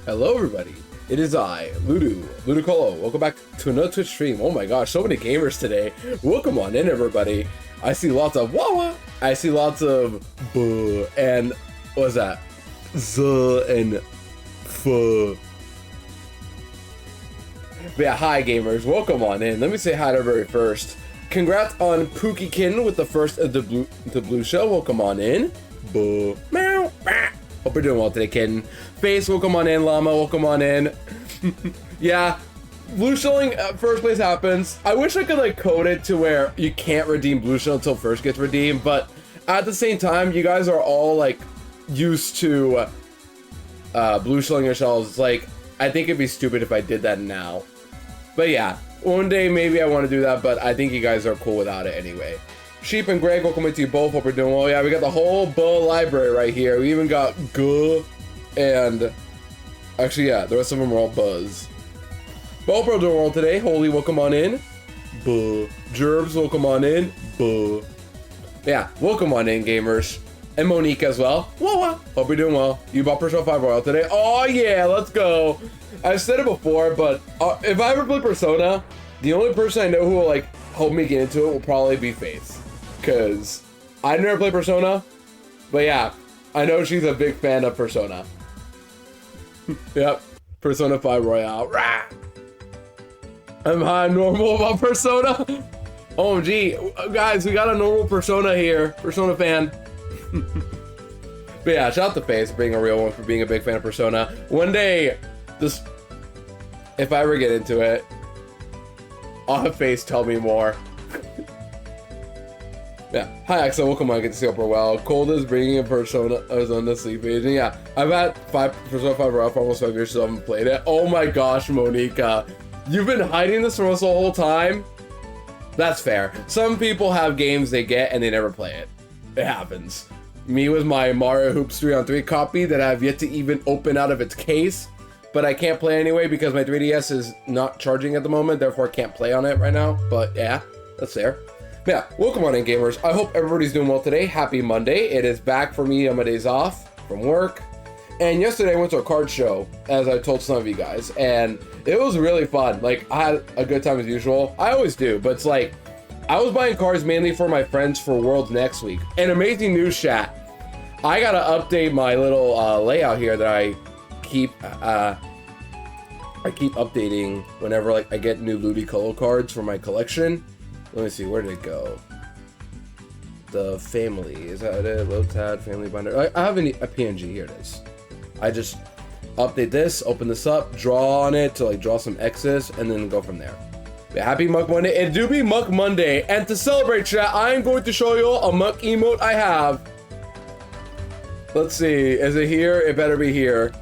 Hello everybody, it is I, Ludicolo. Welcome back to another Twitch stream. Oh my gosh, so many gamers today. Welcome on in everybody. I see lots of wawa, I see lots of buh, and what was that? Z and f. But yeah, hi gamers, welcome on in. Let me say hi to everybody first. Congrats on Pookiekin with the first of the blue show. Welcome on in. Buh. Meow. Bah. Hope you're doing well today, kitten. Face, welcome on in. Llama, welcome on in. Yeah, blue shelling first place happens. I wish I could like code it to where you can't redeem blue shell until first gets redeemed, but at the same time, you guys are all like used to blue shelling yourselves. It's like, I think it'd be stupid if I did that now. But yeah, one day maybe I want to do that, but I think you guys are cool without it anyway. Sheep and Greg, welcome to you both. Hope you're doing well. Yeah, we got the whole bull library right here. We even got Guh and actually, yeah, the rest of them are all Buzz. But hope you're doing well today. Holy, welcome on in. Buh. Gerbs, welcome on in. Buh. Yeah, welcome on in, gamers. And Monique as well. Whoa, hope you're doing well. You bought Persona 5 Royal today. Oh yeah, let's go. I've said it before, but if I ever play Persona, the only person I know who will like help me get into it will probably be Faith. Because I never played Persona, but yeah, I know she's a big fan of Persona. Yep, Persona 5 Royale. Rah! I'm high normal about Persona. OMG, guys, we got a normal Persona here. Persona fan. But yeah, shout out to Faith for being a real one, for being a big fan of Persona. One day, this, if I ever get into it, I'll have Faith tell me more. Yeah, hi Axel, welcome on, get to see Upper Well. Cold is bringing in Persona as on the sleep age. And yeah, I've had Persona 5 Royale for almost 5 years, so I haven't played it. Oh my gosh, Monica, you've been hiding this from us the whole time? That's fair. Some people have games they get and they never play it. It happens. Me with my Mario Hoops 3-on-3 copy that I have yet to even open out of its case, but I can't play anyway because my 3DS is not charging at the moment, therefore I can't play on it right now. But yeah, that's fair. Yeah, welcome on in, gamers. I hope everybody's doing well today. Happy Monday. It is back for me on my days off from work. And yesterday I went to a card show, as I told some of you guys, and it was really fun. Like, I had a good time as usual. I always do, but it's like, I was buying cards mainly for my friends for Worlds next week. And amazing news, chat. I gotta update my little layout here that I keep updating whenever like I get new Ludicolo cards for my collection. Let me see, where did it go? The family, is that it? Lotad, family binder. I have a PNG, here it is. I just update this, open this up, draw on it to like draw some X's, and then go from there. Yeah, happy Muck Monday. It do be Muck Monday, and to celebrate, chat, I am going to show you a Muck emote I have. Let's see, is it here? It better be here.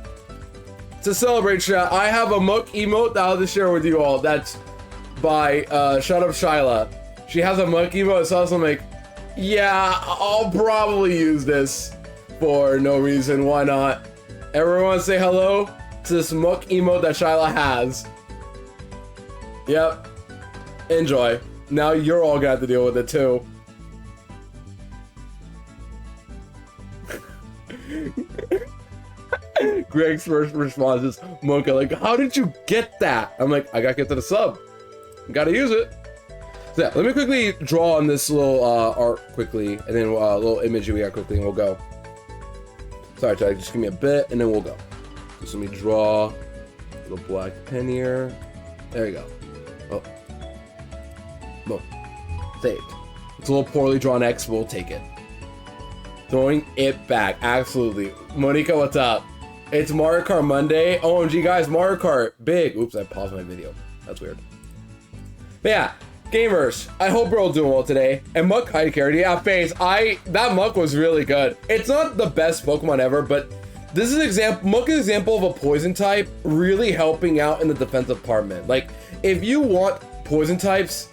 To celebrate, chat, I have a Muck emote that I'll just share with you all. That's by Shut Up Shyla. She has a Muck emote, so I'm like, yeah, I'll probably use this for no reason. Why not? Everyone say hello to this Muck emote that Shyla has. Yep. Enjoy. Now you're all gonna have to deal with it too. Greg's first response is, Mocha, like, how did you get that? I'm like, I gotta get to the sub. Gotta use it. So yeah, let me quickly draw on this little art quickly, and then a little image we got quickly, and we'll go. Sorry, Chad, just give me a bit, and then we'll go. Just let me draw a little black pen here. There you go. Oh. Boom. Saved. It's a little poorly drawn X, but we'll take it. Throwing it back. Absolutely. Monica, what's up? It's Mario Kart Monday. OMG, guys, Mario Kart. Big. Oops, I paused my video. That's weird. But yeah, gamers, I hope we're all doing well today. And Muck, hi, Carrot. Yeah, Face, that Muck was really good. It's not the best Pokemon ever, but this is an example, Muck is an example of a poison type really helping out in the defensive department. Like, if you want poison types,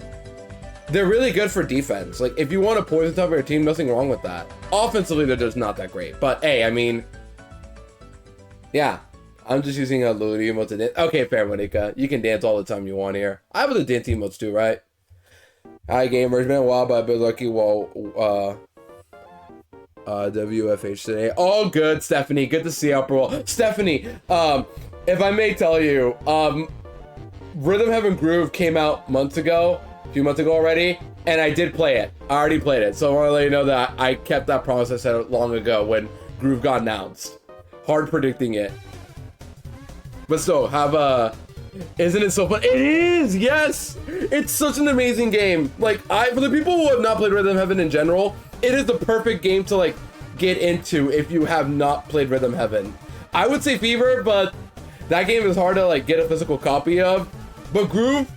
they're really good for defense. Like, if you want a poison type on your team, nothing wrong with that. Offensively, they're just not that great. But hey, I mean, yeah. I'm just using a Ludi emote to dance. Okay, fair, Monica. You can dance all the time you want here. I have the dance emotes too, right? Hi, gamers. Been a while, but I've been lucky while WFH today. All good, Stephanie. Good to see you, Upper World. Stephanie, if I may tell you, Rhythm Heaven Groove came out months ago, a few months ago already, and I did play it. I already played it, so I want to let you know that I kept that promise I said long ago when Groove got announced. Hard predicting it. But still, isn't it so fun? It is, yes! It's such an amazing game. Like, for the people who have not played Rhythm Heaven in general, it is the perfect game to, like, get into if you have not played Rhythm Heaven. I would say Fever, but that game is hard to, like, get a physical copy of. But Groove,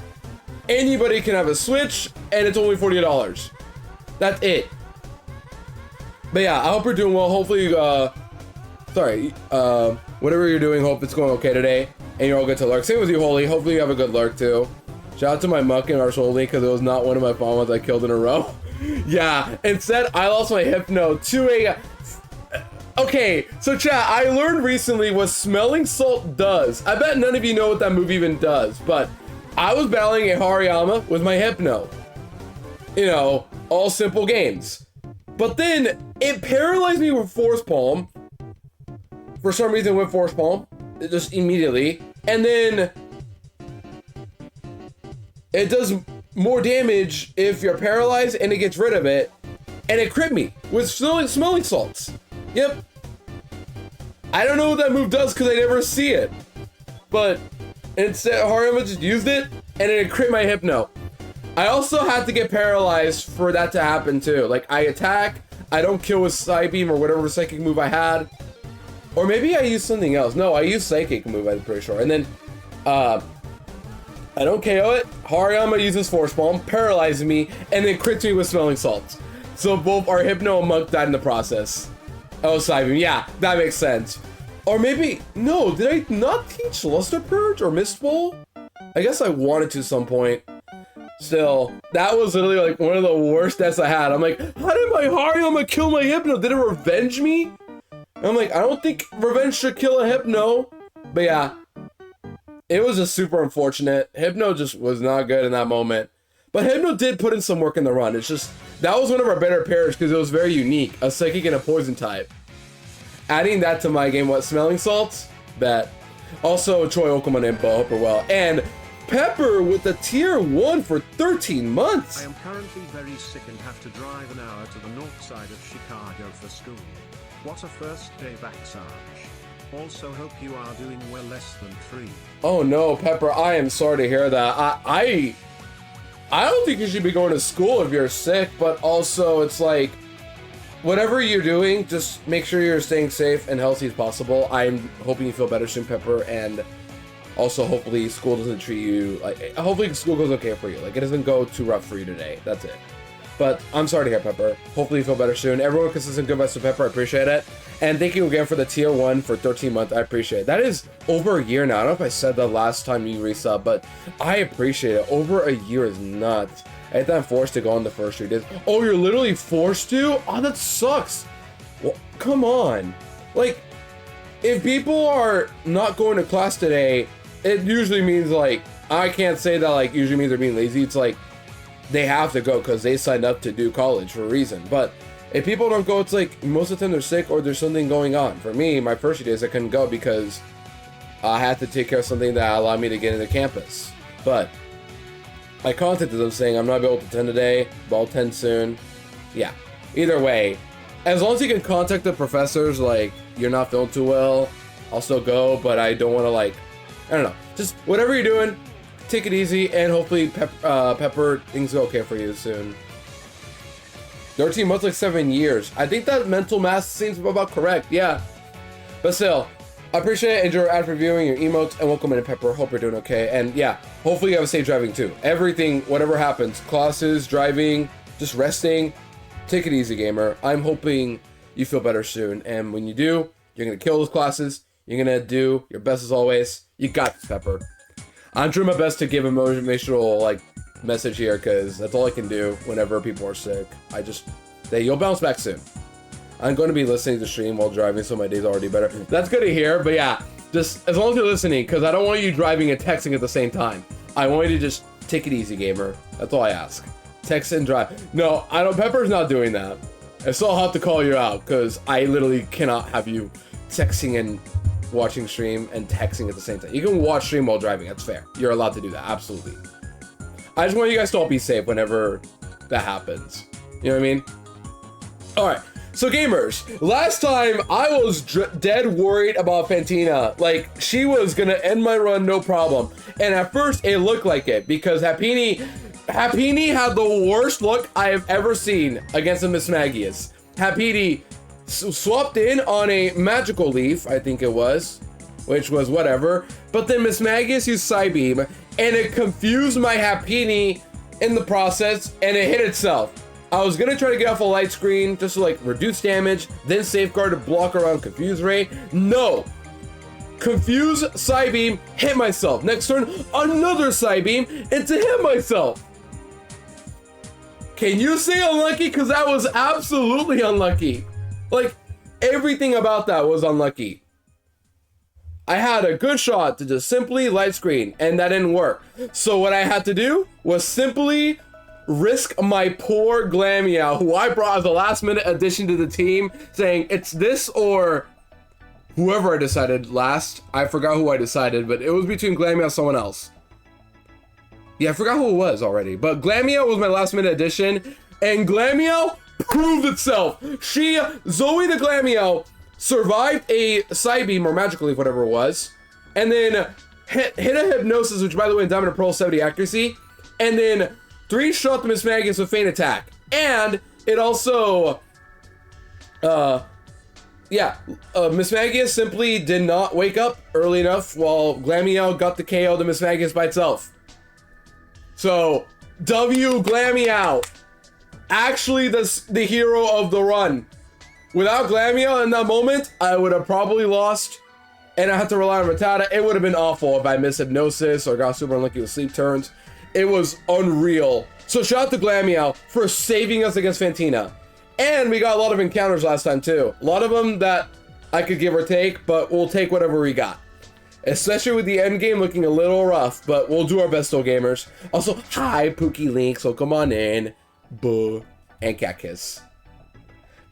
anybody can have a Switch, and it's only $40. That's it. But yeah, I hope you're doing well. Hopefully, whatever you're doing, hope it's going okay today, and you're all good to lurk. Same with you, Holy. Hopefully you have a good lurk too. Shout out to my muck and our Holy, because it was not one of my farm ones I killed in a row. Yeah, instead I lost my Hypno to a... Okay, so chat, I learned recently what smelling salt does. I bet none of you know what that move even does, but I was battling a Hariyama with my Hypno. You know, all simple games. But then it paralyzed me with Force Palm. For some reason with Force Palm, just immediately. And then it does more damage if you're paralyzed, and it gets rid of it. And it crit me with smelling salts. Yep. I don't know what that move does because I never see it. But instead, Hariyama just used it, and it crit my Hypno. I also had to get paralyzed for that to happen too. Like, I attack, I don't kill with Side Beam or whatever psychic move I had. Or maybe I used something else. No, I used psychic move, I'm pretty sure. And then, I don't KO it. Hariyama uses Force Palm, paralyzes me, and then crits me with Smelling Salts. So both our Hypno and Monk died in the process. Oh, Side Beam. Yeah, that makes sense. Or maybe, no, did I not teach Luster Purge or Mist Bowl? I guess I wanted to some point. Still, that was literally like one of the worst deaths I had. I'm like, how did my Hariyama kill my Hypno? Did it revenge me? And I'm like, I don't think revenge should kill a Hypno. But yeah, it was just super unfortunate. Hypno just was not good in that moment. But Hypno did put in some work in the run. It's just, that was one of our better pairs because it was very unique. A Psychic and a Poison type. Adding that to my game, what, Smelling Salts? Bet. Also, Troy Okamon and Bo, hope we're well. And Pepper with the tier 1 for 13 months. I am currently very sick and have to drive an hour to the north side of Chicago for school. What a first day back, Sarge. Also hope you are doing well less than 3. Oh no, Pepper, I am sorry to hear that. I don't think you should be going to school if you're sick, but also it's like, whatever you're doing, just make sure you're staying safe and healthy as possible. I'm hoping you feel better soon, Pepper, and also hopefully school doesn't treat you, like, hopefully school goes okay for you. Like, it doesn't go too rough for you today. That's it. But I'm sorry to hear, Pepper. Hopefully you feel better soon. Everyone consistent good vibes to Pepper. I appreciate it. And thank you again for the tier 1 for 13 months. I appreciate it. That is over a year now. I don't know if I said that last time you resub, but I appreciate it. Over a year is nuts. I think I'm forced to go on the first 3 days. Oh, you're literally forced to? Oh, that sucks. Well, come on. Like, if people are not going to class today, it usually means, like, I can't say that, like, usually means they're being lazy. It's like, they have to go because they signed up to do college for a reason. But if people don't go, it's like, most of the time they're sick or there's something going on. For me, my first few days, I couldn't go because I had to take care of something that allowed me to get into campus. But I contacted them saying I'm not able to attend today, but I'll attend soon. Yeah. Either way, as long as you can contact the professors, like, you're not feeling too well, I'll still go, but I don't want to, like, I don't know. Just whatever you're doing, take it easy, and hopefully Pepper, things go okay for you soon. 13 months, like 7 years. I think that mental math seems about correct, yeah. But still, I appreciate it. Enjoy ad reviewing your emotes, and welcome in, Pepper. Hope you're doing okay. And yeah, hopefully you have a safe driving too. Everything, whatever happens, classes, driving, just resting, take it easy, gamer. I'm hoping you feel better soon. And when you do, you're going to kill those classes. You're going to do your best as always. You got this, Pepper. I'm doing my best to give a motivational, like, message here, because that's all I can do whenever people are sick. You'll bounce back soon. I'm going to be listening to the stream while driving, so my day's already better. That's good to hear, but yeah, just as long as you're listening, because I don't want you driving and texting at the same time. I want you to just take it easy, gamer. That's all I ask. Text and drive. No, I don't. Pepper's not doing that. I still have to call you out, because I literally cannot have you texting and watching stream and texting at the same time. You can watch stream while driving. That's fair. You're allowed to do that. Absolutely. I just want you guys to all be safe whenever that happens. You know what I mean? All right. So gamers, last time I was dead worried about Fantina. Like, she was gonna end my run no problem. And at first it looked like it because Happini had the worst luck I have ever seen against the Mismagius. Happini swapped in on a magical leaf, I think it was, which was whatever. But then Mismagius used Psybeam and it confused my Happini in the process and it hit itself. I was gonna try to get off a light screen just to like reduce damage, then safeguard to block around Confuse Ray. No! Confuse Psybeam, hit myself. Next turn, another Psybeam, and to hit myself. Can you say unlucky? Because that was absolutely unlucky. Like, everything about that was unlucky. I had a good shot to just simply light screen, and that didn't work. So what I had to do was simply risk my poor Glameow, who I brought as a last minute addition to the team, saying it's this or whoever I decided last. I forgot who I decided, but it was between Glameow and someone else. Yeah, I forgot who it was already, but Glameow was my last minute addition, and Glameow proved itself. Zoe the Glameow survived a Psybeam or Magical Leaf, whatever it was, and then hit a Hypnosis, which by the way in Diamond and Pearl 70 accuracy, and then 3-shot the Mismagius with Feint Attack. And it also, Mismagius simply did not wake up early enough while Glameow got the KO the Mismagius by itself. So, W Glameow, actually the hero of the run. Without Glameow in that moment, I would have probably lost, and I had to rely on Rattata. It would have been awful if I missed Hypnosis or got super unlucky with sleep turns. It was unreal. So shout out to Glameow for saving us against Fantina. And we got a lot of encounters last time too. A lot of them that I could give or take, but we'll take whatever we got. Especially with the end game looking a little rough, but we'll do our best still, gamers. Also, hi, Pookie Link, so come on in. Buh. And Cat Kiss.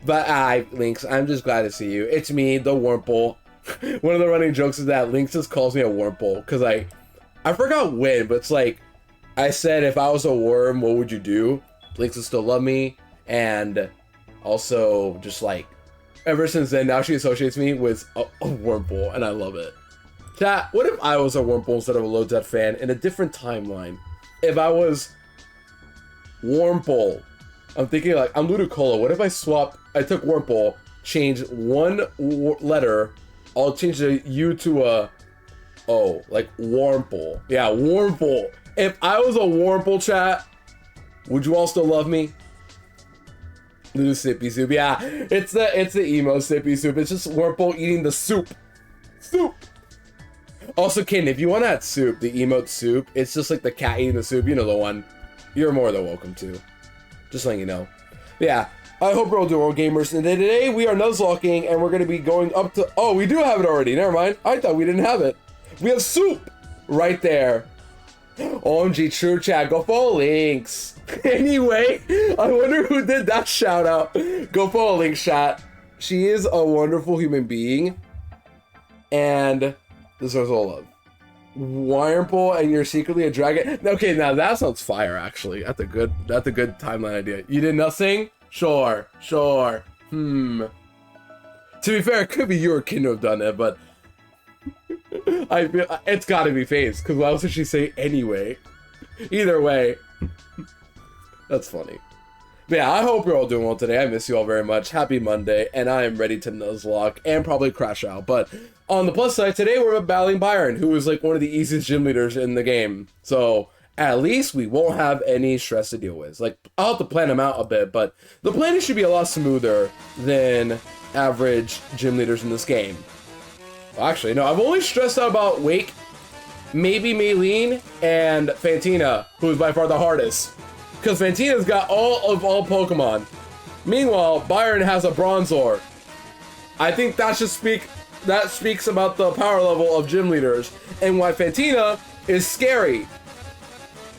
But hi, Lynx, I'm just glad to see you. It's me, the Wurmple. One of the running jokes is that Lynx just calls me a Wurmple, because I forgot when, but it's like, I said, if I was a worm, what would you do? Lynx would still love me. And also, just like, ever since then, now she associates me with a Wurmple, and I love it. Chat, what if I was a Wurmple instead of a Low Death fan in a different timeline? If I was Wurmple, I'm thinking like, I'm Ludicolo. What if I took Wurmple, changed one letter, I'll change the U to a O, like Wurmple. Yeah, Wurmple. If I was a Wurmple, chat, would you all still love me? Little Sippy Soup. Yeah, it's the emo Sippy Soup. It's just Wurmple eating the soup. Soup. Also, Ken, if you want to add soup, the emote soup, it's just like the cat eating the soup. You know the one. You're more than welcome to. Just letting you know. Yeah, I hope we're all doing well, gamers. And today we are Nuzlocking, and we're going to be going up to... Oh, we do have it already. Never mind. I thought we didn't have it. We have soup right there. OMG, true chat. Go follow Lynx. Anyway, I wonder who did that shout out. Go follow Lynx, chat. She is a wonderful human being, and deserves all love. Wurmple, and you're secretly a dragon. Okay, now that sounds fire. Actually, that's a good timeline idea. You did nothing? Sure. To be fair, it could be you or Ken who have done it, but I feel it's got to be FaZe, because what else would she say anyway? Either way, that's funny. But yeah, I hope you're all doing well today. I miss you all very much. Happy Monday, and I am ready to Nuzlocke and probably crash out. But on the plus side, today we're battling Byron, who is like one of the easiest gym leaders in the game. So at least we won't have any stress to deal with. Like, I'll have to plan them out a bit, but the planning should be a lot smoother than average gym leaders in this game. Well, actually, no, I've only stressed out about Wake, maybe Maylene, and Fantina, who is by far the hardest. Because Fantina's got all Pokemon. Meanwhile, Byron has a Bronzor. I think that speaks about the power level of gym leaders and why Fantina is scary.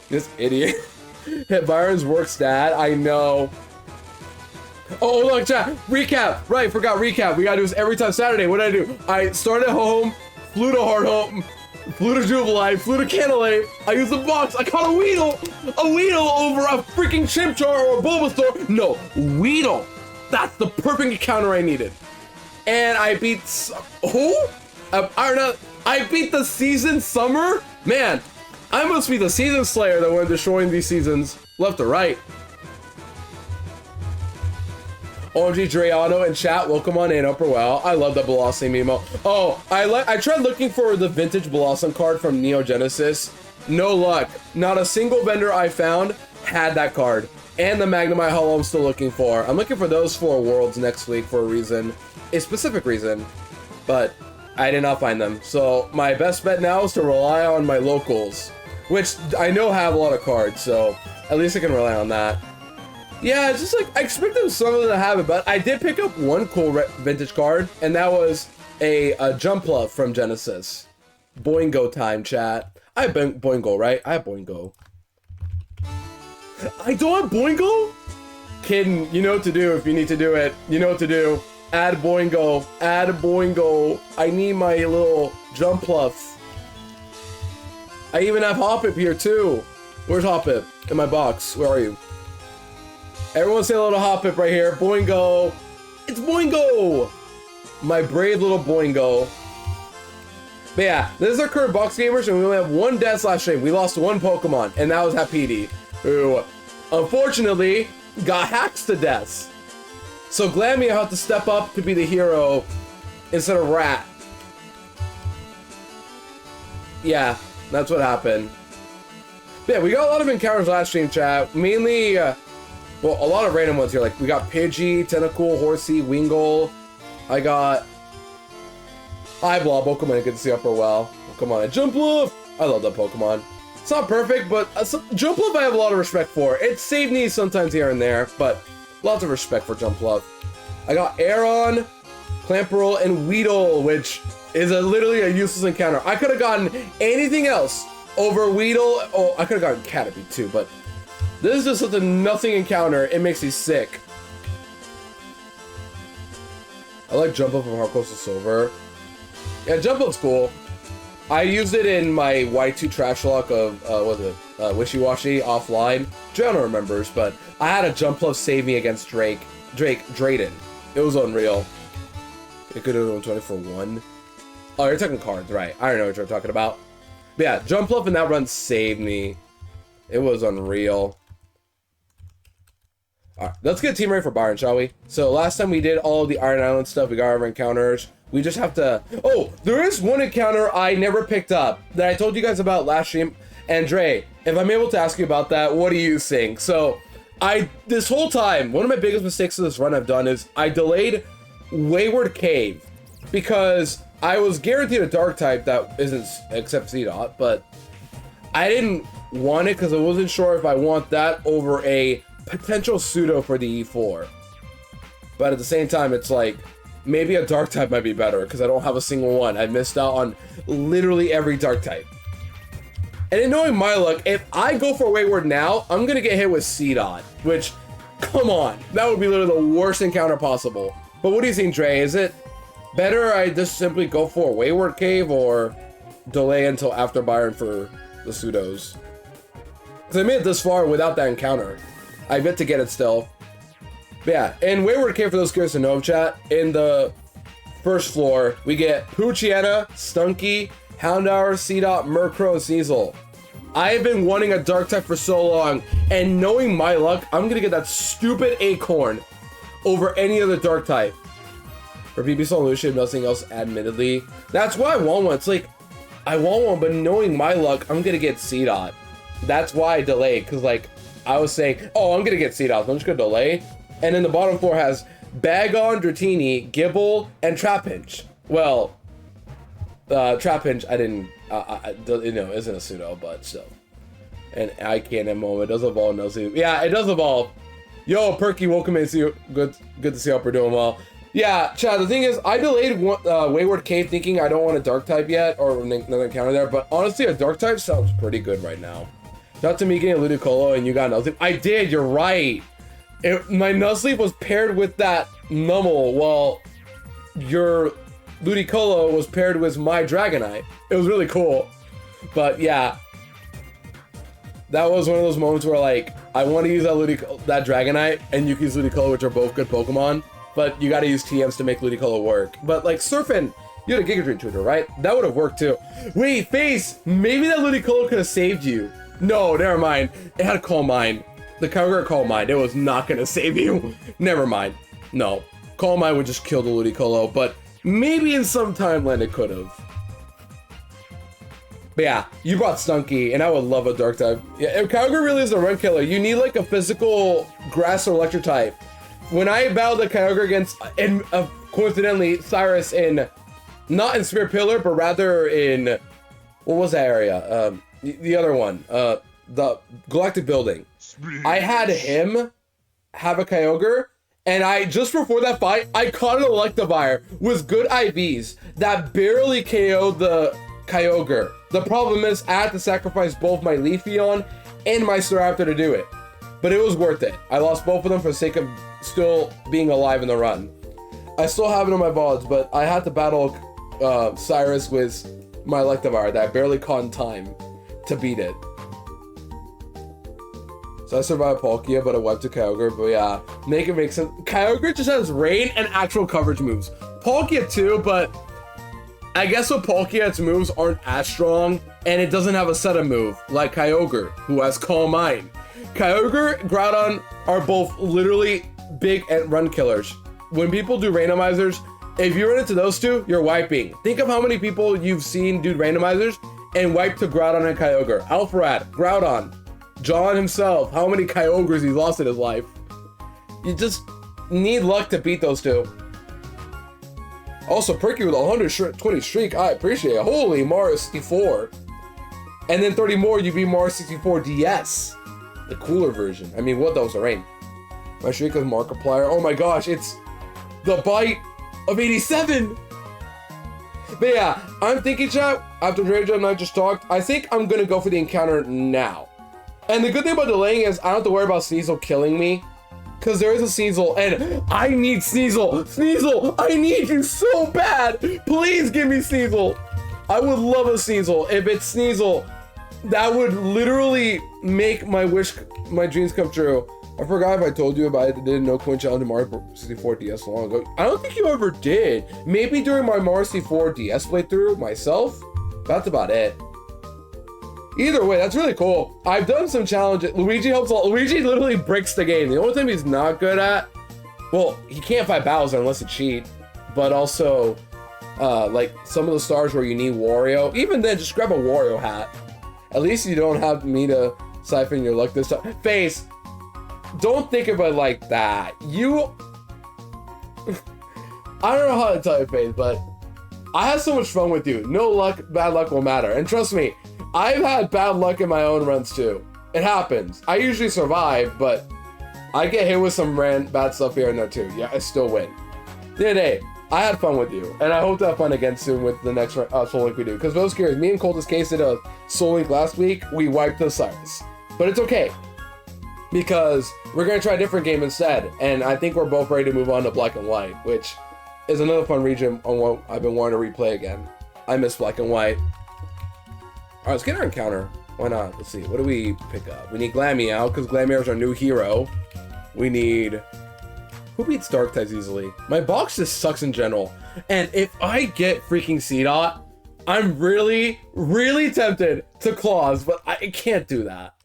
This idiot hit Byron's work stat. I know. Oh, look, chat. Recap. Right, forgot recap. We gotta do this every time Saturday. What did I do? I started at home, flew to Hard Home, flew to Jubilite, flew to Canalay. I used the box. I caught a Weedle over a freaking Chimchar or a Bulbasaur. No, Weedle. That's the perfect encounter I needed. And I beat who? I don't know. I beat the season Summer. Man, I must be the season slayer that went destroying these seasons left to right. OMG Dreano in chat, welcome on in, Upper Well. I love the Blossom emo. Oh, I tried looking for the vintage Blossom card from Neo Genesis. No luck. Not a single vendor I found had that card. And the Magnemite Hollow I'm still looking for. I'm looking for those 4 worlds next week for a reason. A specific reason. But I did not find them. So my best bet now is to rely on my locals. Which I know have a lot of cards, so at least I can rely on that. Yeah, it's just like, I expected some of them to have it, but I did pick up one cool vintage card, and that was a Jumpluff from Genesis. Boingo time, chat. I have Boingo, right? I have Boingo. I don't have Boingo? Kidding, you know what to do if you need to do it. You know what to do. Add Boingo. Add Boingo. I need my little Jumpluff. I even have Hoppip here, too. Where's Hoppip? In my box. Where are you? Everyone say a little Hoppip right here. Boingo. It's Boingo. My brave little Boingo. But yeah, this is our current box gamers, and we only have one death last stream. We lost one Pokemon, and that was Petit, who unfortunately got hacked to death. So Glammy had to step up to be the hero instead of Rat. Yeah, that's what happened. But yeah, we got a lot of encounters last stream, chat. Mainly, well, a lot of random ones here. Like, we got Pidgey, Tentacool, Horsey, Wingull. I got Eyeblob, Pokemon, good to see Upper Well. Come on, Jumpluff! I love that Pokemon. It's not perfect, but Jumpluff I have a lot of respect for. It saved me sometimes here and there, but lots of respect for Jumpluff. I got Aeron, Clamperl, and Weedle, which is literally a useless encounter. I could have gotten anything else over Weedle. Oh, I could have gotten Caterpie too, but this is just such a nothing encounter. It makes me sick. I like Jumpluff from Heart Coastal Silver. Yeah, Jumpluff's cool. I used it in my Y2 trash lock of, Wishy Washy offline. John remembers, but I had a Jumpluff save me against Drayden. It was unreal. It could have been 20 for 1. Oh, you're talking cards, right. I don't know what you're talking about. But yeah, Jumpluff in that run saved me. It was unreal. Alright, let's get team ready for Byron, shall we? So last time we did all of the Iron Island stuff, we got our encounters. We just have to... Oh, there is one encounter I never picked up that I told you guys about last stream. And Dre, if I'm able to ask you about that, what do you think? So, this whole time, one of my biggest mistakes of this run I've done is I delayed Wayward Cave because I was guaranteed a dark type that isn't except C-Dot, but I didn't want it because I wasn't sure if I want that over a potential pseudo for the E4. But at the same time, it's like, maybe a dark type might be better because I don't have a single one. I missed out on literally every dark type. And in knowing my luck, if I go for Wayward now, I'm going to get hit with C-Dot, which, come on, that would be literally the worst encounter possible. But what do you think, Dre? Is it better I just simply go for a Wayward Cave or delay until after Byron for the pseudos? Because I made it this far without that encounter. I've yet to get it still. But yeah, in Wayward Cave, for those curious to know, chat, in the first floor, we get Poochyena, Stunky, Houndour, C-Dot, Murkrow, and Sneasel. I have been wanting a dark type for so long, and knowing my luck, I'm gonna get that stupid Acorn over any other dark type. For PP Solution, nothing else, admittedly. That's why I want one. It's like, I want one, but knowing my luck, I'm gonna get C-Dot. That's why I delayed, because like, I was saying, oh, I'm gonna get C-Dot, so I'm just gonna delay. And then the bottom floor has Bagon, Dratini, Gibble, and Trapinch. Well, Trapinch, I didn't, you know, isn't a pseudo, but still. And I can't at the moment. It does evolve, no see. Yeah, it does evolve. Yo, Perky, welcome in. See you. Good to see hope we're doing well. Yeah, Chad, the thing is, I delayed Wayward Cave thinking I don't want a dark type yet, or another encounter there, but honestly, a dark type sounds pretty good right now. Not to me getting a Ludicolo and you got nothing. I did, you're right. My Nuzlocke was paired with that Nummel, while your Ludicolo was paired with my Dragonite. It was really cool. But yeah, that was one of those moments where like, I want to use that Dragonite and Yuki's Ludicolo, which are both good Pokemon, but you gotta use TMs to make Ludicolo work. But like Surfin, you had a Giga Drain tutor, right? That would have worked too. Wait, Face, maybe that Ludicolo could have saved you. No, never mind. It had Calm Mind. The Kyogre Calm Mind. It was not gonna save you. Never mind. No. Calm Mind would just kill the Ludicolo, but maybe in some timeline it could have. But yeah, you brought Stunky, and I would love a Dark type. Yeah, if Kyogre really is a run killer, you need like a physical Grass or Electric type. When I battled the Kyogre against, and coincidentally, Cyrus in, not in Spirit Pillar, but rather in, what was that area? The other one, the Galactic Building. I had him have a Kyogre, and I, just before that fight, I caught an Electivire with good IVs that barely KO'd the Kyogre. The problem is I had to sacrifice both my Leafeon and my Staraptor to do it. But it was worth it. I lost both of them for the sake of still being alive in the run. I still have it on my VODs, but I had to battle Cyrus with my Electivire that I barely caught in time to beat it. So I survived Palkia, but I wiped a Kyogre, but yeah, make it make sense. Kyogre just has rain and actual coverage moves. Palkia too, but I guess with Palkia, its moves aren't as strong, and it doesn't have a set of move, like Kyogre, who has Calm Mind. Kyogre, Groudon are both literally big and run killers. When people do randomizers, if you run into those two, you're wiping. Think of how many people you've seen do randomizers and wipe to Groudon and Kyogre. Alpharad, Groudon, John himself, how many Kyogres he's lost in his life. You just need luck to beat those two. Also, Perky with a 120 streak, I appreciate it. Holy, Mario 64. And then 30 more, you beat Mario 64 DS. The cooler version. I mean, what, that was a rain. My streak is Markiplier. Oh my gosh, it's the bite of 87. But yeah, I'm thinking, chat, after Drajo and I just talked, I think I'm gonna go for the encounter now. And the good thing about delaying is I don't have to worry about Sneasel killing me. Because there is a Sneasel, and I need Sneasel! Sneasel, I need you so bad! Please give me Sneasel! I would love a Sneasel. If it's Sneasel, that would literally make my dreams come true. I forgot if I told you about it. I did a no coin challenge in Mario 64 DS long ago. I don't think you ever did. Maybe during my Mario 64 DS playthrough myself. That's about it. Either way, that's really cool. I've done some challenges. Luigi helps a lot. Luigi literally breaks the game. The only thing he's not good at, well, he can't fight Bowser unless it's cheat, but also, like some of the stars where you need Wario, even then, just grab a Wario hat. At least you don't have me to siphon your luck this time. Face, don't think of it like that. You, I don't know how to tell you, Face, but I had so much fun with you. No luck, bad luck will matter. And trust me, I've had bad luck in my own runs too. It happens. I usually survive, but I get hit with some bad stuff here and there too. Yeah, I still win. Hey, I had fun with you, and I hope to have fun again soon with the next Soul Link we do. Because those curious, me and Coldest Case did a Soul Link last week. We wiped the Cyrus, but it's okay because we're gonna try a different game instead. And I think we're both ready to move on to Black and White, which is another fun region on what I've been wanting to replay again. I miss Black and White. Alright, let's get our encounter. Why not? Let's see. What do we pick up? We need Glameow, because Glameow is our new hero. We need... Who beats Dark types easily? My box just sucks in general. And if I get freaking Seedot, I'm really, really tempted to Claws, but I can't do that.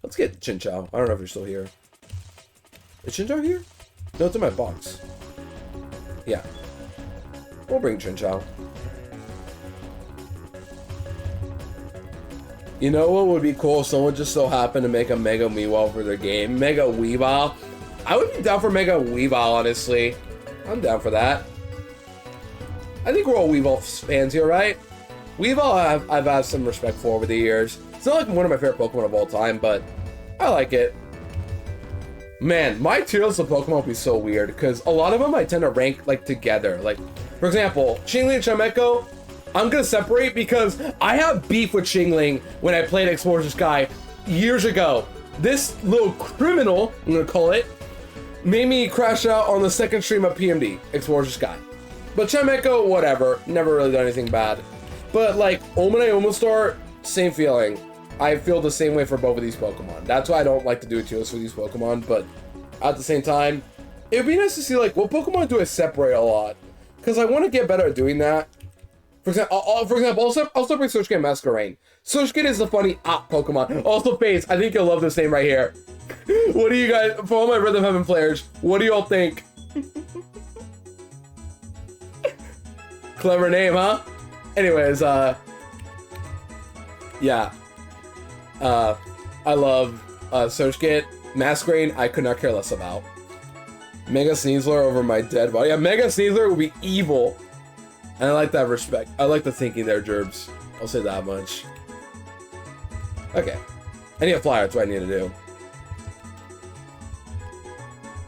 Let's get Chinchou. I don't know if you're still here. Is Chinchou here? No, it's in my box. Yeah. We'll bring Chinchou. You know what would be cool if someone just so happened to make a Mega Weavile for their game? Mega Weavile? I would be down for Mega Weavile, honestly. I'm down for that. I think we're all Weavile fans here, right? Weavile I've had some respect for over the years. It's not like one of my favorite Pokemon of all time, but I like it. Man, my tier list of Pokemon would be so weird, because a lot of them I tend to rank like together. Like, for example, Chingling and Chimecho, I'm gonna separate because I have beef with Chingling when I played Explorers Sky years ago. This little criminal, I'm gonna call it, made me crash out on the second stream of PMD, Explorers Sky. But Chimecho, whatever, never really done anything bad. But like, Omni Omastar, same feeling. I feel the same way for both of these Pokemon. That's why I don't like to do duos for these Pokemon, but at the same time, it would be nice to see like, what Pokemon do I separate a lot? Because I want to get better at doing that. For example, I'll separate Surge and Masquerain. Surge is the funny Pokemon. Also, Face, I think you'll love this name right here. What do you guys, for all my Rhythm Heaven players, what do y'all think? Clever name, huh? Anyways, yeah. I love Surge. Masquerain, I could not care less about. Mega Sneasler over my dead body. Yeah, Mega Sneasler would be evil. And I like that respect. I like the thinking there, Gerbs. I'll say that much. Okay. I need a flyer, that's what I need to do.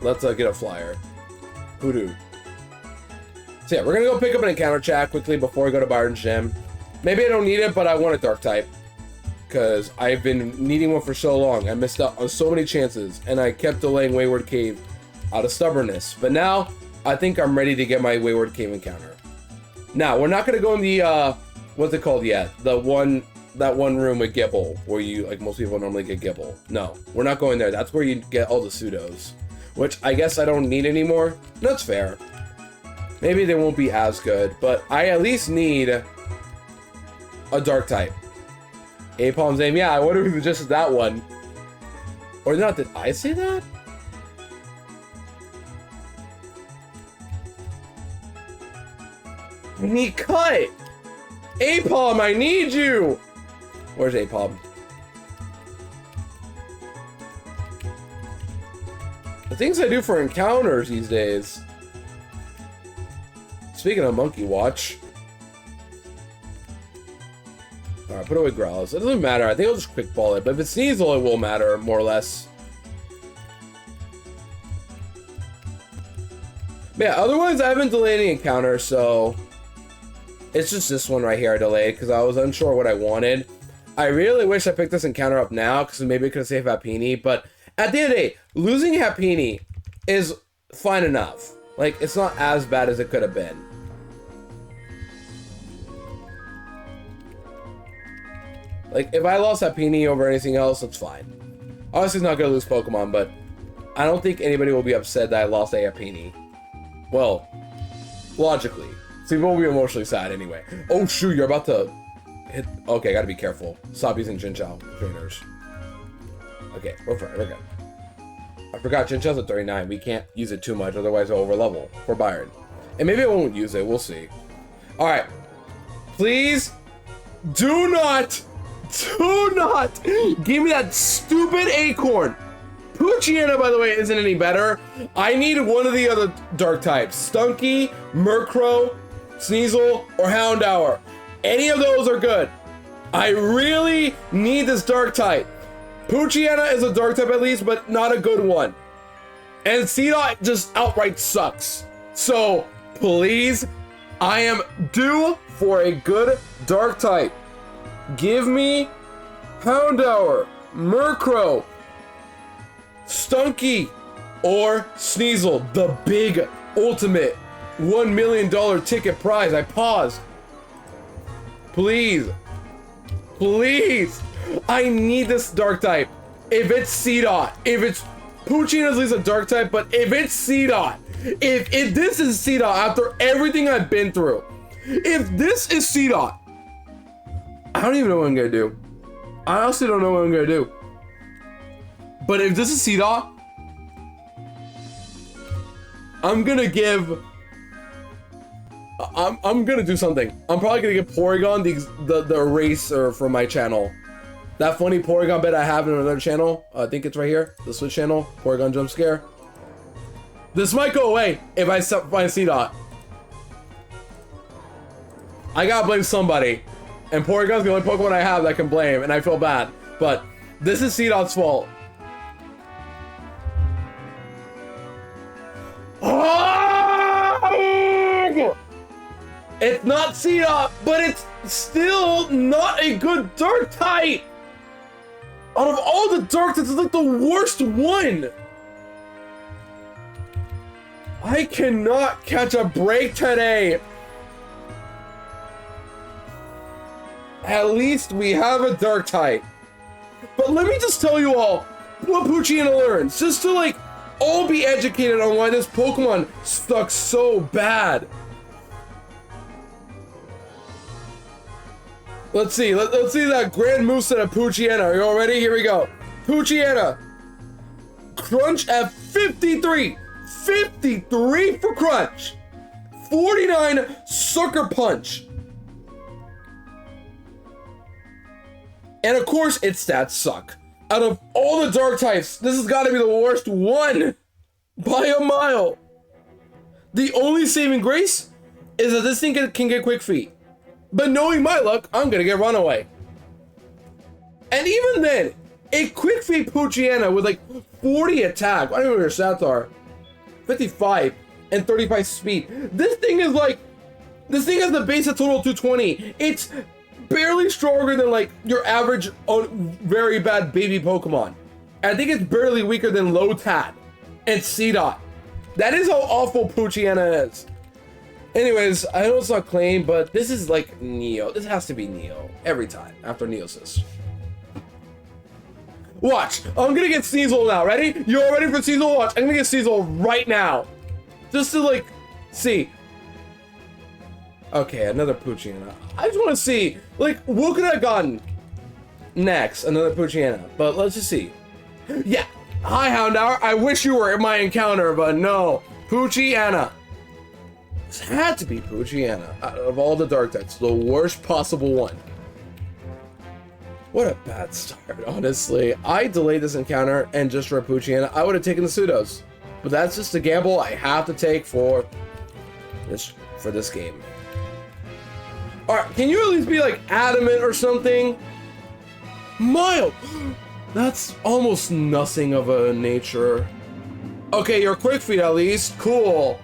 Let's get a flyer. Hoodoo. So yeah, we're gonna go pick up an encounter chat quickly before we go to Byron's Gym. Maybe I don't need it, but I want a dark type. Because I've been needing one for so long. I missed out on so many chances, and I kept delaying Wayward Cave out of stubbornness. But now, I think I'm ready to get my Wayward Cave encounter. Now, we're not gonna go in the, what's it called yet? That one room with Gibble, where you, like most people normally get Gibble. No, we're not going there. That's where you get all the pseudos. Which I guess I don't need anymore. That's fair. Maybe they won't be as good, but I at least need a dark type. Apalm's name, yeah, I wonder if it was just that one. Or not, did I say that? I need cut! Apalm, I need you! Where's Apalm? The things I do for encounters these days. Speaking of Monkey Watch. Alright, put away Growls. It doesn't matter. I think I'll just quick ball it. But if it's Sneasel, it will matter, more or less. But yeah, otherwise I haven't delayed any encounters, so... It's just this one right here I delayed, because I was unsure what I wanted. I really wish I picked this encounter up now, because maybe I could have saved Happini, but... At the end of the day, losing Happini is fine enough. Like, it's not as bad as it could have been. Like, if I lost Happini over anything else, it's fine. Obviously, it's not going to lose Pokemon, but I don't think anybody will be upset that I lost a Happini. Well, logically. So people will be emotionally sad anyway. Oh, shoot, you're about to hit... Okay, gotta be careful. Stop using Jinchao trainers. Okay, we're fine, we're good. I forgot Jinchao's at 39. We can't use it too much, otherwise I'll overlevel for Byron. And maybe I won't use it, we'll see. Alright. Please do not give me that stupid acorn. Poochyena, by the way, isn't any better. I need one of the other dark types. Stunky, Murkrow, Sneasel, or Houndour. Any of those are good. I really need this dark type. Poochyena is a dark type at least, but not a good one. And Seedot just outright sucks. So, please, I am due for a good dark type. Give me Houndour, Murkrow, Stunky, or Sneasel, the big ultimate $1 million ticket prize. I paused. Please. Please. I need this dark type. If it's Seedot, if it's Poochyena is at least a dark type, but if it's Seedot, if this is Seedot after everything I've been through, if this is Seedot, I don't even know what I'm gonna do. I honestly don't know what I'm gonna do. But if this is Seedot, I'm gonna give... I'm gonna do something. I'm probably gonna give Porygon the eraser from my channel. That funny Porygon bit I have in another channel. I think it's right here. The Switch channel. Porygon Jump Scare. This might go away if I find Seedot. I gotta blame somebody. And Porygon's the only Pokemon I have that I can blame, and I feel bad. But this is Seedot's fault. It's not Seedot, but it's still not a good dark type. Out of all the dark types, it's like the worst one. I cannot catch a break today. At least we have a dark type. But let me just tell you all what Poochyena learns, just to like all be educated on why this Pokemon sucks so bad. Let's see that grand moveset of Poochyena. Are you all ready? Here we go. Poochyena. Crunch at 53. 53 for Crunch. 49 Sucker Punch. And of course, its stats suck. Out of all the dark types, this has got to be the worst one by a mile. The only saving grace is that this thing can get quick feet. But knowing my luck, I'm gonna get runaway. And even then, a quick feet Poochyena with like 40 attack, I don't know what your stats are, 55 and 35 speed. This thing has the base of total 220. It's barely stronger than like your average very bad baby Pokemon. I think it's barely weaker than Lotad and C-Dot. That is how awful Poochyena is. Anyways, I know it's not claimed, but this is like Neo. This has to be Neo every time after Neosis. Watch, I'm gonna get Sneasel now. Ready? You all ready for Sneasel? Watch, I'm gonna get Sneasel right now. Just to like, see. Okay, another Poochyena. I just want to see, like, what could I have gotten next? Another Poochyena, but let's just see. Yeah, hi Houndour. I wish you were in my encounter, but no. Poochyena. This had to be Poochyena. Out of all the dark types, the worst possible one. What a bad start, honestly. I delayed this encounter, and just for a Poochyena, I would have taken the Pseudos. But that's just a gamble I have to take for this game. Alright, can you at least be like adamant or something? Mild! That's almost nothing of a nature. Okay, you're quick feet at least. Cool.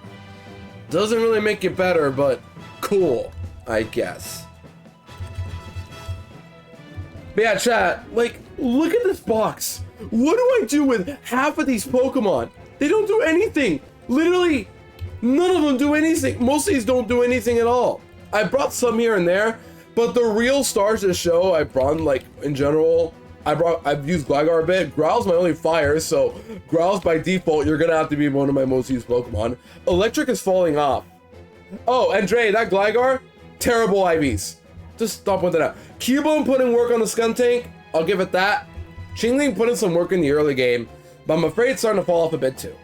Doesn't really make it better, but cool, I guess. But yeah, chat, like, look at this box. What do I do with half of these Pokemon? They don't do anything. Literally, none of them do anything. Most of these don't do anything at all. I brought some here and there, but the real stars of the show, I brought, like, in general, I've used Gligar a bit. Growl's my only fire, so Growl's by default, you're gonna have to be one of my most used Pokemon. Electric is falling off. Oh, and Dre, that Gligar, terrible IVs. Just stop with that out. Cubone put in work on the Skuntank, I'll give it that. Chingling put in some work in the early game, but I'm afraid it's starting to fall off a bit too.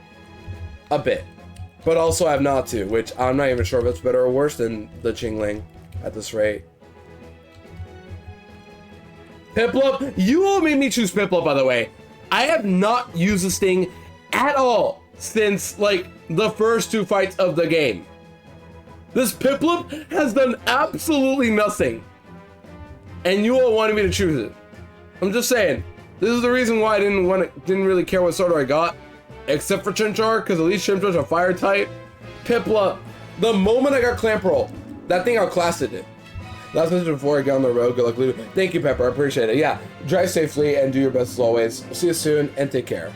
A bit. But also I have not to, which I'm not even sure if it's better or worse than the Chingling at this rate. Piplup, you all made me choose Piplup, by the way. I have not used this thing at all since, like, the first two fights of the game. This Piplup has done absolutely nothing. And you all wanted me to choose it. I'm just saying, this is the reason why I didn't really care what starter I got. Except for Chimchar, because at least Chimchar's a fire type. Piplup, the moment I got Clamperl, that thing outclassed it. Last message before I get on the road. Good luck, Lou. Thank you, Pepper. I appreciate it. Yeah, drive safely and do your best as always. See you soon and take care.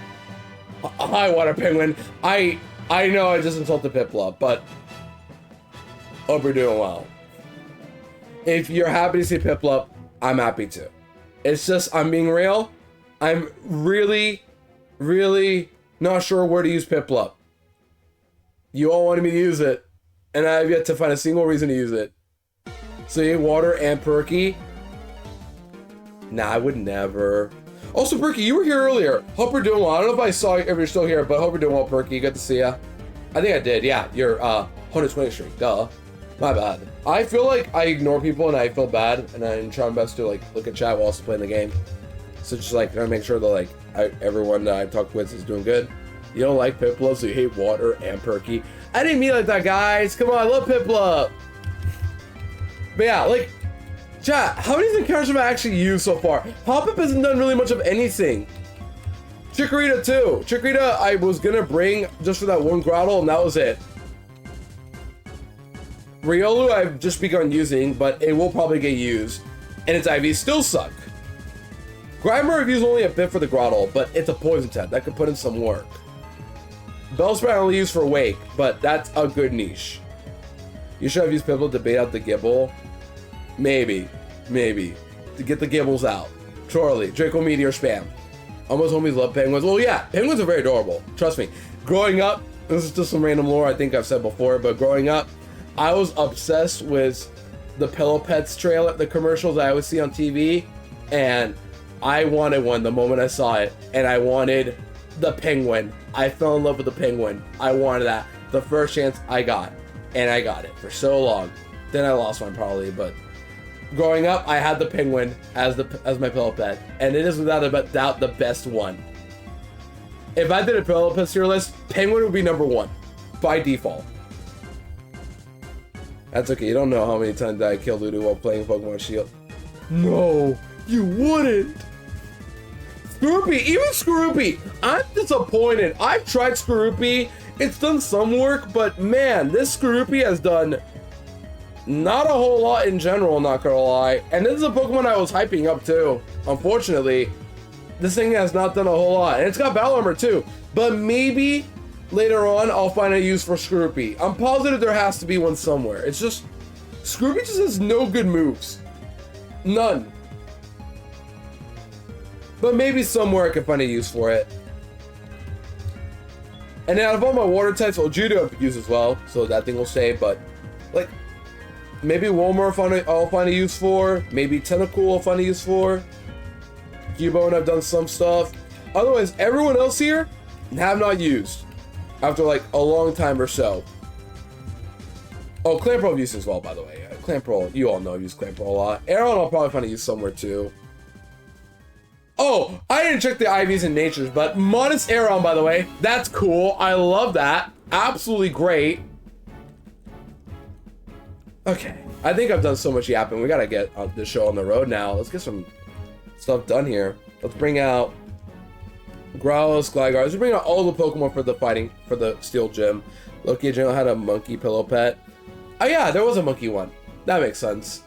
Hi, Water Penguin. I know I just insulted Piplup, but hope you're doing well. If you're happy to see Piplup, I'm happy to. It's just, I'm being real. I'm really, really not sure where to use Piplup. You all wanted me to use it, and I have yet to find a single reason to use it. See, Water and Perky. Nah, I would never. Also, Perky, you were here earlier. Hope you're doing well. I don't know if I saw you, if you're still here, but hope you're doing well, Perky. Good to see ya. I think I did. Yeah, you're 120 streak. Duh. My bad. I feel like I ignore people and I feel bad, and I'm trying my best to like look at chat while also playing the game. So just like trying to make sure that like everyone that I talked with is doing good. You don't like Piplup, so you hate Water and Perky. I didn't mean like that, guys. Come on, I love Piplup. But yeah, like, chat, how many encounters have I actually used so far? Hop-Up hasn't done really much of anything. Chikorita too. Chikorita I was gonna bring just for that one Groudle, and that was it. Riolu I've just begun using, but it will probably get used. And its IVs still suck. Grimer reviews only a bit for the Groudle, but it's a poison type. That could put in some work. Bellsprout I only use for Wake, but that's a good niche. You should have used Piplup to bait out the Gibble. Maybe. To get the Gibbles out. Surely. Draco Meteor spam. Almost homies love penguins. Well, yeah, penguins are very adorable. Trust me. Growing up, this is just some random lore I think I've said before, but growing up, I was obsessed with the Pillow Pets trailer, the commercials I would see on TV, and I wanted one the moment I saw it, and I wanted the penguin. I fell in love with the penguin. I wanted that the first chance I got, and I got it for so long. Then I lost one probably, but growing up, I had the penguin as my pillow pet, and it is without a doubt the best one. If I did a pillow pet tier list, penguin would be number 1 by default. That's okay. You don't know how many times I killed Ludo while playing Pokemon Shield. No, you wouldn't. Skorupi, even Skorupi, I'm disappointed. I've tried Skorupi. It's done some work, but man, this Skorupi has done not a whole lot in general, not gonna lie. And this is a Pokemon I was hyping up too. Unfortunately, this thing has not done a whole lot. And it's got Battle Armor too. But maybe later on, I'll find a use for Skorupi. I'm positive there has to be one somewhere. It's just, Skorupi just has no good moves. None. But maybe somewhere I can find a use for it. And out of all my water types, well, Judo I could use as well, so that thing will stay, but like, maybe Wolmer I'll find a use for, maybe Tentacool I'll find a use for. Cubone I've done some stuff. Otherwise, everyone else here have not used after like a long time or so. Oh, Clamperl I've used as well, by the way. Clamperl, you all know I've used Clamperl a lot. Aeron I'll probably find a use somewhere too. Oh, I didn't check the IVs and natures, but Modest Aeron, by the way. That's cool. I love that. Absolutely great. Okay. I think I've done so much yapping. We gotta get the show on the road now. Let's get some stuff done here. Let's bring out Growlithe, Gligar. Let's bring out all the Pokemon for the fighting, for the Steel Gym. Loki General had a monkey pillow pet. Oh yeah, there was a monkey one. That makes sense.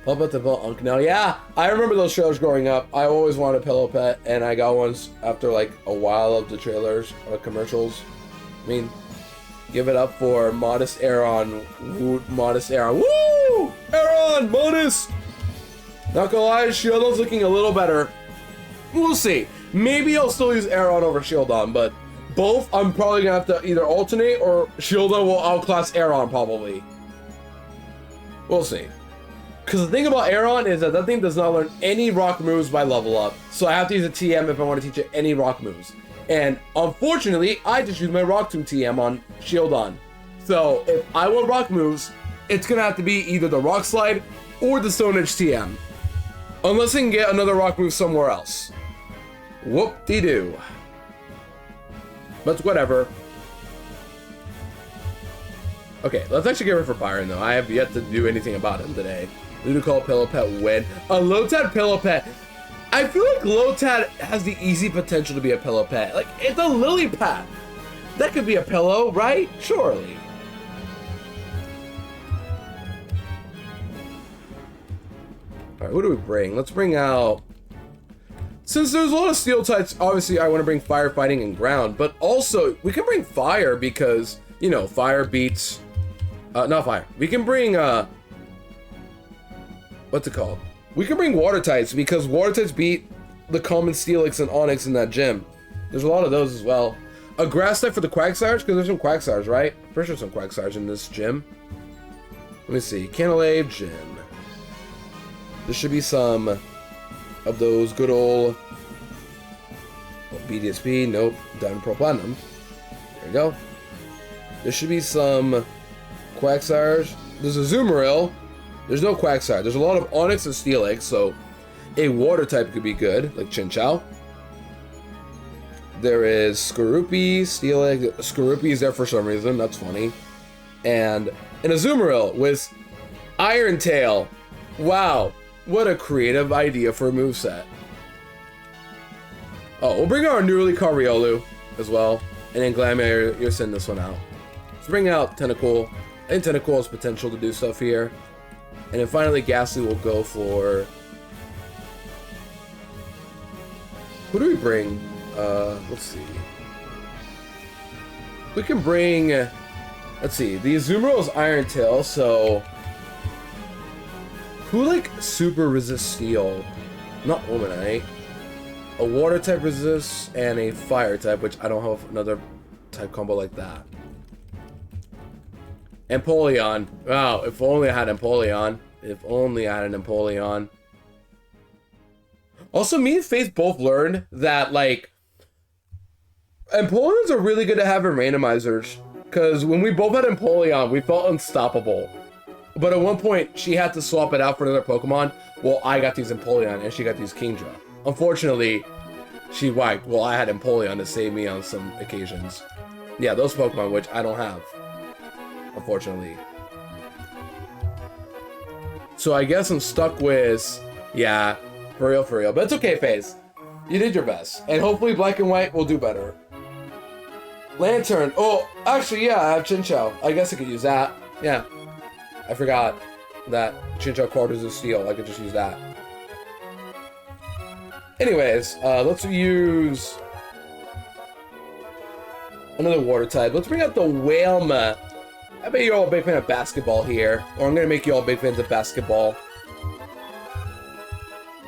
Pillow pet to Pillow Unknown. Yeah, I remember those trailers growing up. I always wanted a pillow pet, and I got ones after like a while of the trailers or commercials. I mean, give it up for Modest Aeron. Modest Aeron. Woo! Aeron! Modest! Not gonna lie, Shieldon's looking a little better. We'll see. Maybe I'll still use Aeron over Shieldon, but both I'm probably gonna have to either alternate or Shieldon will outclass Aeron probably. We'll see. Because the thing about Aeron is that thing does not learn any rock moves by level up. So I have to use a TM if I want to teach it any rock moves. And unfortunately, I just use my Rock Tomb TM on Shieldon. So if I want rock moves, it's going to have to be either the Rock Slide or the Stone Edge TM. Unless I can get another rock move somewhere else. Whoop-de-doo. But whatever. Okay, let's actually get ready for Byron though. I have yet to do anything about him today. Ludicolo Pillow Pet win. A Lotad Pillow Pet. I feel like Lotad has the easy potential to be a pillow pet. Like, it's a lily pad. That could be a pillow, right? Surely. Alright, what do we bring? Let's bring out... Since there's a lot of steel types, obviously I want to bring firefighting and ground, but also we can bring fire because, you know, fire beats... not fire. We can bring, what's it called? We can bring water types because water types beat the common Steelix and Onix in that gym. There's a lot of those as well. A grass type for the Quagsires, because there's some Quagsires, right? Pretty sure some Quagsires in this gym. Let me see. Canalave gym. There should be some of those good old BDSP. Nope. Diamond Pearl Platinum. There you go. There should be some Quagsires. There's a Azumarill. There's no Quagsire. There's a lot of Onix and Steelix, so a water type could be good, like Chinchou. There is Skorupi, Steelix. Skorupi is there for some reason. That's funny. And an Azumarill with Iron Tail. Wow, what a creative idea for a moveset. Oh, we'll bring out our newly Riolu as well. And then Glameow, you're sending this one out. Let's bring out Tentacool. I think Tentacool has potential to do stuff here. And then finally, Ghastly will go for... Who do we bring? Let's see. We can bring... let's see. The Azumarill is Iron Tail, so... Who, like, super resists Steel? Not Luminite. A Water type resists, and a Fire type, which I don't have another type combo like that. Empoleon. Wow, if only I had Empoleon. If only I had an Empoleon. Also, me and Faith both learned that, like, Empoleons are really good to have in randomizers. Because when we both had Empoleon, we felt unstoppable. But at one point, she had to swap it out for another Pokemon. Well, I got these Empoleon, and she got these Kingdra. Unfortunately, she wiped. Well, I had Empoleon to save me on some occasions. Yeah, those Pokemon, which I don't have. Unfortunately. So I guess I'm stuck with... Yeah, for real, for real. But it's okay, FaZe. You did your best. And hopefully Black and White will do better. Lantern. Oh, actually, yeah, I have Chinchou. I guess I could use that. Yeah. I forgot that Chinchou quarters is steel. I could just use that. Anyways, let's use another water type. Let's bring out the Whalema. I bet you're all a big fan of basketball here. Or I'm going to make you all big fans of basketball.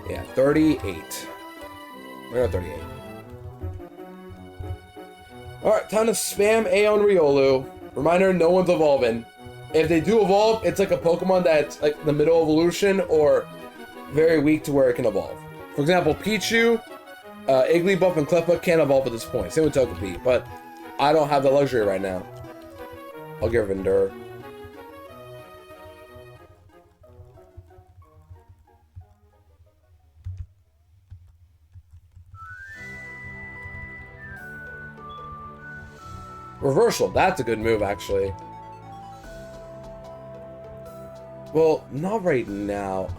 Yeah, 38. We're at 38. Alright, time to spam Aeon Riolu. Reminder, no one's evolving. If they do evolve, it's like a Pokemon that's like the middle evolution or very weak to where it can evolve. For example, Pichu, Igglybuff, and Cleffa can't evolve at this point. Same with Togepi, but I don't have the luxury right now. I'll give Endure. Reversal, that's a good move, actually. Well, not right now.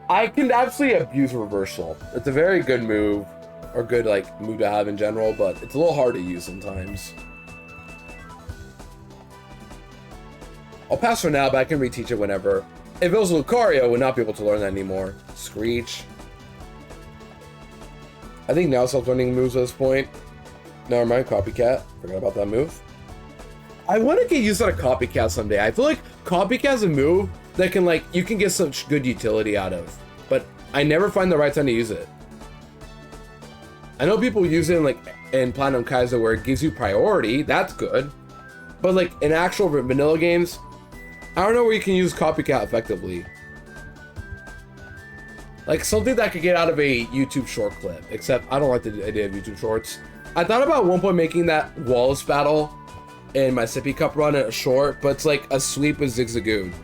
I can absolutely abuse Reversal. It's a very good move, or good, like, move to have in general, but it's a little hard to use sometimes. I'll pass for now, but I can reteach it whenever. If it was Lucario, I would not be able to learn that anymore. Screech. I think now stop learning moves at this point. Never mind, Copycat. Forgot about that move. I want to get used to a Copycat someday. I feel like Copycat's a move that can, like, you can get such good utility out of. But I never find the right time to use it. I know people use it in, like, in Platinum Kaiser where it gives you priority. That's good. But, like, in actual vanilla games, I don't know where you can use Copycat effectively. Like, something that I could get out of a YouTube short clip. Except, I don't like the idea of YouTube shorts. I thought about at one point making that Wallace battle in my Sippy Cup run at a short, but it's like a sweep with Zigzagoon.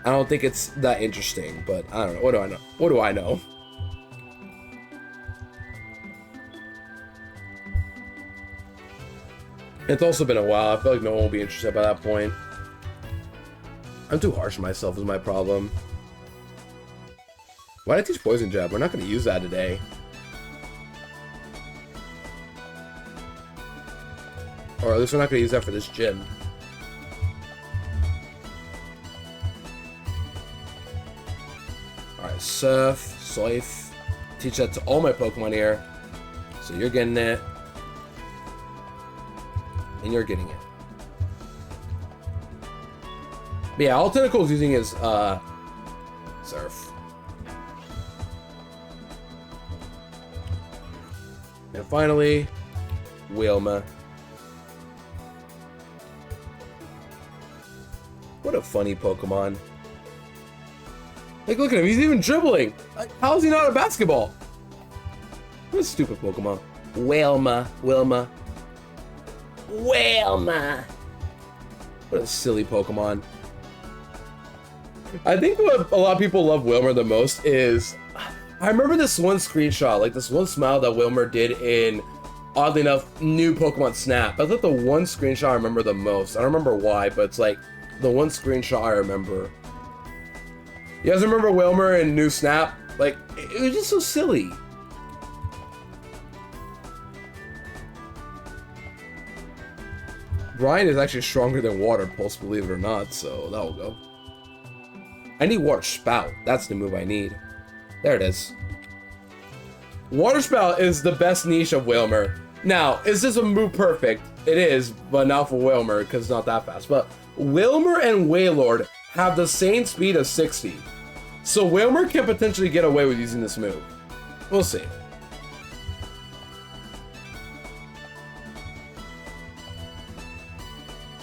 I don't think it's that interesting, but I don't know. What do I know? What do I know? It's also been a while. I feel like no one will be interested by that point. I'm too harsh on myself is my problem. Why did I teach Poison Jab? We're not going to use that today. Or at least we're not going to use that for this gym. Alright, Surf, Soif. Teach that to all my Pokemon here. So you're getting it. And you're getting it. But yeah, all Tentacle's using is Surf. And finally, Wilma. What a funny Pokemon. Like, look at him, he's even dribbling. Like, how is he not a basketball? What a stupid Pokemon. Wilma. Wilma. Wilma. What a silly Pokemon. I think what a lot of people love Wilmer the most is... I remember this one screenshot, like this one smile that Wilmer did in, oddly enough, new Pokemon Snap. That's like the one screenshot I remember the most. I don't remember why, but it's like the one screenshot I remember. You guys remember Wilmer in New Snap? Like, it was just so silly. Brian is actually stronger than Water Pulse, believe it or not, so that will go. I need Water Spout. That's the move I need. There it is. Water Spout is the best niche of Wilmer. Now, is this a move perfect? It is, but not for Wilmer, because it's not that fast. But Wilmer and Wailord have the same speed of 60. So Wilmer can potentially get away with using this move. We'll see.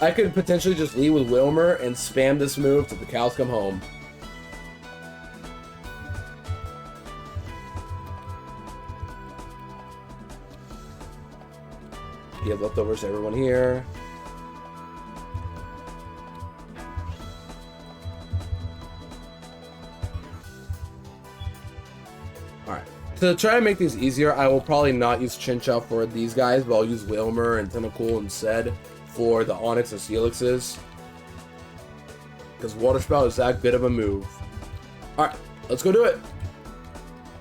I could potentially just lead with Wilmer and spam this move till the cows come home. You have leftovers to everyone here. Alright. To try to make things easier, I will probably not use Chinchou for these guys, but I'll use Wilmer and Tentacool instead for the Onyx and Steelixes. Because Water Spout is that good of a move. Alright, let's go do it.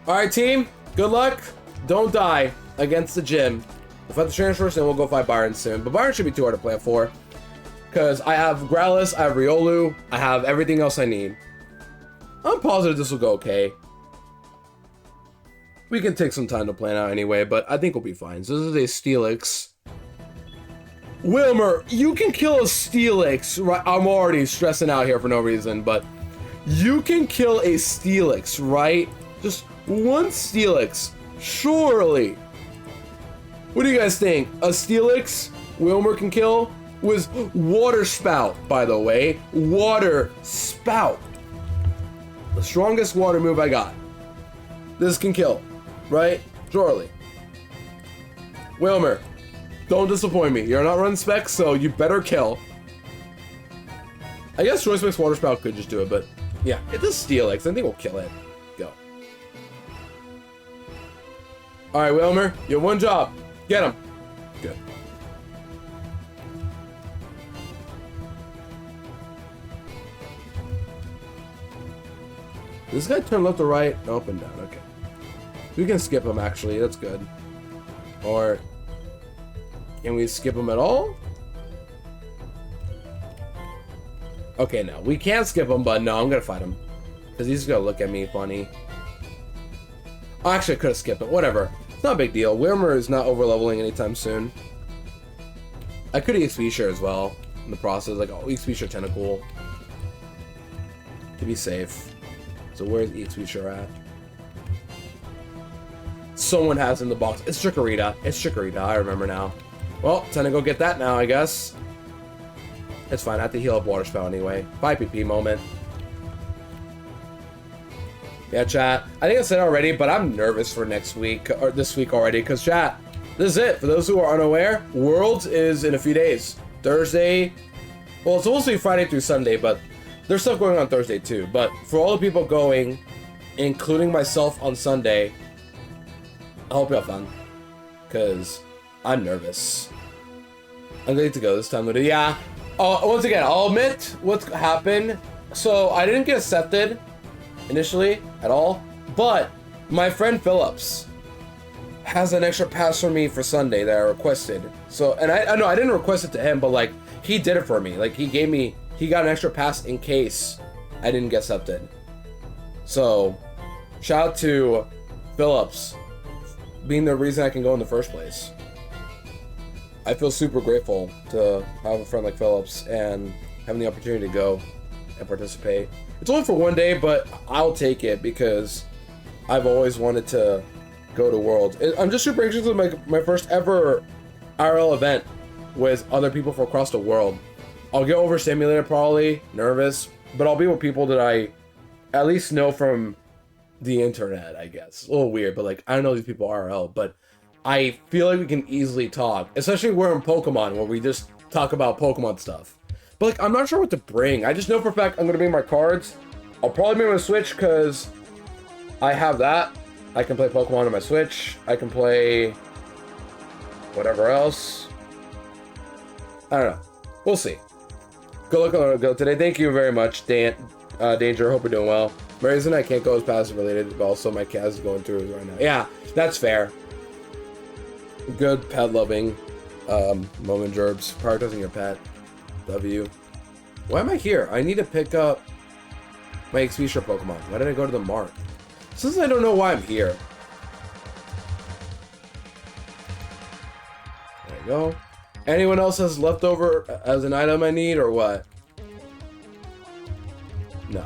Alright, team. Good luck. Don't die against the gym. We'll fight the trainers first, and we'll go fight Byron soon. But Byron should be too hard to play for. Because I have Growlithe, I have Riolu, I have everything else I need. I'm positive this will go okay. We can take some time to plan out anyway, but I think we'll be fine. So this is a Steelix. Wilmer, you can kill a Steelix, right? I'm already stressing out here for no reason, but you can kill a Steelix, right? Just one Steelix, surely. What do you guys think? A Steelix Wilmer can kill was Water Spout, by the way. Water Spout. The strongest water move I got. This can kill, right? Surely. Wilmer, don't disappoint me. You're not running specs, so you better kill. I guess Choice Mix Water Spout could just do it, but yeah, it's a Steelix. I think we'll kill it. Go. Alright, Wilmer, you have one job. Get him. Good. Does this guy turn left or right? Up and down. Okay. We can skip him, actually. That's good. Or can we skip him at all? Okay, no. We can't skip him, but no, I'm going to fight him. Because he's going to look at me funny. Oh, actually, I could have skipped it. Whatever. It's not a big deal. Wilmer is not over-leveling anytime soon. I could have EXP Share as well in the process. Like, oh, EXP Share Tentacool. To be safe. So where's EXP Share at? Someone has in the box. It's Chikorita. It's Chikorita. I remember now. Well, time to go get that now, I guess. It's fine. I have to heal up Water Spout anyway. Bye, PP moment. Yeah, chat. I think I said it already, but I'm nervous for next week, or this week already, because chat, this is it. For those who are unaware, Worlds is in a few days. Thursday. Well, it's supposed to be Friday through Sunday, but there's stuff going on Thursday too. But for all the people going, including myself on Sunday, I hope you have fun, because I'm nervous. I'm going to go this time. Yeah. Once again, I'll admit what's happened. So I didn't get accepted initially at all, but my friend Phillips has an extra pass for me for Sunday that I requested. So, and I know I didn't request it to him, but like he did it for me. Like he got an extra pass in case I didn't get accepted. So shout out to Phillips being the reason I can go in the first place. I feel super grateful to have a friend like Phillips and having the opportunity to go and participate. It's only for one day, but I'll take it because I've always wanted to go to Worlds. I'm just super anxious to my first ever IRL event with other people from across the world. I'll get overstimulated probably, nervous, but I'll be with people that I at least know from the internet, I guess. It's a little weird, but like, I don't know these people IRL, but I feel like we can easily talk, especially we're in Pokemon, where we just talk about Pokemon stuff. But like, I'm not sure what to bring. I just know for a fact I'm going to bring my cards. I'll probably bring my Switch because I have that. I can play Pokemon on my Switch. I can play whatever else. I don't know. We'll see. Good luck on go today. Thank you very much, Danger. Hope you're doing well. The reason I can't go as passive related, but also my cat is going through it right now. Yeah, that's fair. Good pet loving moment, Gerbs. Prioritizing your pet. W. Why am I here? I need to pick up my XP Share Pokemon. Why did I go to the mark? Since I don't know why I'm here. There you go. Anyone else has leftover as an item I need or what? No.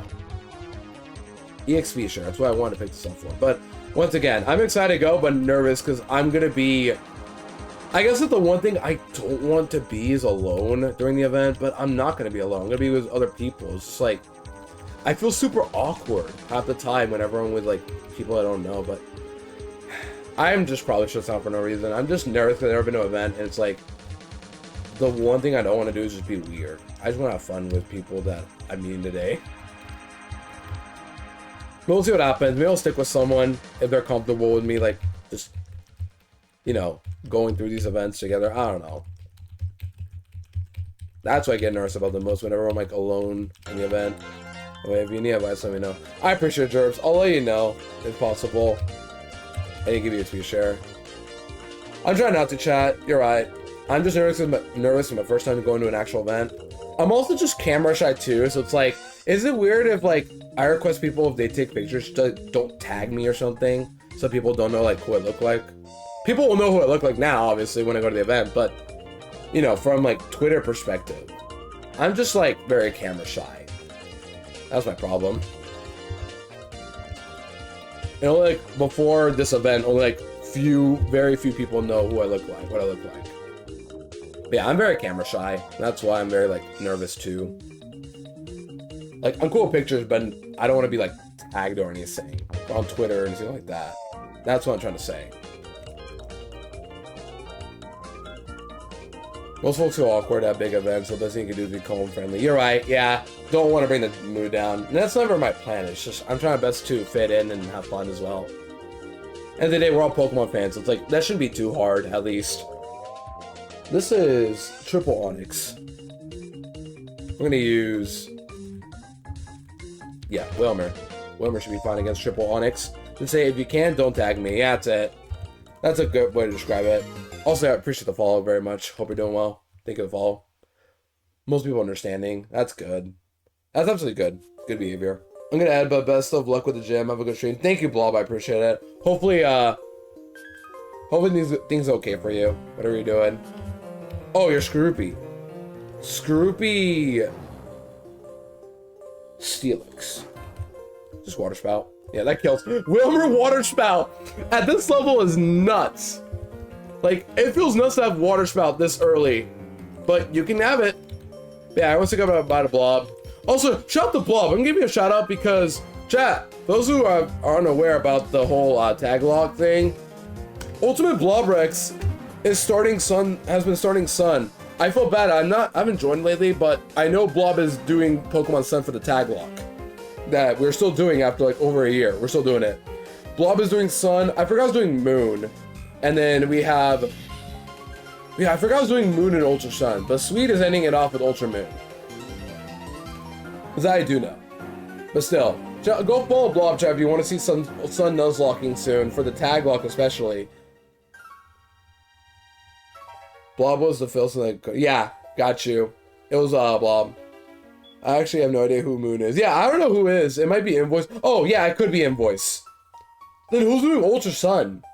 EXP, sure. That's what I wanted to pick this up for. But once again, I'm excited to go, but nervous because I'm going to be... I guess that the one thing I don't want to be is alone during the event, but I'm not going to be alone. I'm going to be with other people. It's just like... I feel super awkward half the time whenever I'm with, like, people I don't know, but... I'm just probably shut down for no reason. I'm just nervous because I've never been to an event, and it's like... The one thing I don't want to do is just be weird. I just want to have fun with people that I'm meeting today. We'll see what happens. Maybe I'll stick with someone if they're comfortable with me, like, just, you know, going through these events together. I don't know. That's what I get nervous about the most whenever I'm, like, alone in the event. Anyway, if you need advice, let me know. I appreciate it, Jerbs. I'll let you know, if possible. I didn't give you a tweet share. I'm trying not to chat. You're right. I'm just nervous for my first time going to an actual event. I'm also just camera shy too, so it's like, is it weird if like I request people if they take pictures to don't tag me or something, so people don't know like who I look like? People will know who I look like now, obviously, when I go to the event, but you know, from like Twitter perspective, I'm just like very camera shy. That's my problem. And only like before this event, only like very few people know who I look like, what I look like. But yeah, I'm very camera shy. That's why I'm very, like, nervous, too. Like, I'm cool with pictures, but I don't want to be, like, tagged or anything. Or on Twitter or anything like that. That's what I'm trying to say. Most folks feel awkward at big events, so the best thing you can do is be calm and friendly. You're right, yeah. Don't want to bring the mood down. And that's never my plan. It's just, I'm trying my best to fit in and have fun as well. End of the day, we're all Pokemon fans, so it's like, that shouldn't be too hard, at least. This is triple Onyx. We're gonna use... Yeah, Wilmer. Wilmer should be fine against triple Onyx. Just say, if you can, don't tag me. Yeah, that's it. That's a good way to describe it. Also, I appreciate the follow very much. Hope you're doing well. Thank you for the follow. Most people understanding. That's good. That's absolutely good. Good behavior. I'm gonna add, but best of luck with the gym. Have a good stream. Thank you, Blob. I appreciate it. Hopefully things are okay for you. Whatever you're doing. Oh, you're Scroopy. Scroopy... Steelix. Just Water Spout. Yeah, that kills. Wilmer Water Spout! At this level is nuts. Like, it feels nuts to have Water Spout this early. But you can have it. Yeah, I was thinking about a Blob. Also, shout out to Blob. I'm gonna give you a shout out because, chat, those who are unaware about the whole tag log thing, Ultimate Blob Rex is has been starting Sun. I feel bad. I haven't joined lately, but I know Blob is doing Pokemon Sun for the tag lock. That we're still doing after like over a year. We're still doing it. Blob is doing Sun. I forgot I was doing Moon. And then we have... Yeah, I forgot I was doing Moon and Ultra Sun. But Sweet is ending it off with Ultra Moon. That I do know. But still. Go follow Blob, chat, if you want to see Sun Nuzlocking soon. For the tag lock especially. Blob was the Filson that... Yeah, got you. It was Blob. I actually have no idea who Moon is. Yeah, I don't know who is. It might be Invoice. Oh, yeah, it could be Invoice. Then who's doing Ultra Sun?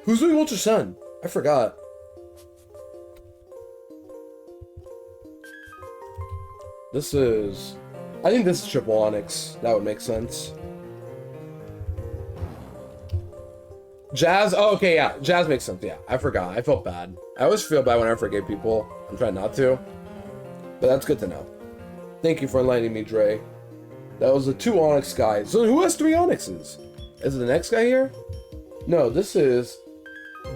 Who's doing Ultra Sun? I forgot. This is... I think this is Triple Onyx. That would make sense. Jazz? Oh, okay, yeah. Jazz makes sense. Yeah, I forgot. I felt bad. I always feel bad when I forget people. I'm trying not to. But that's good to know. Thank you for enlightening me, Dre. That was the 2 Onyx guys. So who has 3 Onyxes? Is it the next guy here? No, this is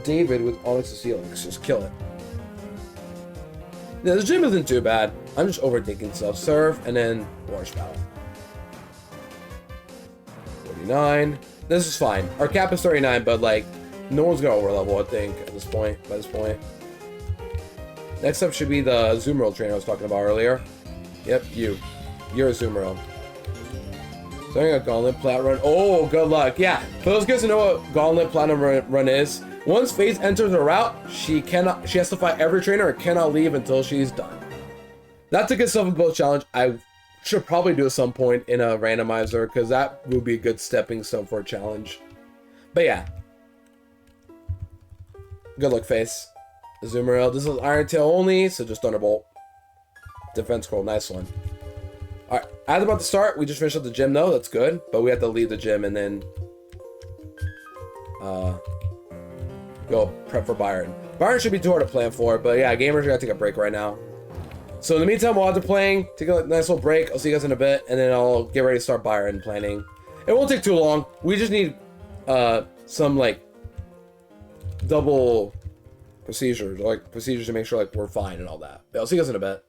David with Onyx and Steelix. Just kill it. Yeah, the gym isn't too bad. I'm just overthinking stuff. Surf and then Water Spout. 49. This is fine. Our cap is 39, but like, no one's gonna overlevel, I think, at this point, by this point. Next up should be the Zoomerl trainer I was talking about earlier. Yep, you. You're a Zoomerl. Starting a Gauntlet Plat run. Oh, good luck. Yeah, for those guys who know what Gauntlet Platinum run is, once FaZe enters a route, she has to fight every trainer and cannot leave until she's done. That's a good self-imposed challenge. I should probably do at some point in a randomizer, because that would be a good stepping stone for a challenge. But yeah. Good luck, FaZe. Azumarill. This is Iron Tail only, so just Thunderbolt. Defense scroll, nice one. Alright, as about to start, we just finished up the gym though, that's good. But we have to leave the gym and then go prep for Byron. Byron should be too hard to plan for, but yeah, gamers gotta take a break right now. So in the meantime, while they're playing, take a nice little break. I'll see you guys in a bit, and then I'll get ready to start Byron planning. It won't take too long. We just need some like double procedures, like procedures to make sure like we're fine and all that. But I'll see you guys in a bit.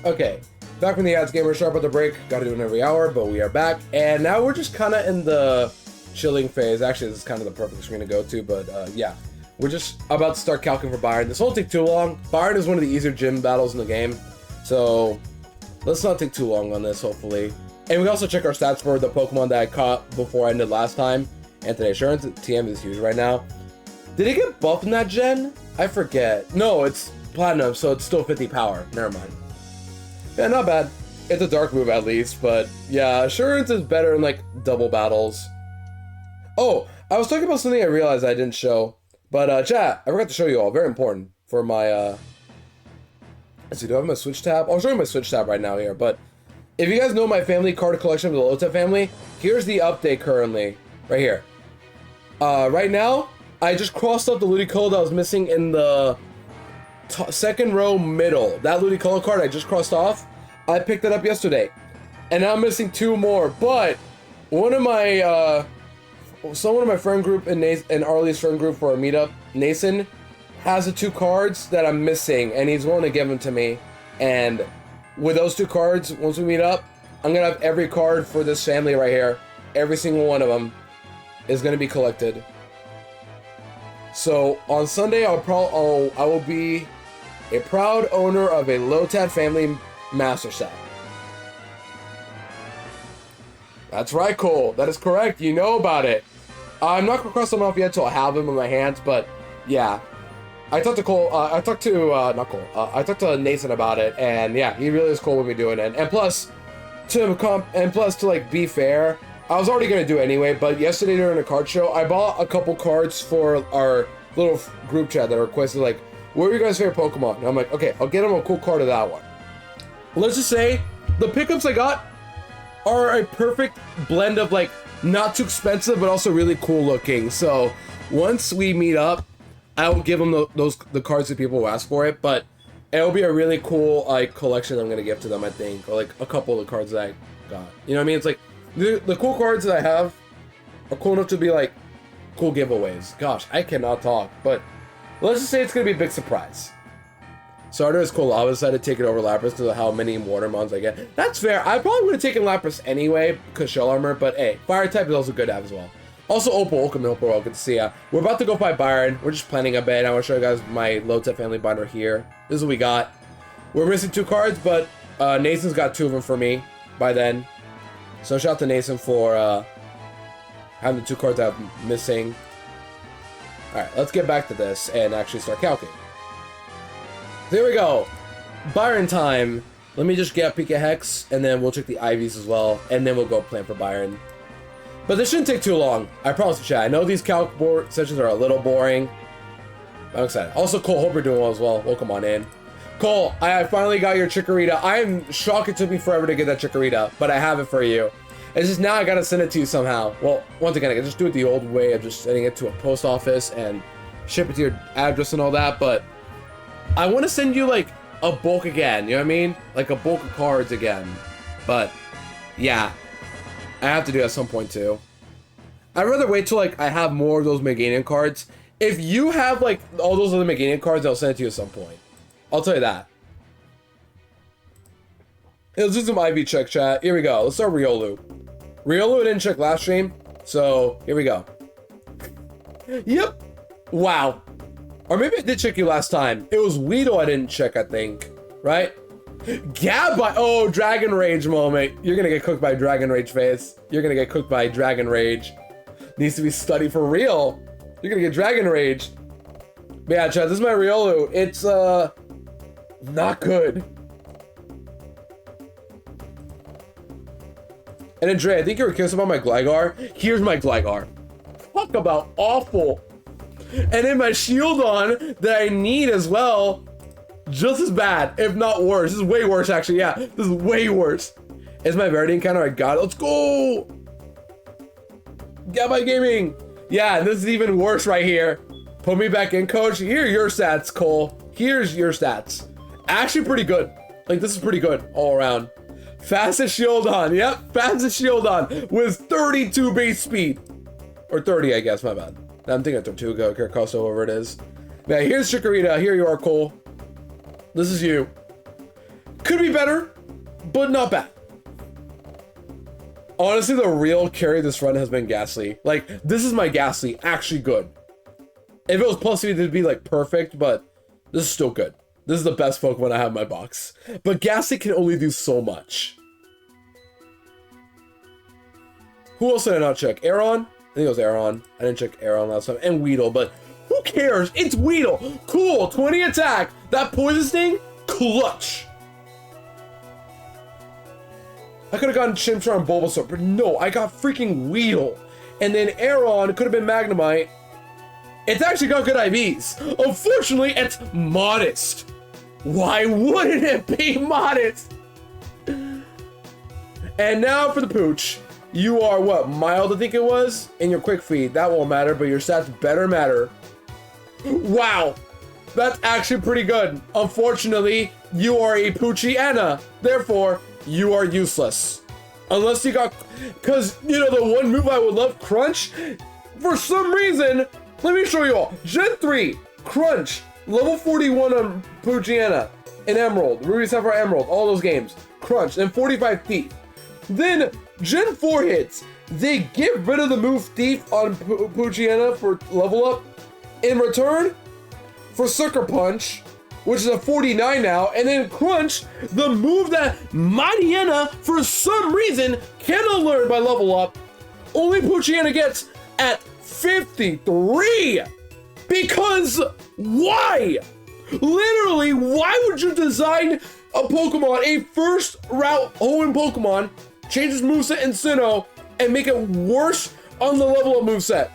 Okay, back from the ads, gamer. Sharp at the break. Got to do it every hour, but we are back, and now we're just kind of in the chilling phase. Actually, this is kind of the perfect screen to go to, but yeah, we're just about to start calcing for Byron. This won't take too long. Byron is one of the easier gym battles in the game, so let's not take too long on this, hopefully. And we also check our stats for the Pokemon that I caught before I ended last time. And today, Assurance TM is huge right now. Did it get buffed in that gen? I forget. No, it's Platinum, so it's still 50 power. Never mind. Yeah, not bad. It's a dark move at least, but yeah, Assurance is better in like double battles. Oh, I was talking about something I realized I didn't show, but chat, I forgot to show you all. Very important for my let's see, do I have my Switch tab? I'll show you my Switch tab right now here, but if you guys know my family card collection of the Lota family, here's the update currently, right here. Right now, I just crossed up the Ludicolo that was missing in the second row middle. That Ludicolo card I just crossed off, I picked it up yesterday. And now I'm missing 2 more, but one of my, someone in my friend group and Arlie's friend group for a meetup, Nason, has the 2 cards that I'm missing, and he's willing to give them to me. And with those 2 cards, once we meet up, I'm gonna have every card for this family right here. Every single one of them. is going to be collected. So on Sunday, I will be a proud owner of a Lotad family master set. That's right, Cole. That is correct. You know about it. I'm not gonna cross them off yet until I have them in my hands, but yeah. I talked to Cole. I talked to not Cole. I talked to Nathan about it, and yeah, he really is cool with me doing it. And plus, to like be fair, I was already gonna do it anyway. But yesterday during the card show, I bought a couple cards for our little group chat that requested like, "What are your guys' favorite Pokemon?" And I'm like, okay, I'll get them a cool card of that one. Let's just say the pickups I got are a perfect blend of like not too expensive but also really cool looking. So once we meet up, I will give them the cards that people who ask for it, but it'll be a really cool like collection I'm gonna give to them, I think, or like a couple of the cards that I got. You know what I mean? It's like the cool cards that I have are cool enough to be like cool giveaways. Gosh, I cannot talk, but let's just say it's gonna be a big surprise. Starter is cool. I decided to take it over Lapras because of how many water mons I get. That's fair. I probably would have taken Lapras anyway because shell armor, but hey, fire type is also good to have as well. Also, Opal, welcome to Opal, good to see ya. We're about to go fight Byron. We're just planning a bit. I want to show you guys my Lotad family binder here. This is what we got. We're missing 2 cards, but Nathan's got 2 of them for me by then. So shout out to Nathan for having the 2 cards that I'm missing. Alright, let's get back to this and actually start calculating. There we go. Byron time. Let me just get Pika Hex, and then we'll check the IVs as well, and then we'll go plan for Byron. But this shouldn't take too long. I promise you, chat. I know these calc board sessions are a little boring. I'm excited. Also, Cole, hope you're doing well as well. Welcome on in. Cole, I finally got your Chikorita. I am shocked it took me forever to get that Chikorita, but I have it for you. It's just now I gotta send it to you somehow. Well, once again, I can just do it the old way of just sending it to a post office and ship it to your address and all that, but I want to send you like a bulk again, you know what I mean? Like a bulk of cards again. But yeah, I have to do it at some point too. I'd rather wait till like I have more of those Meganium cards. If you have like all those other Meganium cards, I'll send it to you at some point. I'll tell you that. Let's do some IV check, chat. Here we go. Let's start Riolu. Riolu didn't check last stream, so here we go. Yep. Wow. Or maybe I did check you last time. It was Weedle I didn't check, I think. Right? Gabite. Oh, Dragon Rage moment. You're gonna get cooked by Dragon Rage face. You're gonna get cooked by Dragon Rage. Needs to be studied for real. You're gonna get Dragon Rage. But yeah, chat, this is my Riolu. It's, not good. And then Dre, I think you were curious about my Gligar. Here's my Gligar. Talk about awful. And then my Shieldon that I need as well, just as bad, if not worse. This is way worse, actually. Yeah, this is way worse. It's my Verity encounter. I got it. Let's go. Gabite Gaming. Yeah, this is even worse right here. Put me back in, coach. Here are your stats, Cole. Here's your stats. Actually pretty good. Like, this is pretty good all around. Fastest Shieldon. Yep, fastest Shieldon with 32 base speed. Or 30, I guess. My bad. I'm thinking of Tortuga, Carcosa, whatever it is. Now, here's Chikorita. Here you are, Cole. This is you. Could be better, but not bad. Honestly, the real carry this run has been Ghastly. Like, this is my Ghastly. Actually good. If it was plus 3, it'd be, like, perfect, but this is still good. This is the best Pokemon I have in my box. But Ghastly can only do so much. Who else did I not check? Aeron? I think it was Aeron. I didn't check Aeron last time. And Weedle, but who cares? It's Weedle. Cool. 20 attack. That poison sting? Clutch. I could have gotten Chimchar and Bulbasaur, but no, I got freaking Weedle. And then Aeron could have been Magnemite. It's actually got good IVs. Unfortunately, it's modest. Why wouldn't it be modest? And now for the pooch. You are what, mild I think it was? In your quick feed, that won't matter, but your stats better matter. Wow, that's actually pretty good. Unfortunately, you are a Poochyena. Therefore, you are useless. Unless you got, cause you know the one move I would love, Crunch? For some reason, let me show you all. Gen 3, Crunch, level 41 on Poochyena, in Emerald, Ruby Sapphire Emerald, all those games. Crunch, and 45 feet. Then Gen 4 hits, they get rid of the move Thief on Poochyena for level up. In return, for Sucker Punch, which is a 49 now, and then Crunch, the move that Mariana, for some reason, cannot learn by level up, only Poochyena gets at 53. Because why? Literally, why would you design a Pokemon, a first route Hoenn Pokemon, change its moveset in Sinnoh, and make it worse on the level up moveset?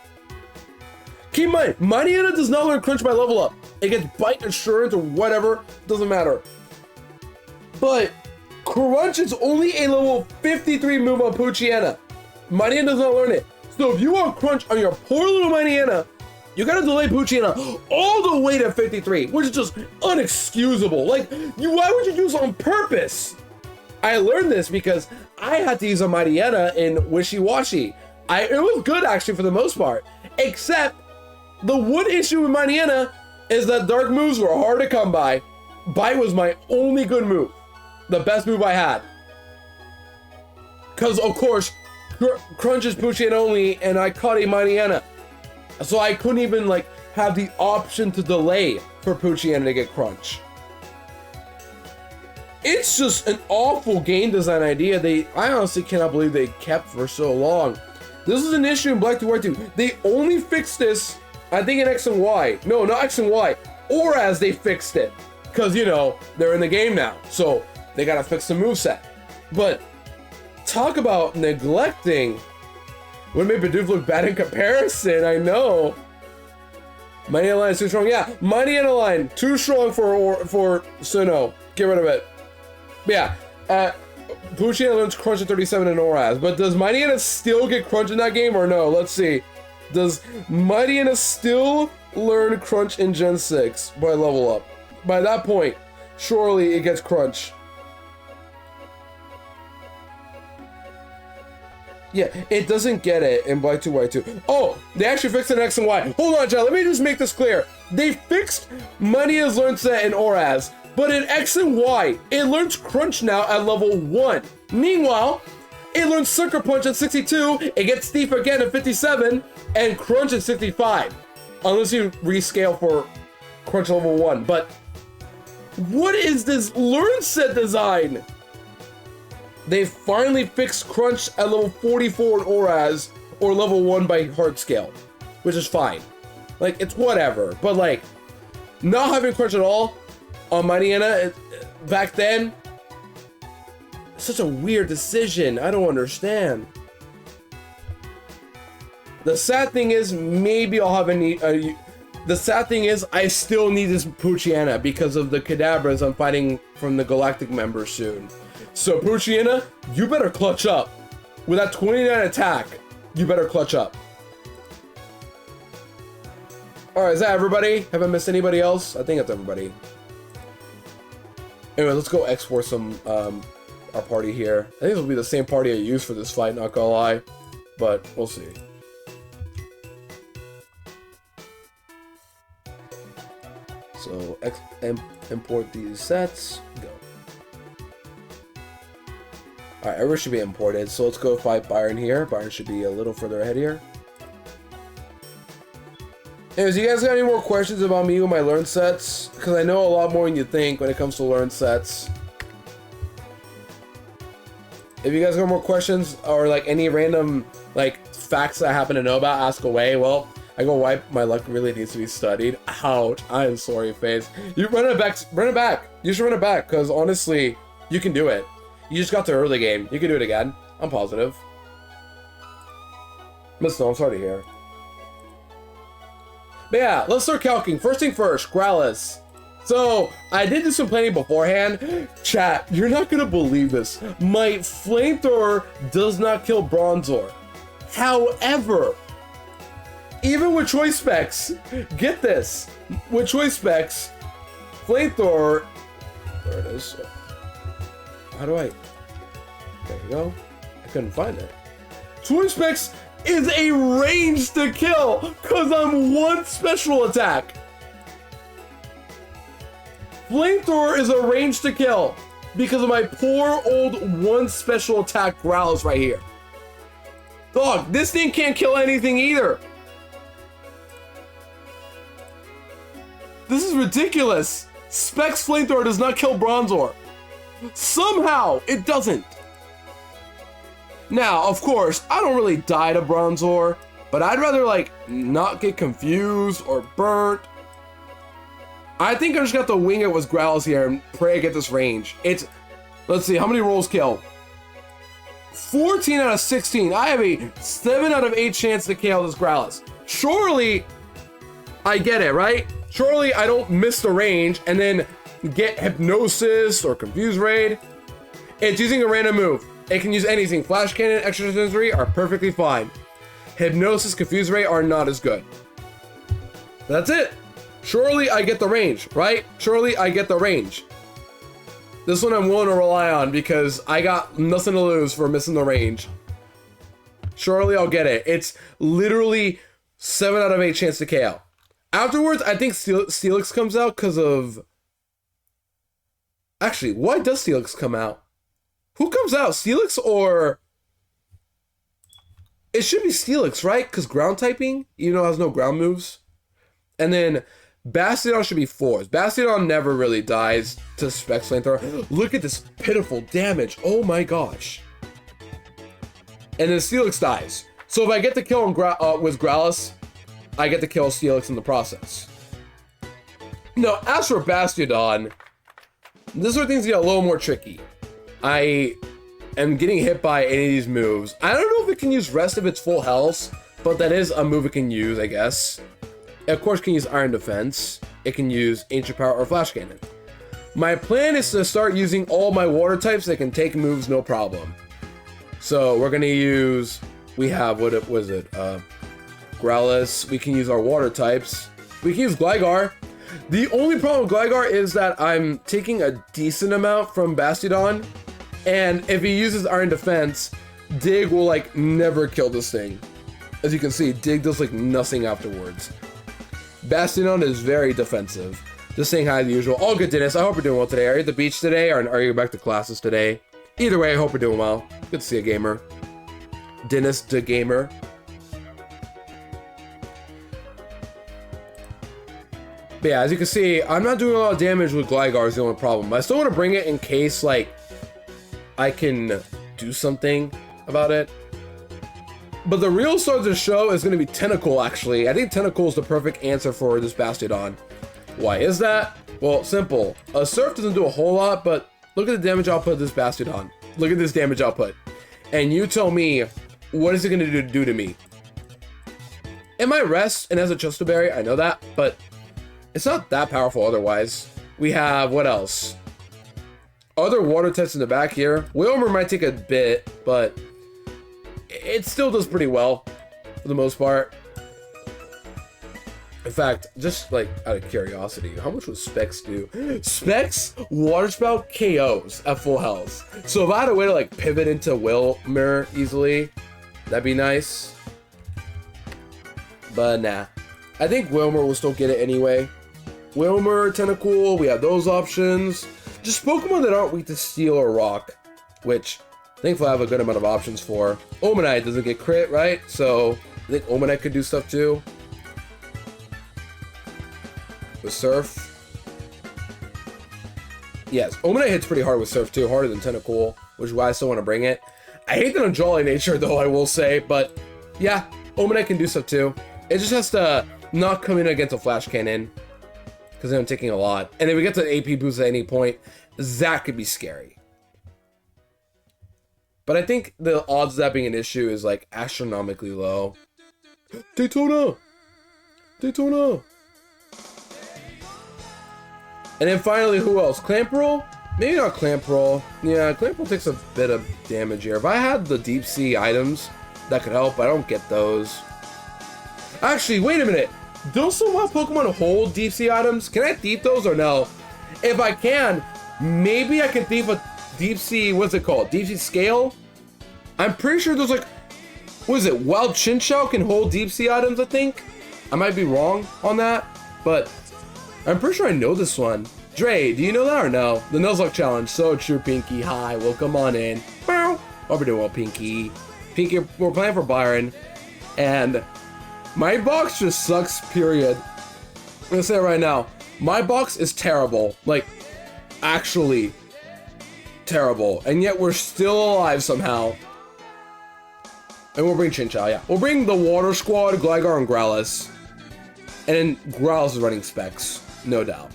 Keep in mind, Mariana does not learn Crunch by level up. It gets Bite, Assurance, or whatever, doesn't matter. But Crunch is only a level 53 move on Poochyena. Mariana does not learn it. So if you want Crunch on your poor little Mariana, you gotta delay Poochyena all the way to 53, which is just unexcusable. Like, why would you do this on purpose? I learned this because I had to use a Mariana in Wishy Washy. It was good actually for the most part, except the one issue with Mariana is that dark moves were hard to come by. Bite was my only good move, the best move I had. Because of course, Crunch is Poochyena only, and I caught a Mariana. So I couldn't even like have the option to delay for Poochyena to get Crunch. It's just an awful game design idea. I honestly cannot believe they kept for so long. This is an issue in Black to White 2. They only fixed this, I think, in X and Y. No, not X and Y. Or as they fixed it. Because, you know, they're in the game now. So they gotta fix the moveset. But talk about neglecting. Would make Bidoof look bad in comparison, I know. Mariana line is too strong. Yeah, Mariana line, too strong for Sinnoh. Get rid of it. But yeah, Poochyena learns Crunch at 37 in Oraz. But does Mariana still get Crunch in that game or no? Let's see. Does Mariana still learn Crunch in Gen 6 by level up? By that point, surely it gets Crunch. Yeah, it doesn't get it in Black 2 White 2. Oh, they actually fixed it in X and Y. Hold on, John, let me just make this clear. They fixed Mariana's learn set in Oraz, but in X and Y, it learns Crunch now at level 1. Meanwhile, it learns Sucker Punch at 62, it gets Thief again at 57, and Crunch at 65. Unless you rescale for Crunch level 1. But what is this learn set design? They finally fixed Crunch at level 44 in Oraz, or level 1 by heart scale, which is fine. Like, it's whatever. But like, not having Crunch at all on Mariana back then, such a weird decision. I don't understand. The sad thing is, maybe I'll have the sad thing is, I still need this Poochyena because of the Kadabras I'm fighting from the Galactic members soon. So Poochyena, you better clutch up. With that 29 attack, you better clutch up. Alright, is that everybody? Have I missed anybody else? I think that's everybody. Anyway, let's go export some our party here. I think this will be the same party I used for this fight, not gonna lie. But we'll see. So import these sets. Go. Alright, everyone should be imported, so let's go fight Byron here. Byron should be a little further ahead here. Anyways, you guys got any more questions about me with my learn sets? Because I know a lot more than you think when it comes to learn sets. If you guys got more questions or like any random like facts that I happen to know about, ask away. Well, I go wipe. My luck really needs to be studied. Ouch! I am sorry, face. You run it back. Run it back. You should run it back because honestly, you can do it. You just got to early game. You can do it again. I'm positive. But no, I'm sorry to hear. But yeah, let's start calcing. First thing first, Growlithe. So, I did do some planning beforehand. Chat, you're not gonna believe this. My Flamethrower does not kill Bronzor. However, even with choice specs, get this. With choice specs, Flamethrower... There it is. How do I... There we go. I couldn't find it. Choice specs is a range to kill because I'm one special attack. Flamethrower is a range to kill because of my poor old one special attack Growlithe right here. Dog, this thing can't kill anything either. This is ridiculous. Specs Flamethrower does not kill Bronzor. Somehow, it doesn't. Now, of course, I don't really die to Bronzor, but I'd rather, like, not get confused or burnt. I think I just got to wing it with Growlithe here and pray I get this range. It's, let's see, how many rolls kill? 14 out of 16. I have a 7 out of 8 chance to KO this Growlithe. Surely, I get it, right? Surely I don't miss the range and then get Hypnosis or Confuse Raid. It's using a random move. It can use anything. Flash Cannon, Extra Sensory are perfectly fine. Hypnosis, Confuse Ray are not as good. That's it. Surely I get the range, right? Surely I get the range. This one I'm willing to rely on because I got nothing to lose for missing the range. Surely I'll get it. It's literally 7 out of 8 chance to KO. Afterwards, I think Steelix comes out because of... Actually, why does Steelix come out? Who comes out? Steelix or... It should be Steelix, right? Because ground typing, even though it has no ground moves. And then Bastiodon should be 4s. Bastiodon never really dies to Specs Flamethrower. Look at this pitiful damage. Oh my gosh. And then Steelix dies. So if I get the kill on with Growlithe, I get to kill Steelix in the process. Now, as for Bastiodon, this is where things get a little more tricky. I am getting hit by any of these moves. I don't know if it can use rest of its full health, but that is a move it can use, I guess. It of course can use Iron Defense. It can use Ancient Power or Flash Cannon. My plan is to start using all my water types that can take moves no problem. So we're gonna use, we have, what was it? Growlithe. We can use our water types. We can use Gligar. The only problem with Gligar is that I'm taking a decent amount from Bastiodon, and if he uses Iron Defense, Dig will like never kill this thing. As you can see, Dig does like nothing afterwards. Bastiodon is very defensive. Just saying hi as usual. All good, Dennis. I hope you're doing well today. Are you at the beach today, or are you back to classes today? Either way, I hope you're doing well. Good to see a gamer. Dennis the gamer. But yeah, as you can see, I'm not doing a lot of damage with Gligar is the only problem. I still want to bring it in case, like, I can do something about it. But the real star of the show is going to be Tentacle, actually. I think Tentacle is the perfect answer for this Bastiodon. Why is that? Well, simple. A Surf doesn't do a whole lot, but look at the damage output of this Bastiodon. Look at this damage output. And you tell me, what is it going to do to me? It might rest and has a Chosto Berry, I know that, but it's not that powerful otherwise. We have, what else? Other water types in the back here. Wilmer might take a bit, but it still does pretty well for the most part. In fact, just like out of curiosity, how much would Specs do? Specs Water Spout KOs at full health. So if I had a way to like pivot into Wilmer easily, that'd be nice. But nah. I think Wilmer will still get it anyway. Wilmer, Tentacool, we have those options. Just Pokemon that aren't weak to Steel or Rock, which thankfully I have a good amount of options for. Omanite doesn't get crit, right? So I think Omanite could do stuff too. With Surf. Yes, Omanite hits pretty hard with Surf too, harder than Tentacool, which is why I still want to bring it. I hate that on Jolly Nature though, I will say, but yeah, Omanite can do stuff too. It just has to not come in against a Flash Cannon, because I'm taking a lot. And if we get to an AP boost at any point, that could be scary. But I think the odds of that being an issue is like astronomically low. Daytona! Daytona! And then finally, who else? Clamperl? Maybe not Clamperl. Yeah, Clamperl takes a bit of damage here. If I had the deep sea items, that could help, but I don't get those. Actually, wait a minute. Don't some wild Pokemon hold deep sea items? Can I thief those or no? If I can, maybe I can thief a deep sea, what's it called? Deep sea scale? I'm pretty sure there's like, what is it? Wild Chinchou can hold deep sea items, I think. I might be wrong on that, but I'm pretty sure I know this one. Dre, do you know that or no? The Nuzlocke challenge. So true, Pinky. Hi, welcome on in. Hope you're doing well, Pinky. Pinky, we're playing for Byron, and my box just sucks, period. I'm gonna say it right now. My box is terrible. Like, actually terrible. And yet we're still alive somehow. And we'll bring Chinchou, yeah. We'll bring the Water Squad, Gligar, and Growlithe. And then Growlithe is running specs, no doubt.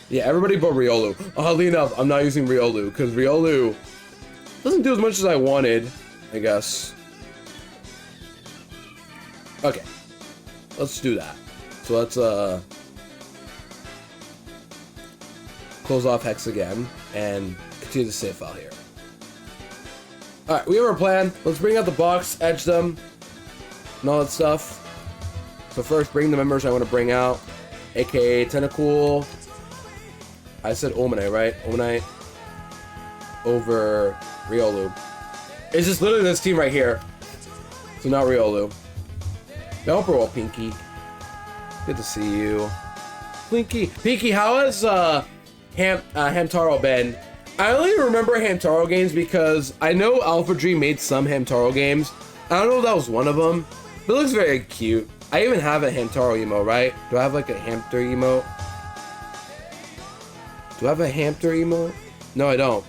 Yeah, everybody but Riolu. Oddly enough, I'm not using Riolu, because Riolu doesn't do as much as I wanted, I guess. Okay. Let's do that. So let's, close off Hex again, and continue the save file here. Alright, we have our plan. Let's bring out the box, edge them, and all that stuff. So first, bring the members I want to bring out, aka Tentacool. I said Omanyte, right? Omanyte over Riolu. It's just literally this team right here. So not Riolu. I hope we're all Pinky. Good to see you. Pinky, how has Hamtaro been? I only remember Hamtaro games because I know Alpha Dream made some Hamtaro games. I don't know if that was one of them, but it looks very cute. I even have a Hamtaro emote, right? Do I have like a hamster emote? Do I have a hamster emote? No, I don't.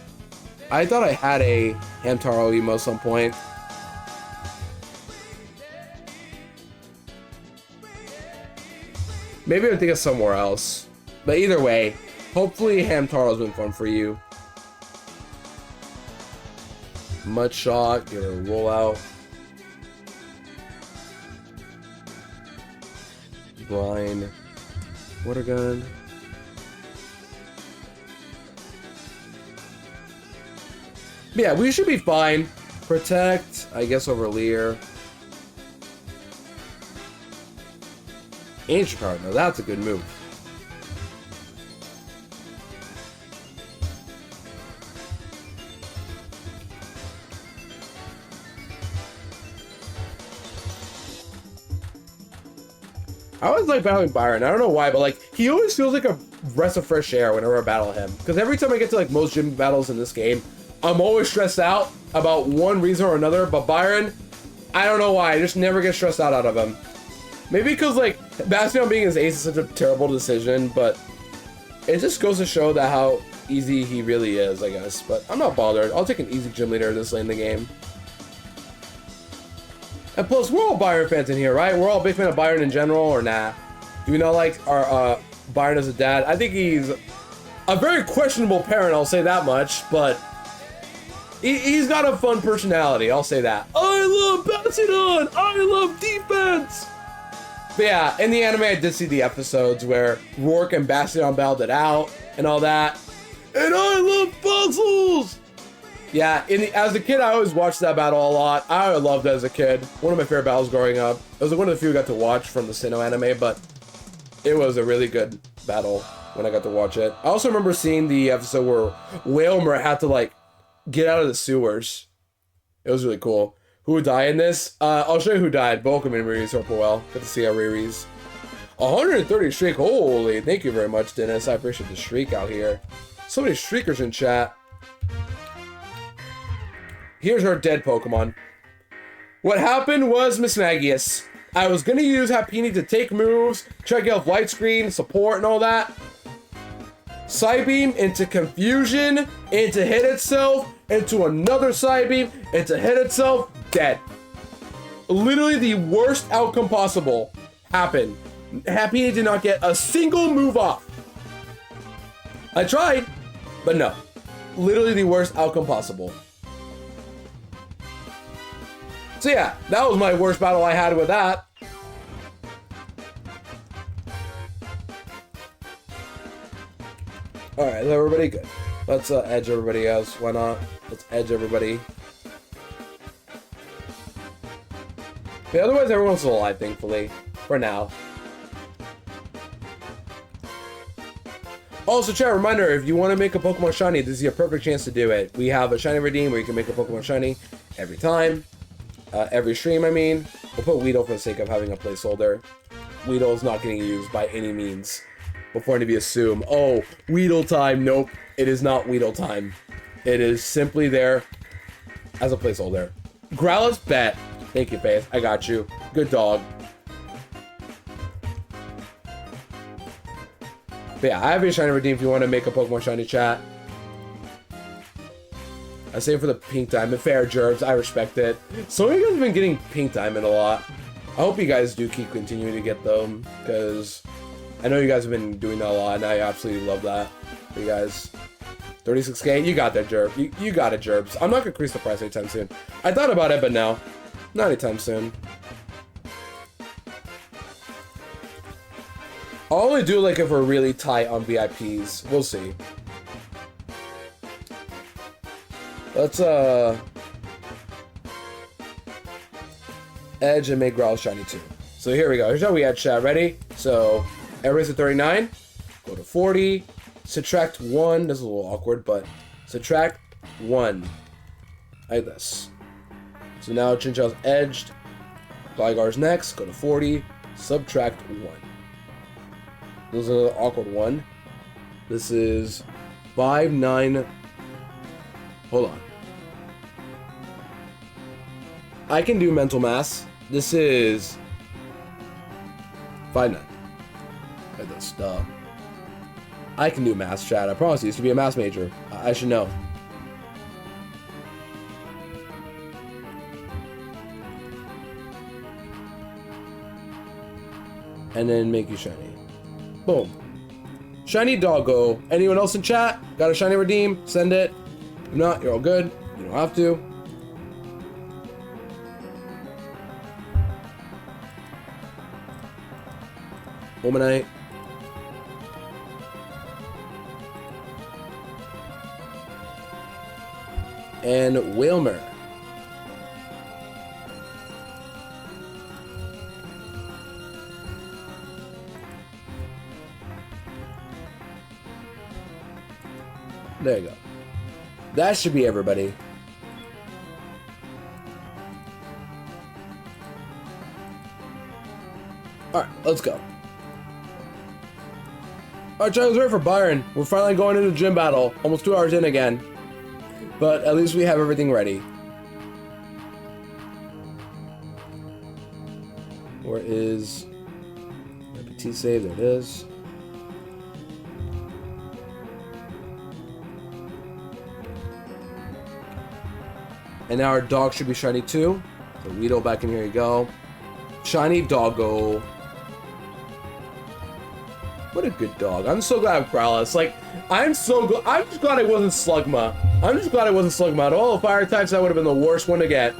I thought I had a Hamtaro emote at some point. Maybe I'm thinking somewhere else. But either way, hopefully Hamtaro's been fun for you. Mud Shot, gonna roll out. Blind. Water Gun. Yeah, we should be fine. Protect, I guess, over Leer. Ancient card, now that's a good move. I always like battling Byron. I don't know why, but like he always feels like a breath of fresh air whenever I battle him. Because every time I get to like most gym battles in this game, I'm always stressed out about one reason or another. But Byron, I don't know why. I just never get stressed out of him. Maybe because like Bastion being his ace is such a terrible decision, but it just goes to show that how easy he really is, I guess. But I'm not bothered. I'll take an easy gym leader this late in the game. And plus, we're all Byron fans in here, right? We're all a big fan of Byron in general, or nah? Do we not like our Byron as a dad? I think he's a very questionable parent, I'll say that much, but he's got a fun personality, I'll say that. I love Bastion! I love defense! But yeah, in the anime, I did see the episodes where Rourke and Bastion battled it out and all that. And I love fossils! Yeah, as a kid, I always watched that battle a lot. I loved it as a kid. One of my favorite battles growing up. It was one of the few I got to watch from the Sinnoh anime, but it was a really good battle when I got to watch it. I also remember seeing the episode where Whalmer had to, like, get out of the sewers. It was really cool. Who would die in this? I'll show you who died. Welcome in, Riri's Well. Good to see our Riri's. 130 streak. Holy, thank you very much, Dennis. I appreciate the streak out here. So many streakers in chat. Here's our dead Pokemon. What happened was Mismagius. I was gonna use Happiny to take moves, check out Light Screen, support, and all that. Psybeam into Confusion, into hit itself, into another Psybeam, into hit itself, dead. Literally the worst outcome possible happened. Happiny did not get a single move off. I tried, but no. Literally the worst outcome possible. So yeah, that was my worst battle I had with that. Alright, is everybody good? Let's edge everybody else. Why not? Let's edge everybody. But otherwise, everyone's still alive, thankfully. For now. Also, chat, reminder, if you want to make a Pokemon Shiny, this is your perfect chance to do it. We have a Shiny Redeem where you can make a Pokemon Shiny every time. Every stream, I mean. We'll put Weedle for the sake of having a placeholder. Weedle is not getting used by any means. Before any of you assume, oh, Weedle time. Nope, it is not Weedle time. It is simply there as a placeholder. Growlithe, bet. Thank you, Faith. I got you. Good dog. But yeah, I have a shiny redeem if you want to make a Pokemon shiny chat. I save for the pink diamond. Fair, Gerbs. I respect it. Some of you guys have been getting pink diamond a lot. I hope you guys do keep continuing to get them, because I know you guys have been doing that a lot, and I absolutely love that for you guys. 36k? You got that, Gerb. You got it, Gerbs. I'm not going to increase the price anytime soon. I thought about it, but no. Not anytime soon. I'll only do like if we're really tight on VIPs. We'll see. Let's edge and make Growl shiny too. So here we go. Here's how we edge chat. Ready? So everybody's at 39. Go to 40. Subtract 1. This is a little awkward, but subtract 1. Like this. So now Chinchou's edged. Gligar's next. Go to 40. Subtract 1. This is another awkward one. This is 5, 9. Hold on. I can do mental math. This is 5, 9. Like this. Duh. I can do math, chat. I promise you. Used to be a math major. I should know. And then make you shiny. Boom. Shiny doggo. Anyone else in chat? Got a shiny redeem? Send it. If not, you're all good. You don't have to. Omanite. And Wilmer. There you go. That should be everybody. Alright, let's go. Alright, Charlie, ready for Byron. We're finally going into the gym battle. Almost 2 hours in again. But at least we have everything ready. Where is the Petit save? There it is. And now our dog should be shiny too. So Weedle back in here you go. Shiny doggo. What a good dog. I'm so glad I have Growlithe. Like, I'm just glad it wasn't Slugma. I'm just glad it wasn't Slugma. Out of all the fire types, that would have been the worst one to get.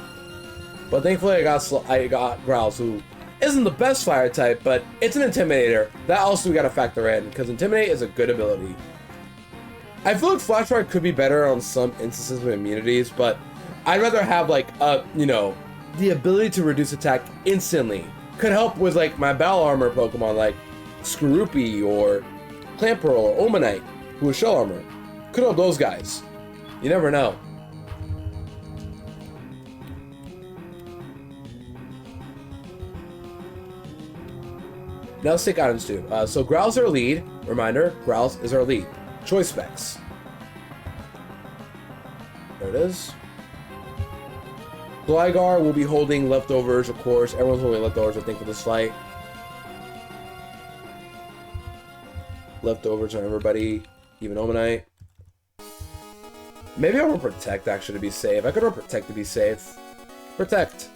But thankfully I got Growlithe, who isn't the best fire type, but it's an Intimidator. That also we gotta factor in, because Intimidate is a good ability. I feel like Flash Fire could be better on some instances with immunities, but I'd rather have like you know, the ability to reduce attack instantly. Could help with like my Battle Armor Pokemon like Skorupi or Clamperl or Omanite, who is Shell Armor. Could help those guys. You never know. Now let's take items too. So Growl's our lead. Reminder, Growl's is our lead. Choice specs. There it is. Gligar will be holding leftovers, of course. Everyone's holding leftovers, I think, for this fight. Leftovers on everybody, even Omanite. Maybe I'll run Protect, actually, to be safe. I could run Protect to be safe. Protect.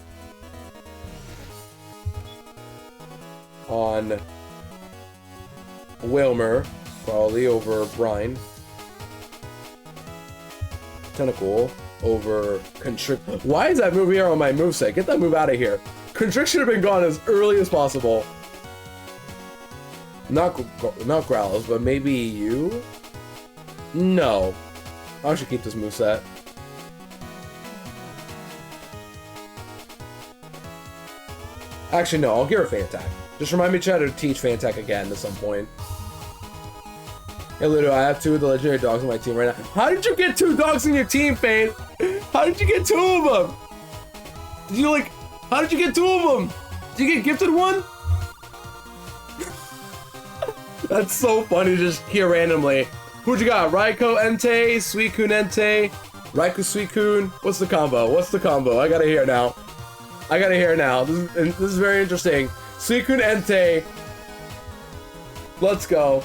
On Wilmer, probably, over Brine. Tentacle over Constrict. Why is that move here on my moveset? Get that move out of here. Constrict should have been gone as early as possible. Not Growlithe, but maybe you? No. I should keep this moveset. Actually, no, I'll give her Fantac. Just remind me to try to teach Fantac again at some point. Hey Ludo, I have 2 of the legendary dogs on my team right now. How did you get 2 dogs in your team, Faith? How did you get 2 of them? Did you like, how did you get 2 of them? Did you get gifted one? That's so funny to just hear randomly. Who'd you got? Raikou Entei, Suicune Entei, Raikou Suicune. What's the combo? What's the combo? I gotta hear now. I gotta hear now. This is very interesting. Suicune Entei. Let's go.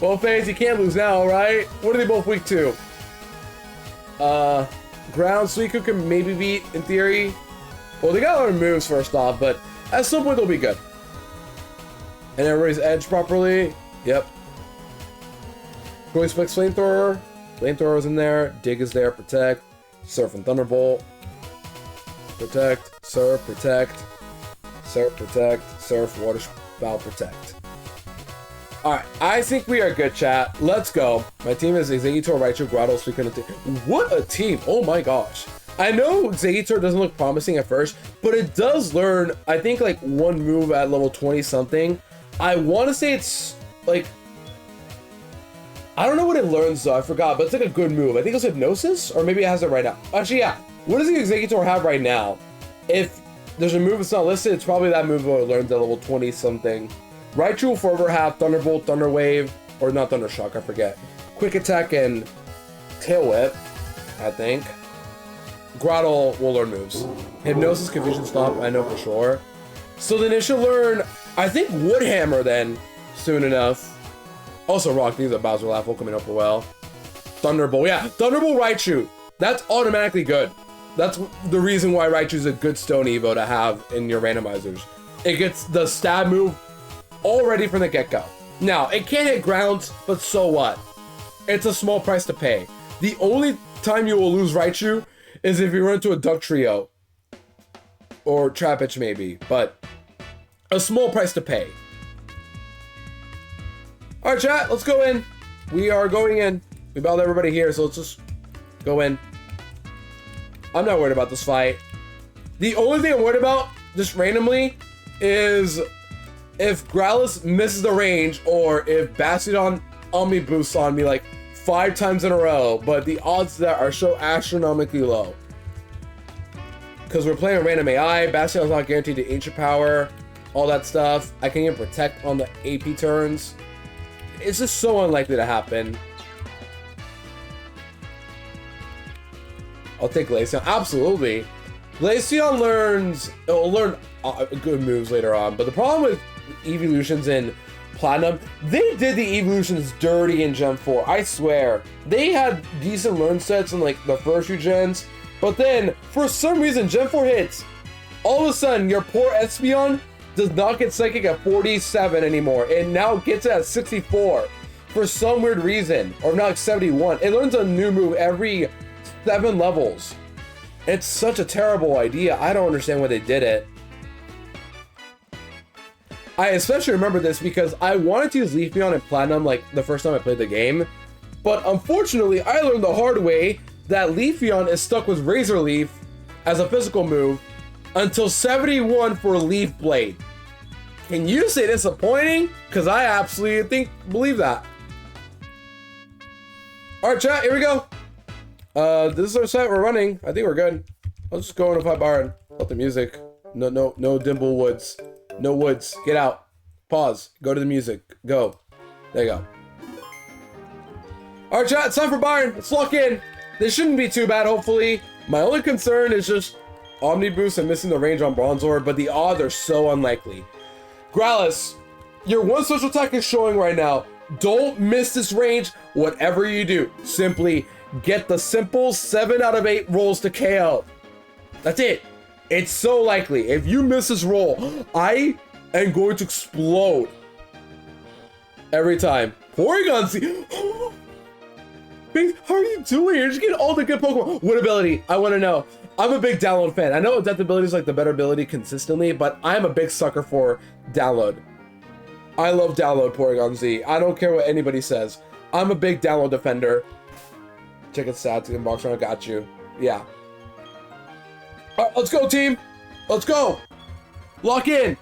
Well, FaZe, you can't lose now, right? What are they both weak to? Ground Suicune can maybe beat, in theory. Well, they gotta learn moves first off, but at some point they'll be good. And everybody's edged properly. Yep. Going Specs Flamethrower. Flamethrower's in there. Dig is there. Protect. Surf and Thunderbolt. Protect. Surf. Protect. Surf. Protect. Surf. Water Spout. Protect. Alright, I think we are good, chat. Let's go. My team is Exeggutor, Raichu, Grotto, Suicune, and what a team! Oh my gosh. I know Exeggutor doesn't look promising at first, but it does learn, I think, like, one move at level 20-something. I want to say it's, like... I don't know what it learns, though. I forgot, but it's, like, a good move. I think it's Hypnosis, or maybe it has it right now. Actually, yeah. What does the Exeggutor have right now? If there's a move that's not listed, it's probably that move it learns at level 20-something. Raichu will forever have Thunderbolt, Thunder Wave, or not Thunder Shock, I forget. Quick Attack and Tail Whip, I think. Grotto will learn moves. Hypnosis, Confusion Stomp, I know for sure. So then it should learn, I think, Wood Hammer then, soon enough. Also Rock, these are Bowser Laughable coming up well. Thunderbolt, yeah, Thunderbolt Raichu. That's automatically good. That's the reason why Raichu's a good Stone Evo to have in your randomizers. It gets the stab move already from the get-go. Now, it can't hit grounds, but so what? It's a small price to pay. The only time you will lose Raichu is if you run into a Duck Trio. Or Trapinch maybe, but a small price to pay. Alright chat, let's go in. We are going in. We battled everybody here, so let's just go in. I'm not worried about this fight. The only thing I'm worried about, just randomly, is if Growlithe misses the range, or if Bastiodon Omni boosts on me like 5 times in a row, but the odds that are so astronomically low. Because we're playing a random AI, Bastiodon's not guaranteed to Ancient Power, all that stuff. I can even Protect on the AP turns. It's just so unlikely to happen. I'll take Glaceon, absolutely. Glaceon it'll learn good moves later on, but the problem with evolutions in Platinum, they did the evolutions dirty in Gen 4, I swear. They had decent learn sets in like the first few gens, but then for some reason Gen 4 hits, all of a sudden your poor Espeon does not get Psychic at 47 anymore, it now gets it at 64 for some weird reason, or not 71. It learns a new move every 7 levels. It's such a terrible idea. I don't understand why they did it. I especially remember this because I wanted to use Leafeon in Platinum like the first time I played the game, but unfortunately I learned the hard way that Leafeon is stuck with Razor Leaf as a physical move until 71 for Leaf Blade. Can you say disappointing? Because I absolutely believe that. Alright chat, here we go. This is our set, we're running. I think we're good. Let's just go in and fight Byron. Let the music. No Dimple Woods. No Woods. Get out. Pause. Go to the music. Go. There you go. Alright chat, it's time for Byron. Let's lock in. This shouldn't be too bad, hopefully. My only concern is just Omni Boost and missing the range on Bronzor, but the odds are so unlikely. Growlithe, your one special attack is showing right now. Don't miss this range, whatever you do. Simply get the simple 7 out of 8 rolls to KO. That's it. It's so likely. If you miss this roll, I am going to explode. Every time. Porygon Z. How are you doing? You're just getting all the good Pokemon. What ability? I want to know. I'm a big download fan. I know Adaptability is like the better ability consistently, but I'm a big sucker for download. I love download Porygon Z. I don't care what anybody says. I'm a big download defender. Check it stats in box run. I got you. Yeah. All right, let's go, team. Let's go. Lock in.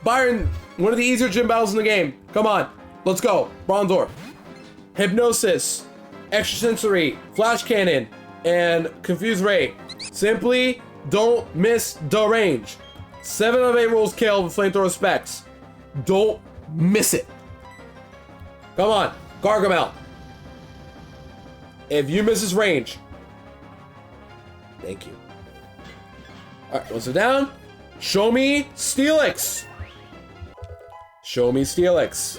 Byron, one of the easier gym battles in the game. Come on. Let's go. Bronzor. Hypnosis. Extrasensory. Flash Cannon. And Confuse Ray. Simply don't miss the range. 7 out of 8 rolls kill with Flamethrower specs. Don't miss it. Come on. Gargamel. If you miss his range, Thank you. Alright, once we're down, show me Steelix. Show me Steelix.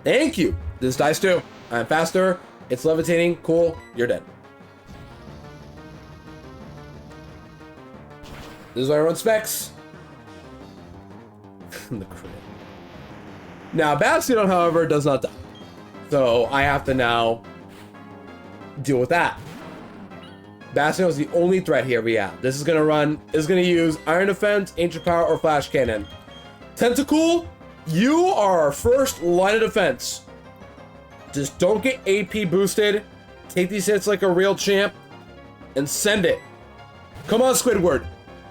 Thank you. This dice too. I'm faster. It's levitating. Cool. You're dead. This is why I run specs. The crit. Now, Bastion, however, does not die. So I have to now deal with that. Bastion is the only threat here we have. This is gonna run, is gonna use Iron Defense, Ancient Power, or Flash Cannon. Tentacool, you are our first line of defense. Just don't get AP boosted. Take these hits like a real champ and send it. Come on, Squidward.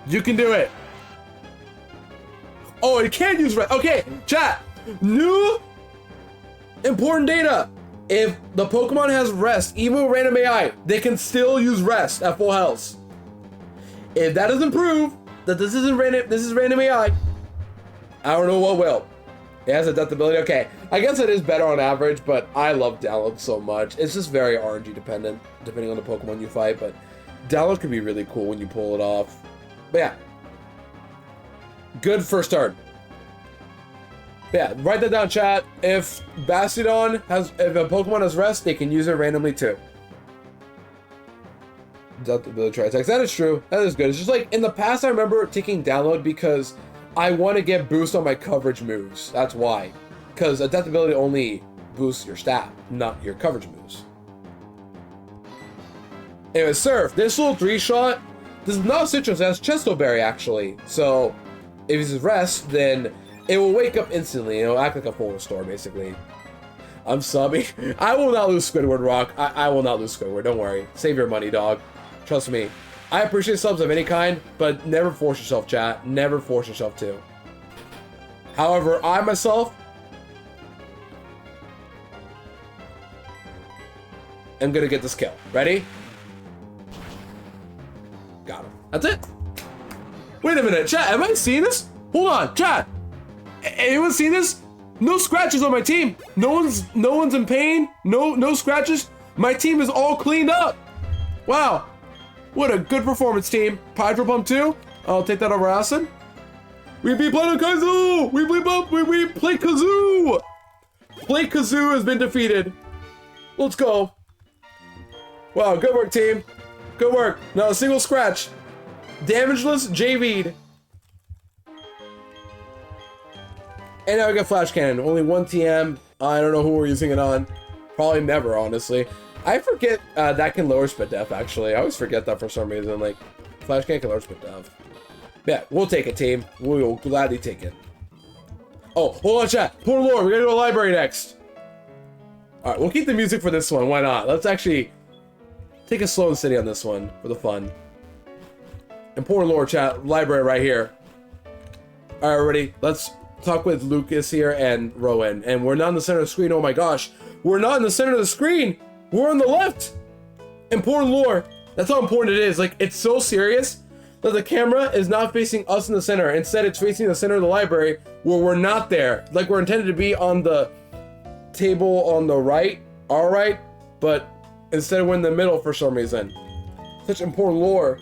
You can do it. Oh, it can't use rest. Okay, chat. New important data. If the Pokemon has rest, even with random AI, they can still use rest at full health. If that doesn't prove that this isn't random, this is random AI, I don't know what will. It has adaptability. Okay, I guess it is better on average, but I love download so much. It's just very RNG dependent, depending on the Pokemon you fight, but download can be really cool when you pull it off. But yeah, good first start. Yeah, write that down, chat. If Bastiodon has, if a Pokemon has rest, they can use it randomly too. Adaptability try attacks. That is true. That is good. It's just like in the past, I remember taking download because I want to get boost on my coverage moves. That's why. Because adaptability only boosts your stat, not your coverage moves. Anyway, Surf. This little 3-shot, this is not Citrus, that's Chesto Berry actually. So if it's rest, then it will wake up instantly. It'll act like a full restore, basically. I'm subbing. I will not lose Squidward, Rock. I will not lose Squidward. Don't worry. Save your money, dog. Trust me. I appreciate subs of any kind, but never force yourself, chat. Never force yourself to. However, I myself am gonna get this kill. Ready? Got him. That's it. Wait a minute, chat. Have I seen this? Hold on, chat. Anyone seen this? No scratches on my team. No one's in pain. No scratches. My team is all cleaned up. Wow. What a good performance, team. Hydro Pump 2. I'll take that over Acid. We beat Planet Kazoo. We play Kazoo. Play Kazoo has been defeated. Let's go. Wow, good work, team. Good work. Not a single scratch. Damageless JV'd. And now we got Flash Cannon. Only one TM. I don't know who we're using it on. Probably never, honestly. I forget that can lower spit def, actually. I always forget that for some reason. Like, Flash Cannon can lower spit def. Yeah, we'll take it, team. We will gladly take it. Oh, hold on, chat. Poor Lord, we're gonna go to a library next. Alright, we'll keep the music for this one. Why not? Let's actually take a slow and steady on this one for the fun. And poor Lord, chat. Library right here. Alright, ready? Let's talk with Lucas here and Rowan. And we're not in the center of the screen. Oh my gosh. We're not in the center of the screen. We're on the left. Important lore. That's how important it is. Like, it's so serious that the camera is not facing us in the center. Instead, it's facing the center of the library where we're not there. Like, we're intended to be on the table on the right, all right, but instead we're in the middle for some reason. Such important lore.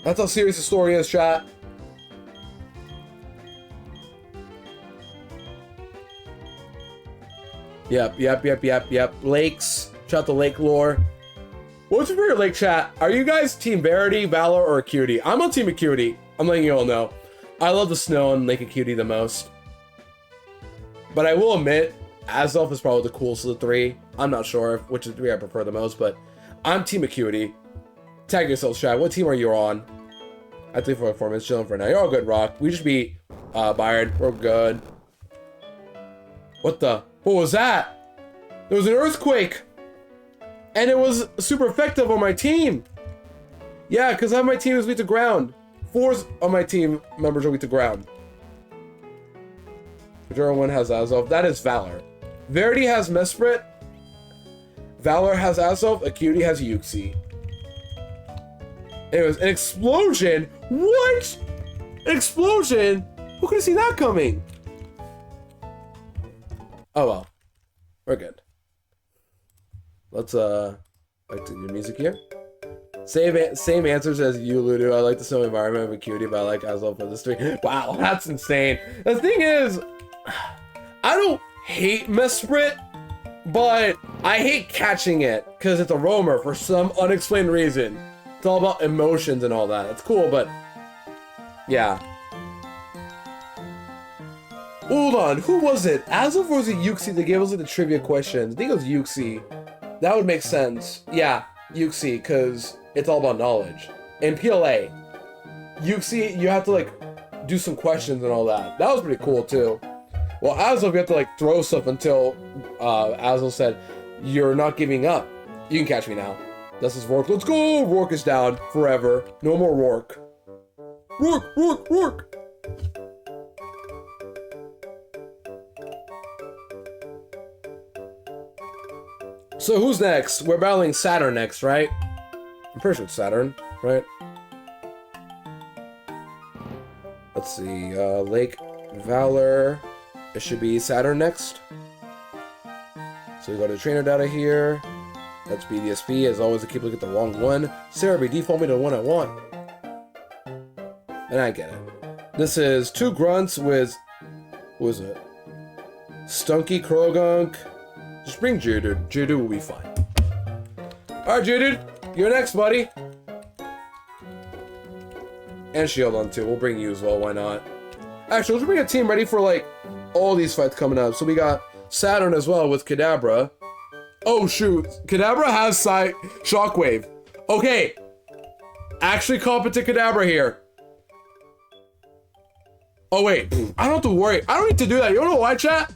That's how serious the story is, chat. Yep. Lakes. Shout out to Lake lore. What's your favorite lake, chat? Are you guys Team Verity, Valor, or Acuity? I'm on Team Acuity. I'm letting you all know. I love the snow on Lake Acuity the most. But I will admit, Azelf is probably the coolest of the three. I'm not sure which of the three I prefer the most, but I'm Team Acuity. Tag yourselves, chat. What team are you on? I think for performance, chilling for now. You're all good, Rock. We just beat Byron. We're good. What was that? There was an earthquake. And it was super effective on my team. Yeah, because half my team is weak to ground. 4 of my team members are weak to ground. Whichever one has Azelf. That is Valor. Verity has Mesprit. Valor has Azelf. Acuity has Yuxi. Anyways, an explosion? What? An explosion? Who could have seen that coming? Oh well. We're good. Let's like to do music here. Same answers as you, Ludo. I like the snow environment of Acuity, but I like Aslo for this three. Wow, that's insane. The thing is, I don't hate Mesprit, but I hate catching it because it's a roamer for some unexplained reason. It's all about emotions and all that. It's cool, but yeah. Hold on, who was it? Aslo or was it Yuxi that gave us like, the trivia questions? I think it was Yuxi. That would make sense. Yeah, Yuxi, because it's all about knowledge. In PLA, Yuxi, you have to like do some questions and all that. That was pretty cool too. Well, Aslo, you have to like throw stuff until Aslo said, "You're not giving up. You can catch me now." This is Rourke. Let's go! Rourke is down forever. No more Rourke. Rourke, Rourke, Rourke! So who's next? We're battling Saturn next, right? I'm pretty sure it's Saturn, right? Let's see, Lake Valor. It should be Saturn next. So we go to trainer data here. That's BDSP. As always, I keep looking at the wrong one. Cerebi, default me to the one I want. And I get it. This is 2 grunts with... Who is it? Stunky Krogunk. Just bring Geodude. Geodude will be fine. Alright, Geodude. You're next, buddy. And Shieldon, too. We'll bring you as well. Why not? Actually, let's bring a team ready for, like, all these fights coming up. So we got Saturn as well with Kadabra. Oh, shoot. Kadabra has Shockwave. Okay. Actually competent Kadabra here. Oh, wait. I don't have to worry. I don't need to do that. You wanna know why, chat?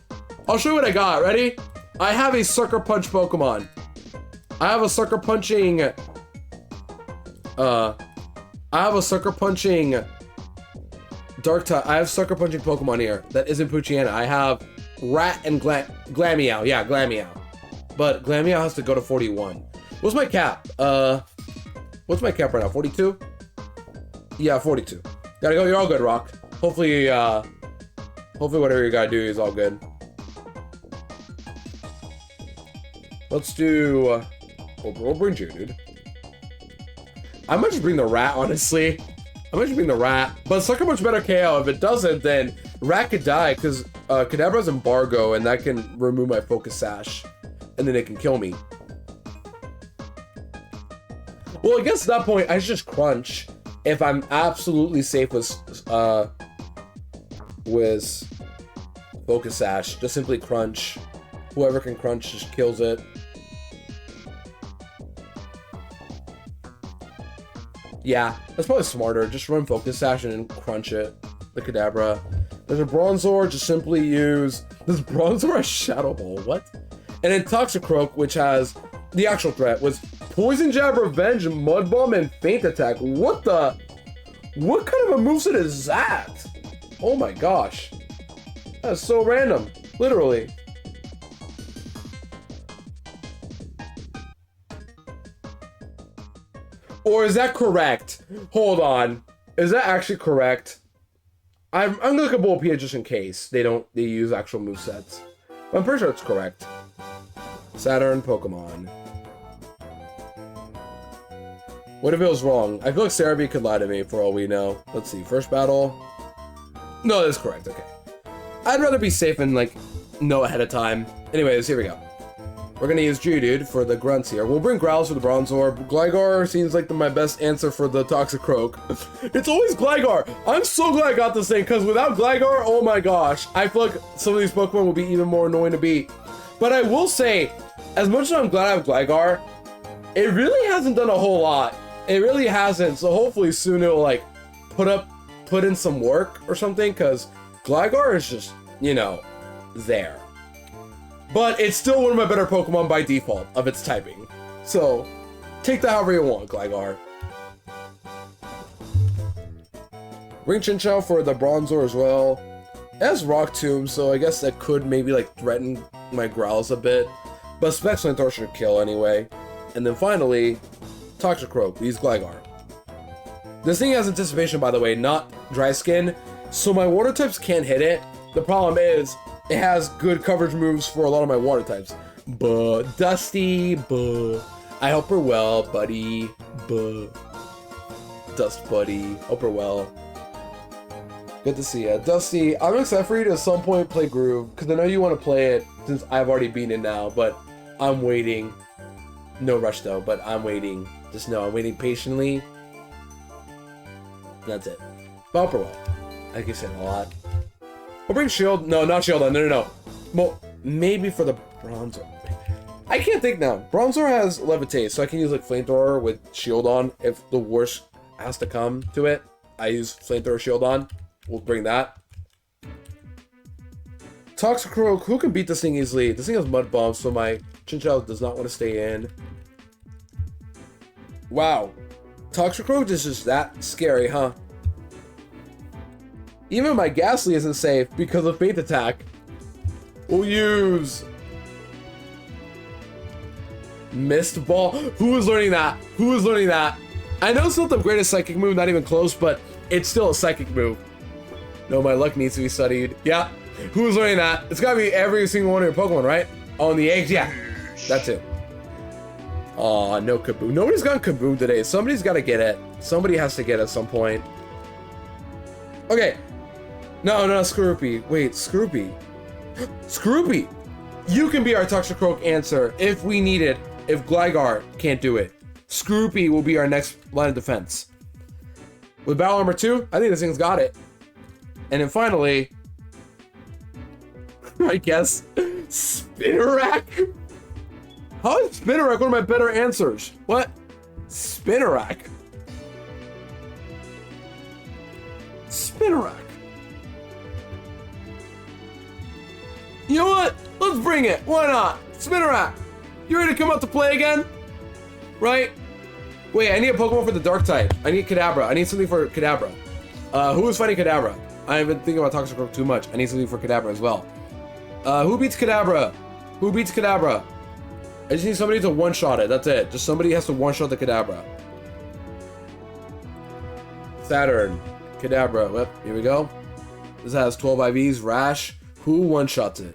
I'll show you what I got. Ready? I have a Sucker Punch Pokemon. I have a Sucker Punching... I have a Sucker Punching... Dark type. I have Sucker Punching Pokemon here. That isn't Poochyena. I have Rat and Glameow. Yeah, Glameow. But Glameow has to go to 41. What's my cap? What's my cap right now? 42? Yeah, 42. Gotta go. You're all good, Rock. Hopefully whatever you gotta do is all good. Let's do... we'll bring you, dude. I might just bring the Rat, honestly. I might just bring the Rat. But Sucker Punch better KO. If it doesn't, then Rat could die, because Kadabra's Embargo, and that can remove my Focus Sash. And then it can kill me. Well, I guess at that point, I should just Crunch. If I'm absolutely safe with Focus Sash. Just simply Crunch. Whoever can Crunch just kills it. Yeah, that's probably smarter. Just run Focus Sash and then Crunch it. The Kadabra. There's a Bronzor, just simply use... This Bronzor has Shadow Ball, what? And then Toxicroak, which has the actual threat, was Poison Jab, Revenge, Mud Bomb, and Faint Attack. What the... What kind of a moveset is that? Oh my gosh. That's so random. Literally. Or is that correct? Hold on. Is that actually correct? I'm gonna look at Bulbapedia just in case they use actual movesets. But I'm pretty sure it's correct. Saturn Pokemon. What if it was wrong? I feel like Cerebi could lie to me for all we know. Let's see. First battle. No, that's correct. Okay. I'd rather be safe and like know ahead of time. Anyways, here we go. We're gonna use Geodude for the grunts here. We'll bring Growls for the Bronzor. Gligar seems like my best answer for the Toxicroak. It's always Gligar. I'm so glad I got this thing, because without Gligar, oh my gosh. I feel like some of these Pokemon will be even more annoying to beat. But I will say, as much as I'm glad I have Gligar, it really hasn't done a whole lot. It really hasn't, so hopefully soon it'll like put in some work or something, because Gligar is just, you know, there. But it's still one of my better Pokemon by default of its typing. So, take that however you want, Gligar. Bring Chinchou for the Bronzor as well. It has Rock Tomb, so I guess that could maybe like threaten my Growls a bit. But Spectral Thor should kill anyway. And then finally, Toxicroak. We use Gligar. This thing has Anticipation, by the way, not Dry Skin. So my Water types can't hit it. The problem is, it has good coverage moves for a lot of my Water types. Buh. Dusty. Buh. I hope her well, buddy. Buh. Dust buddy. Hope her well. Good to see ya. Dusty, I'm excited for you to at some point play Groove, because I know you want to play it since I've already beaten it now, but I'm waiting. No rush though, but I'm waiting. Just know I'm waiting patiently. That's it. But hope her well. I think you said a lot. We'll bring Shield. No, not Shield on. No. Well, maybe for the Bronzor. I can't think now. Bronzor has Levitate, so I can use like Flamethrower with Shield on if the worst has to come to it. I use Flamethrower Shield on. We'll bring that. Toxicroak, who can beat this thing easily? This thing has Mud Bomb, so my Chinchou does not want to stay in. Wow. Toxicroak is just that scary, huh? Even my Ghastly isn't safe because of Faith Attack. We'll use Mist Ball. Who is learning that? Who is learning that? I know it's not the greatest psychic move, not even close, but it's still a psychic move. No, my luck needs to be studied. Yeah. Who's learning that? It's gotta be every single one of your Pokemon, right? Oh, and the eggs, yeah. That's it. Aw, no Kaboom. Nobody's gotten Kaboom today. Somebody's gotta get it. Somebody has to get it at some point. Okay. No, Scroopy. Wait, Scroopy. Scroopy! You can be our Toxicroak answer if we need it. If Gligar can't do it. Scroopy will be our next line of defense. With Battle Armor 2, I think this thing's got it. And then finally, I guess, Spinarak? How is Spinarak one of my better answers? What? Spinarak? Spinarak. You know what? Let's bring it. Why not? Spinarak. You ready to come out to play again? Right? Wait, I need a Pokemon for the Dark type. I need Kadabra. I need something for Kadabra. Who is fighting Kadabra? I've been thinking about Toxicroak too much. I need something for Kadabra as well. Who beats Kadabra? Who beats Kadabra? I just need somebody to one-shot it. That's it. Just somebody has to one-shot the Kadabra. Saturn. Kadabra. Yep, here we go. This has 12 IVs. Rash. Who one-shots it?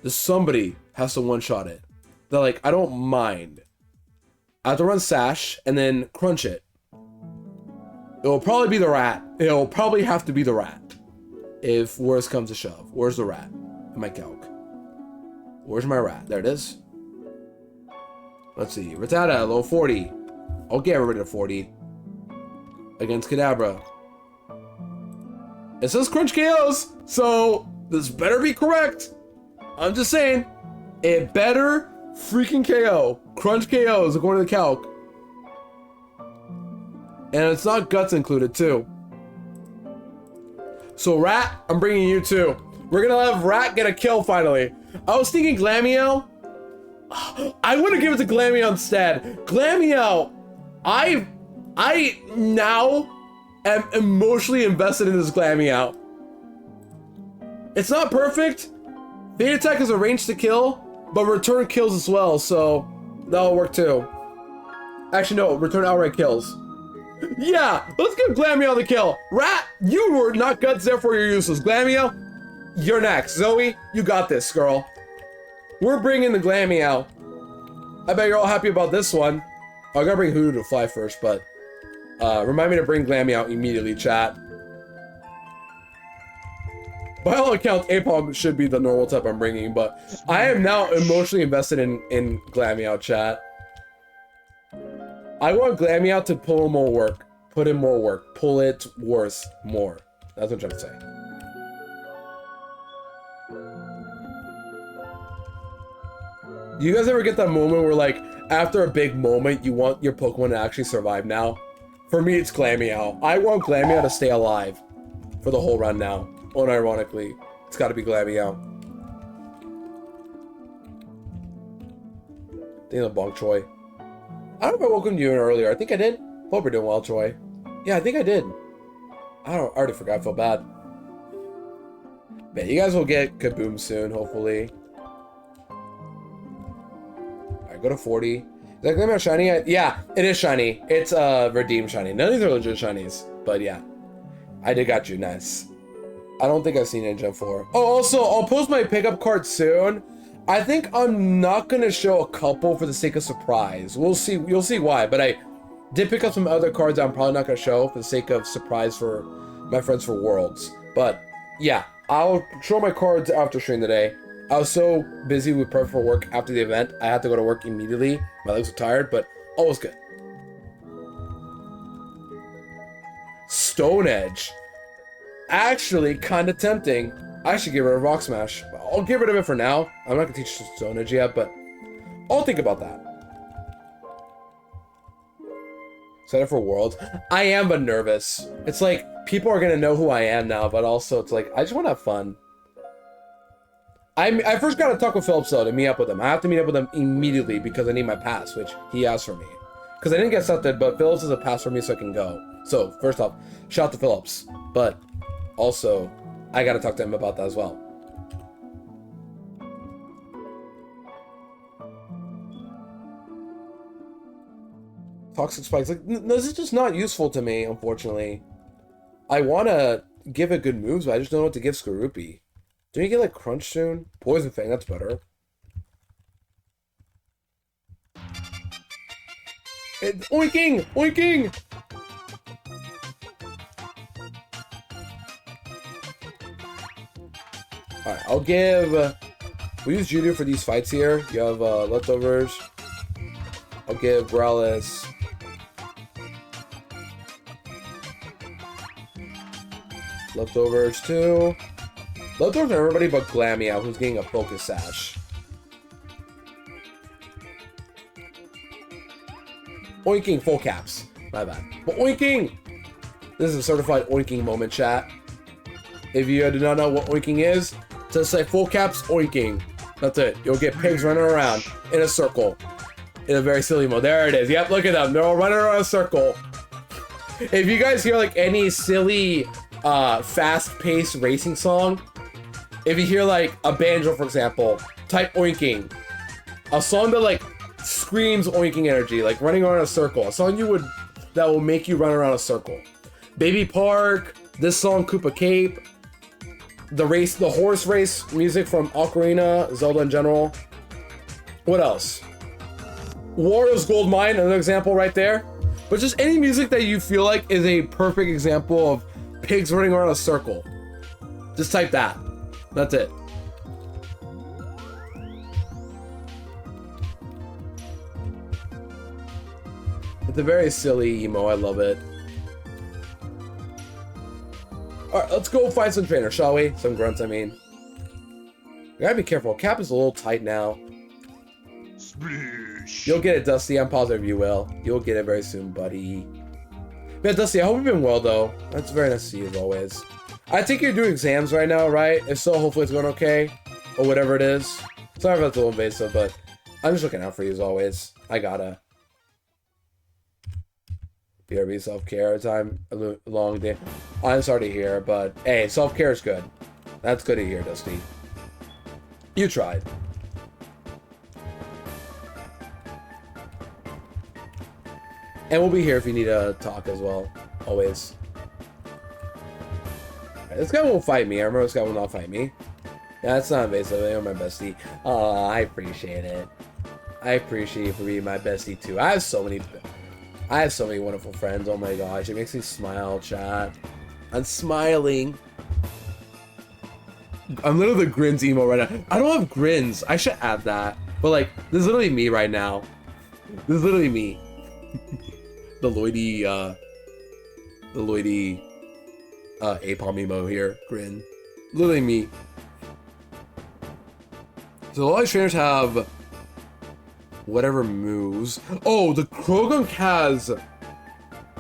Just somebody has to one-shot it. They're like, I don't mind. I have to run Sash and then crunch it. It'll probably be the rat. It'll probably have to be the rat. If worse comes to shove. Where's the rat? In my calc. Where's my rat? There it is. Let's see. Rattata, low 40. I'll get rid of 40. Against Kadabra. It says crunch KOs. So this better be correct. I'm just saying. It better freaking KO. Crunch KOs according to the calc. And it's not guts included too. So Rat, I'm bringing you too. We're gonna have Rat get a kill finally. I was thinking Glameow. I want to give it to Glameow instead. Glameow, I now am emotionally invested in this Glameow. It's not perfect. Fate Attack is a range to kill, but return kills as well, so that'll work too. Actually, no, return outright kills. Yeah, let's give Glameow the kill. Rat, you were not guts, therefore you're useless. Glameow, you're next. Zoe, you got this, girl. We're bringing the Glameow. I bet you're all happy about this one. Oh, I gotta bring Hoodoo to fly first, but remind me to bring Glameow immediately, chat. By all accounts, Apog should be the normal type I'm bringing, but I am now emotionally invested in Glameow, chat. I want Glameow to pull in more work. Put in more work. Pull it worth more. That's what I'm trying to say. You guys ever get that moment where, like, after a big moment, you want your Pokemon to actually survive now? For me, it's Glameow. I want Glameow to stay alive for the whole run now. Unironically, it's gotta be Glameow. Think of Bonk Choi. I don't know if I welcomed you in earlier. I think I did. Hope you're doing well, Troy. Yeah, I think I did. I already forgot. I feel bad. But you guys will get Kaboom soon, hopefully. Alright, go to 40. Is that Glameow shiny? Yeah, it is shiny. It's Redeem shiny. None of these are legit shinies. But yeah. I did got you. Nice. I don't think I've seen it in Gen 4. Oh, also, I'll post my pickup card soon. I think I'm not gonna show a couple for the sake of surprise. We'll see. You'll see why. But I did pick up some other cards that I'm probably not gonna show for the sake of surprise for my friends for Worlds. But yeah, I'll show my cards after stream today. I was so busy with prep for work after the event, I had to go to work immediately. My legs were tired, but all was good. Stone Edge. Actually, kind of tempting. I should get rid of Rock Smash. I'll get rid of it for now. I'm not gonna teach Stone Edge yet, but I'll think about that. Set up for Worlds. I am but nervous. It's like, people are gonna know who I am now, but also it's like, I just wanna have fun. I first gotta talk with Phillips though to meet up with him. I have to meet up with him immediately because I need my pass, which he asked for me. Because I didn't get accepted, but Phillips is a pass for me so I can go. So, first off, shout out to Phillips. But also, I gotta talk to him about that as well. Toxic Spikes. Like, this is just not useful to me, unfortunately. I wanna give it good moves, but I just don't know what to give Skorupi. Do you get like Crunch soon? Poison Fang, that's better. Oinking! Oinking! Alright, I'll give... we'll use Judo for these fights here. You have leftovers. I'll give Growlithe. Leftovers too. Leftovers are everybody but Glameow, who's getting a Focus Sash. Oinking full caps. My bad. But oinking! This is a certified oinking moment, chat. If you do not know what oinking is, just say full caps oinking. That's it. You'll get pigs running around in a circle. In a very silly mode. There it is. Yep, look at them. They're all running around in a circle. If you guys hear like any silly fast-paced racing song, if you hear like a banjo, for example, type oinking. A song that like screams oinking energy, like running around a circle. A song that will make you run around a circle. Baby Park, this song Koopa Cape, the horse race music from Ocarina, Zelda in general. What else? Wario's Gold Mine, another example right there. But just any music that you feel like is a perfect example of pigs running around a circle. Just type that. That's it. It's a very silly emo. I love it. Alright, let's go find some trainers, shall we? Some grunts, I mean. You gotta be careful. Cap is a little tight now. Splish. You'll get it, Dusty. I'm positive you will. You'll get it very soon, buddy. Yeah, Dusty, I hope you've been well, though. That's very nice to see you, as always. I think you're doing exams right now, right? If so, hopefully it's going okay. Or whatever it is. Sorry if that's a little invasive, but I'm just looking out for you, as always. I gotta. BRB self-care time, a long day. I'm sorry to hear, but hey, self-care is good. That's good to hear, Dusty. You tried. And we'll be here if you need to talk as well. Always. Right, this guy won't fight me. I remember this guy will not fight me. Yeah, that's not invasive. You're my bestie. Oh, I appreciate it. I appreciate you for being my bestie too. I have so many wonderful friends. Oh my gosh, it makes me smile, chat. I'm smiling. I'm literally the grins emo right now. I don't have grins. I should add that. But like, this is literally me right now. This is literally me. The Lloydie Apom emo here. Grin. Literally me. So all these trainers have whatever moves. Oh, the Krogunk has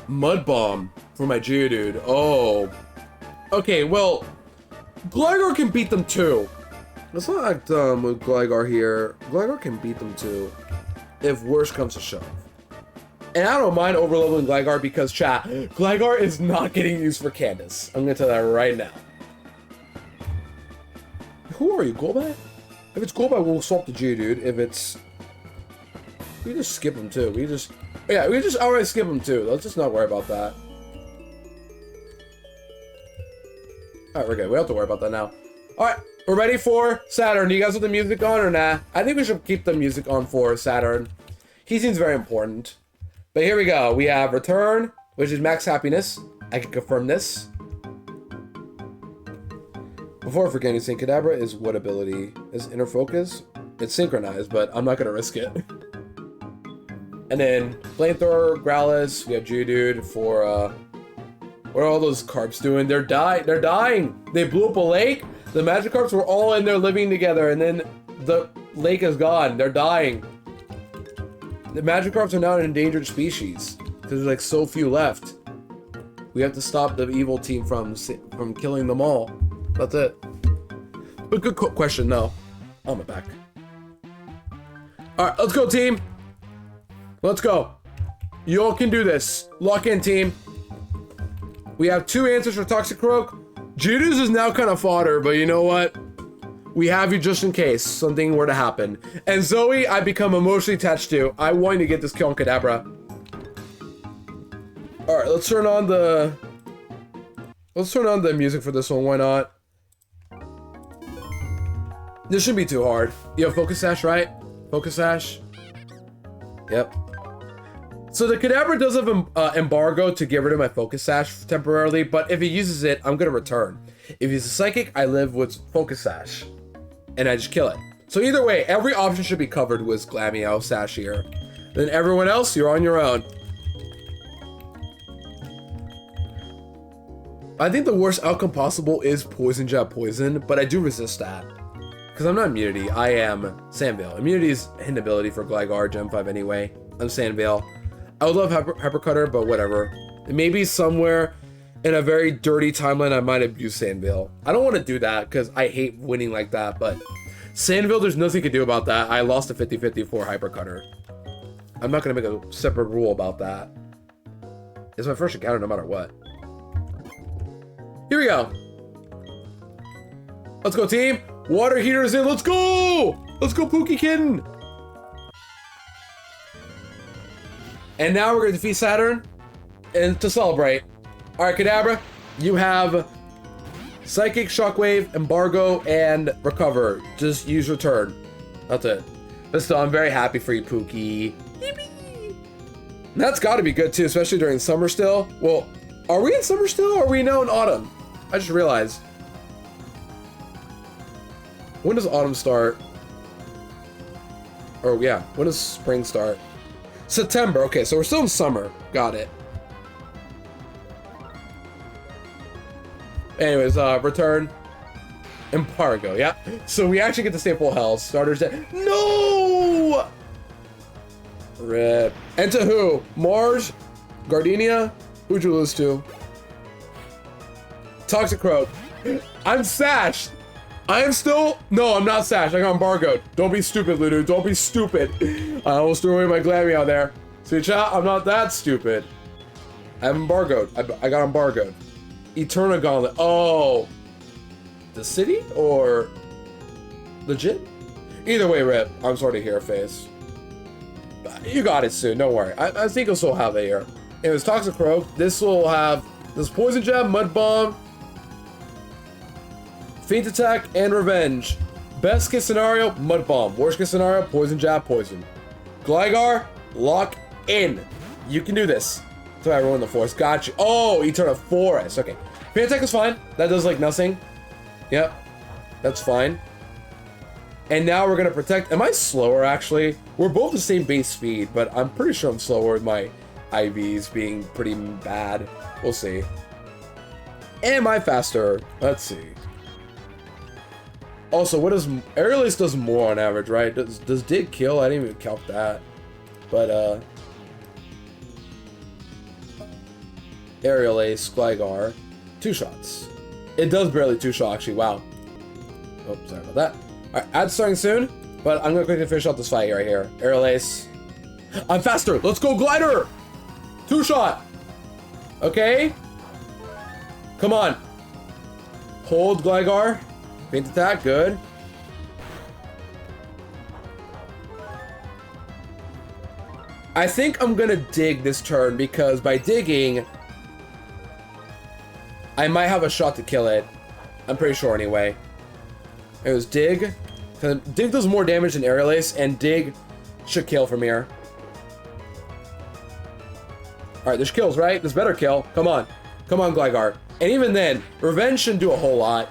Mud Bomb for my Geodude. Oh. Okay, well, Gligar can beat them too. Let's not act dumb with Gligar here. Gligar can beat them too, if worse comes to shove. And I don't mind overleveling Gligar because, chat, Gligar is not getting used for Candace. I'm gonna tell that right now. Who are you, Golbat? If it's Golbat, we'll swap the Geodude. If it's... we just skip him too. We just outright skip him too. Let's just not worry about that. Alright, we're good. We don't have to worry about that now. Alright, We're ready for Saturn. You guys want the music on or nah? I think we should keep the music on for Saturn. He seems very important. But here we go. We have Return, which is max happiness. I can confirm this. Before I forget anything, Kadabra is what ability? Is inner focus? It's synchronized, but I'm not gonna risk it. And then Flamethrower, Growlithe, we have Geodude for what are all those carps doing? They're dying! They blew up a lake. The Magikarps were all in there living together, and then the lake is gone. They're dying. The Magikarps are now an endangered species. There's like so few left. We have to stop the evil team from killing them all. That's it. But good question, though. On my back. Alright, let's go, team. Let's go. You all can do this. Lock in, team. We have 2 answers for Toxicroak. Geodude is now kind of fodder, but you know what? We have you just in case something were to happen. And Zoe, I become emotionally attached to. I want you to get this kill on Kadabra. Alright, let's turn on the music for this one, why not? This shouldn't be too hard. You have Focus Sash, right? Focus Sash. Yep. So the Kadabra does have embargo to get rid of my Focus Sash temporarily, but if he uses it, I'm gonna return. If he's a Psychic, I live with Focus Sash, and I just kill it. So either way, every option should be covered with Glameow Sash here. Then everyone else, you're on your own. I think the worst outcome possible is Poison Jab Poison, but I do resist that. Because I'm not Immunity, I am Sandvale. Immunity is hidden ability for Gligar Gen 5 anyway. I'm Sandvale. I would love Hyper Cutter, but whatever. Maybe somewhere in a very dirty timeline I might abuse Sandvale. I don't want to do that because I hate winning like that, but Sandvale, there's nothing you can do about that. I lost a 50-50 for Hyper Cutter. I'm not going to make a separate rule about that. It's my first encounter no matter what. Here we go. Let's go, team. Water heaters in. Let's go. Let's go, Pookie Kitten. And now we're going to defeat Saturn and to celebrate. All right, Kadabra, you have Psychic, Shockwave, Embargo, and Recover. Just use Return. That's it. But still, I'm very happy for you, Pookie. And that's got to be good, too, especially during summer still. Well, are we in summer still, or are we now in autumn? I just realized. When does autumn start? Oh, yeah. When does spring start? September. Okay, so we're still in summer. Got it. Anyways, return. Embargo, yeah. So we actually get to stay full health. Starters dead. No! Rip. And to who? Mars? Gardenia? Who'd you lose to? Toxicroak. I'm sashed. I am still... No, I'm not sashed. I got embargoed. Don't be stupid, Ludu. Don't be stupid. I almost threw away my Glameow there. Sweet chat, I'm not that stupid. I'm embargoed. I got embargoed. Eterna Gauntlet. Oh. The city or legit? Either way, Rip. I'm sorry to hear your face. You got it soon. Don't worry. I think you'll still have it here. It was Toxicroak. This will have this Poison Jab, Mud Bomb, Feint Attack, and Revenge. Best case scenario, Mud Bomb. Worst case scenario, Poison Jab, Poison. Gligar, lock in. You can do this. So everyone in the forest. Got you. Oh, Eterna Forest. Okay. Feint Attack is fine. That does like nothing. Yep. That's fine. And now we're gonna protect. Am I slower actually? We're both the same base speed, but I'm pretty sure I'm slower with my IVs being pretty bad. We'll see. Am I faster? Let's see. Also, what does Aerial Ace does more on average, right? Does Dig kill? I didn't even count that. But Aerial Ace, Gligar, 2 shots. It does barely 2 shots actually. Wow. Oh, sorry about that. All right, ad's starting soon, but I'm gonna quickly finish out this fight right here. Aerial Ace. I'm faster. Let's go, Glider. 2 shot. Okay. Come on. Hold Gligar. Feint Attack, good. I think I'm gonna dig this turn because by digging, I might have a shot to kill it. I'm pretty sure anyway. It was Dig. Dig does more damage than Aerial Ace, and Dig should kill from here. Alright, there's kills, right? This better kill. Come on. Come on, Gligar. And even then, Revenge shouldn't do a whole lot.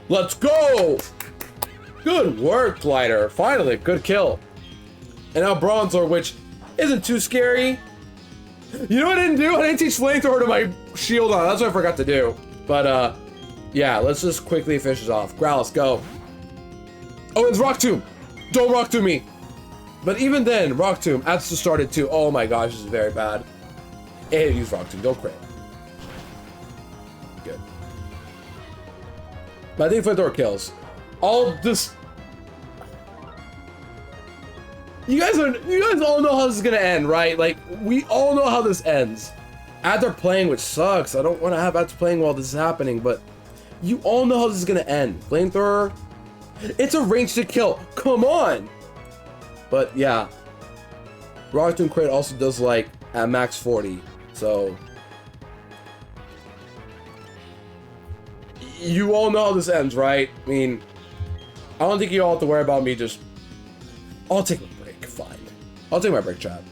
Let's go! Good work, Glider. Finally, good kill. And now Bronzor, which isn't too scary. You know what I didn't do? I didn't teach Flamethrower to my shield on. That's what I forgot to do. But, yeah, let's just quickly finish this off. Growlithe, go. Oh, it's Rock Tomb. Don't Rock Tomb me. But even then, Rock Tomb has to start it too. Oh my gosh, this is very bad. And use Rock Tomb, don't crit. Good. But I think Flamethrower kills. All this. You guys all know how this is gonna end, right? Like, we all know how this ends. After playing, which sucks. I don't want to have after playing while this is happening, but you all know how this is gonna end. Flamethrower. It's a range to kill. Come on. But yeah, Rock Tomb crit also does like at max 40. So you all know how this ends, right? I mean, I don't think you all have to worry about me just. I'll take my break. Fine. I'll take my break, chat.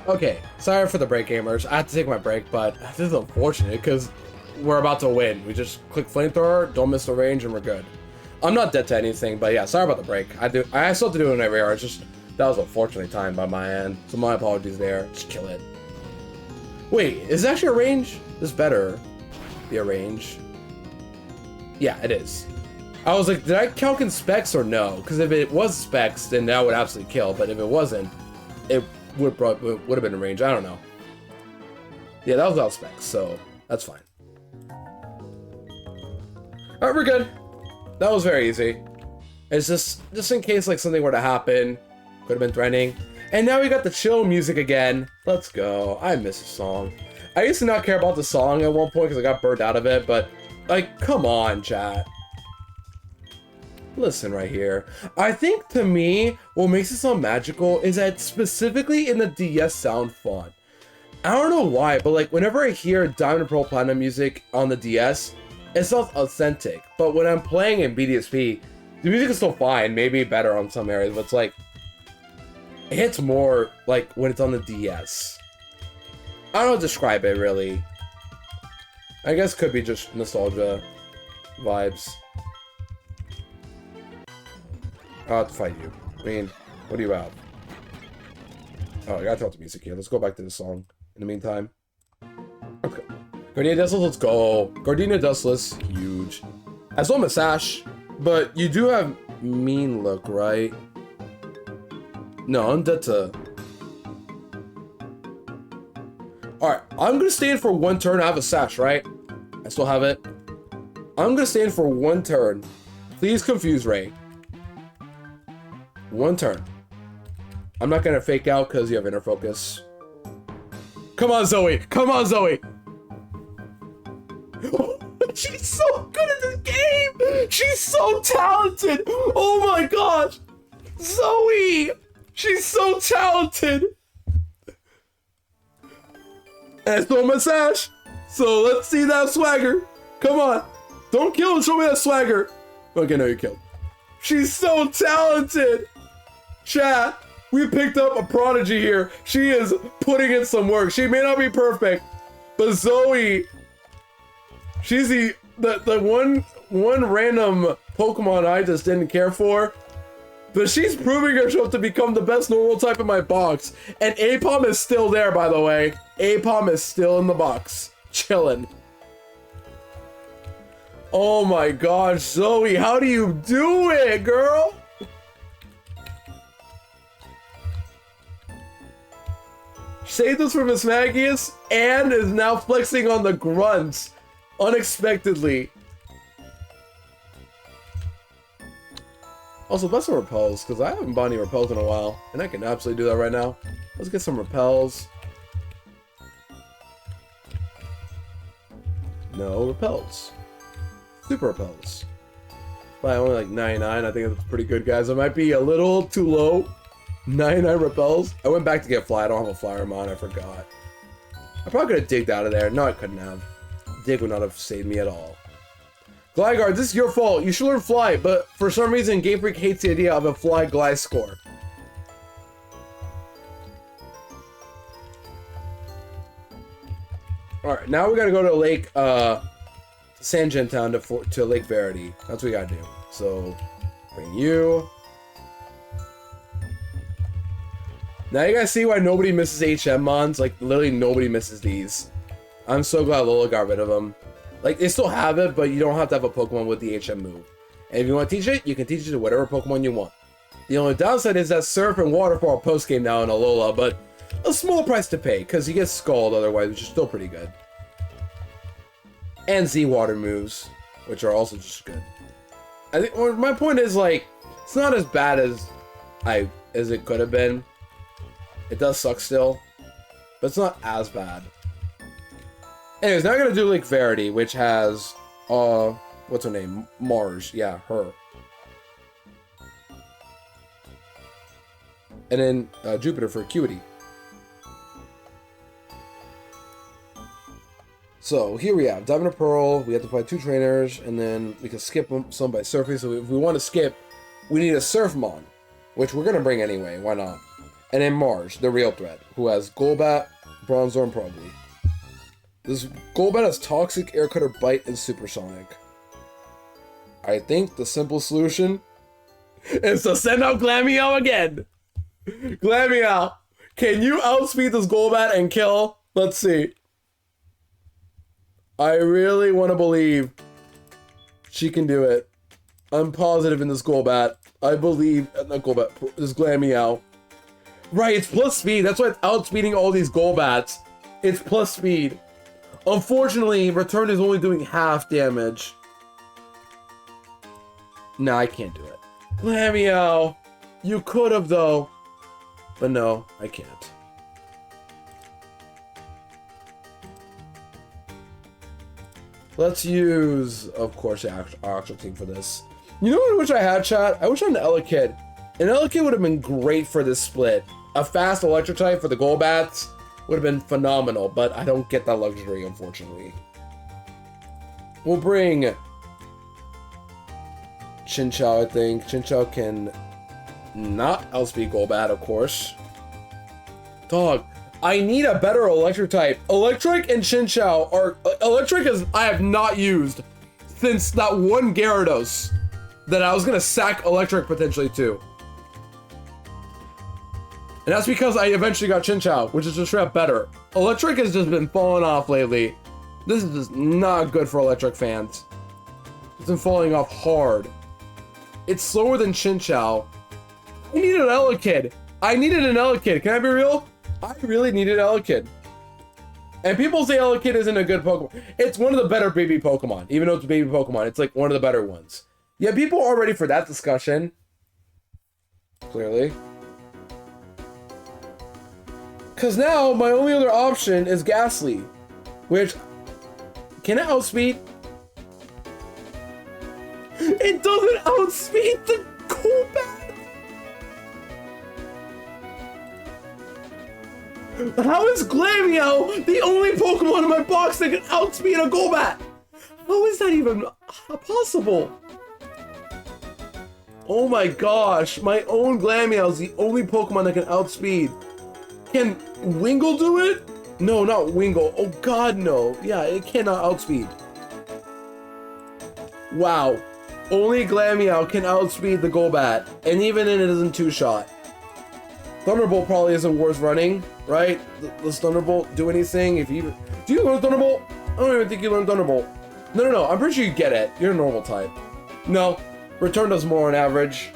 Okay, sorry for the break, gamers. I had to take my break, but this is unfortunate because we're about to win. We just click Flamethrower, don't miss the range, and we're good. I'm not dead to anything, but yeah, sorry about the break. I still have to do it in every hour. It's just that was unfortunately timed by my end, so my apologies there. Just kill it. Wait, is it actually a range? This better be a range. Yeah, it is. I was like, did I calc in specs or no? Because if it was specs, then that would absolutely kill. But if it wasn't, it would have been in range. I don't know. Yeah, that was without specs, so that's fine. Alright, we're good. That was very easy. It's just in case like something were to happen, could have been threatening. And now we got the chill music again. Let's go. I miss the song. I used to not care about the song at one point because I got burned out of it, but like, come on, chat. Listen right here. I think to me, what makes it so magical is that specifically in the DS sound font. I don't know why, but like whenever I hear Diamond Pearl Platinum music on the DS, it sounds authentic. But when I'm playing in BDSP, the music is still fine, maybe better on some areas, but it's like, it hits more like when it's on the DS. I don't know how to describe it really. I guess could be just nostalgia vibes. I'll have to fight you. I mean, what do you have? Oh, I gotta turn off the music here. Let's go back to the song in the meantime. Okay. Gardenia Dustless, let's go. Gardenia Dustless, huge. I still have a sash, but you do have mean look, right? No, undead to... Alright, I'm gonna stay in for one turn. I have a sash, right? I still have it. I'm gonna stay in for one turn. Please confuse Ray. One turn. I'm not gonna fake out because you have inner focus. Come on, Zoe! Come on, Zoe! She's so good at this game! She's so talented! Oh my gosh! Zoe! She's so talented! And I stole my sash! So let's see that swagger! Come on! Don't kill him, show me that swagger! Okay, no, you killed. She's so talented! Chat, we picked up a prodigy here. She is putting in some work. She may not be perfect, but Zoe, she's the one random Pokemon I just didn't care for. But she's proving herself to become the best normal type in my box. And Apom is still there, by the way. Apom is still in the box. Chilling. Oh my gosh, Zoe, how do you do it, girl? Saved us from Mismagius and is now flexing on the grunts unexpectedly. Also, bust some repels, because I haven't bought any repels in a while, and I can absolutely do that right now. Let's get some repels. No repels. Super repels. By only like 99, I think that's pretty good, guys. It might be a little too low. 99 repels. I went back to get fly. I don't have a flyer on. I forgot. I probably could have digged out of there. No, I couldn't have. Dig would not have saved me at all. Gligar, this is your fault. You should learn fly, but for some reason, Game Freak hates the idea of a fly glide score. Alright, now we gotta go to Lake, San Town to Lake Verity. That's what we gotta do. So, bring you. Now you guys see why nobody misses HM mons? Like, literally nobody misses these. I'm so glad Lola got rid of them. Like, they still have it, but you don't have to have a Pokemon with the HM move. And if you want to teach it, you can teach it to whatever Pokemon you want. The only downside is that Surf and Waterfall post-game now in Alola, but a small price to pay, because you get Scald otherwise, which is still pretty good. And Z-Water moves, which are also just good. I think, well, my point is, like, it's not as bad as it could have been. It does suck still, but it's not as bad. Anyways, now I'm gonna do Lake Verity, which has, what's her name? Mars. Yeah, her. And then Jupiter for Acuity. So here we have Diamond and Pearl. We have to find 2 trainers, and then we can skip some by surfing. So if we want to skip, we need a Surfmon, which we're gonna bring anyway. Why not? And then Mars, the real threat, who has Golbat, Bronzor, and probably. This Golbat has Toxic, Air Cutter, Bite, and Supersonic. I think the simple solution is to send out Glameow again. Glameow, can you outspeed this Golbat and kill? Let's see. I really want to believe she can do it. I'm positive in this Golbat. I believe, not Golbat, this Glameow. Right, it's plus speed. That's why it's outspeeding all these Golbats. It's plus speed. Unfortunately, Return is only doing half damage. Nah, I can't do it. Glameow, you could have though. But no, I can't. Let's use, of course, our actual team for this. You know what I wish I had, chat? I wish I had an Elekid. An Elekid would have been great for this split. A fast electric type for the Golbats would have been phenomenal, but I don't get that luxury, unfortunately. We'll bring Chinchou, I think. Chinchou can not outspeed Golbat, of course. Dog, I need a better electric type. Electric and Chinchou are... Electric is I have not used since that one Gyarados that I was going to sack electric potentially too. And that's because I eventually got Chinchou, which is just straight up better. Electric has just been falling off lately. This is just not good for electric fans. It's been falling off hard. It's slower than Chinchou. I needed an Elekid. I needed an Elekid. Can I be real? I really needed an Elekid. And people say Elekid isn't a good Pokemon. It's one of the better baby Pokemon. Even though it's a baby Pokemon, it's like one of the better ones. Yeah, people are ready for that discussion. Clearly. Because now my only other option is Ghastly. Which, can it outspeed? It doesn't outspeed the Golbat! How is Glameow the only Pokemon in my box that can outspeed a Golbat? How is that even possible? Oh my gosh, my own Glameow is the only Pokemon that can outspeed. Can Wingull do it? No, not Wingull. Oh god, no. Yeah, it cannot outspeed. Wow. Only Glameow can outspeed the Golbat, and even then it isn't two-shot. Thunderbolt probably isn't worth running, right? Does Thunderbolt do anything? If you do you learn Thunderbolt? I don't even think you learn Thunderbolt. No. I'm pretty sure you get it. You're a normal type. No. Return does more on average.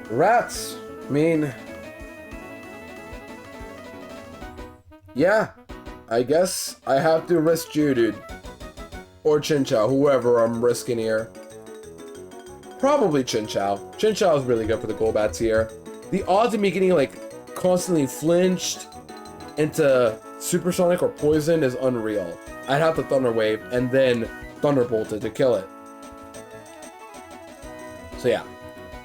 Rats. I mean... yeah. I guess I have to risk Geodude. Or Chinchou, whoever I'm risking here. Probably Chinchou. Chinchou is really good for the Golbats here. The odds of me getting, like, constantly flinched into Supersonic or Poison is unreal. I'd have to Thunder Wave and then Thunderbolted to kill it. So yeah.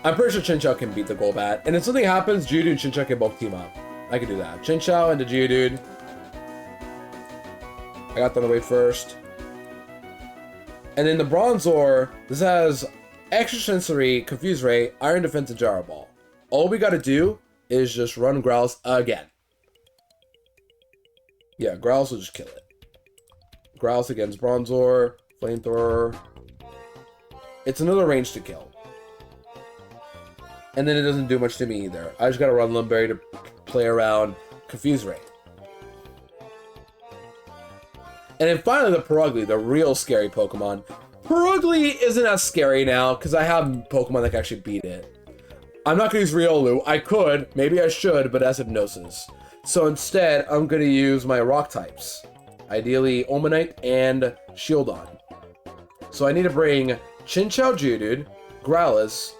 I'm pretty sure Chinchou can beat the Golbat. And if something happens, Geodude and Chinchou can both team up. I can do that. Chinchou into Geodude. I got Thunder Wave first. And then the Bronzor, this has Extrasensory, Confuse Ray, Iron Defense, and Gyro Ball. All we gotta do is just run Growls again. Yeah, Growls will just kill it. Growls against Bronzor, Flamethrower. It's another range to kill. And then it doesn't do much to me either. I just gotta run Lumberry to play around Confuse Ray. And then finally the Purugly, the real scary Pokemon. Purugly isn't as scary now, because I have Pokemon that can actually beat it. I'm not going to use Riolu. I could, maybe I should, but it has Hypnosis. So instead, I'm going to use my Rock types. Ideally, Omanite and Shieldon. So I need to bring Chinchou, Geodude, Growlithe,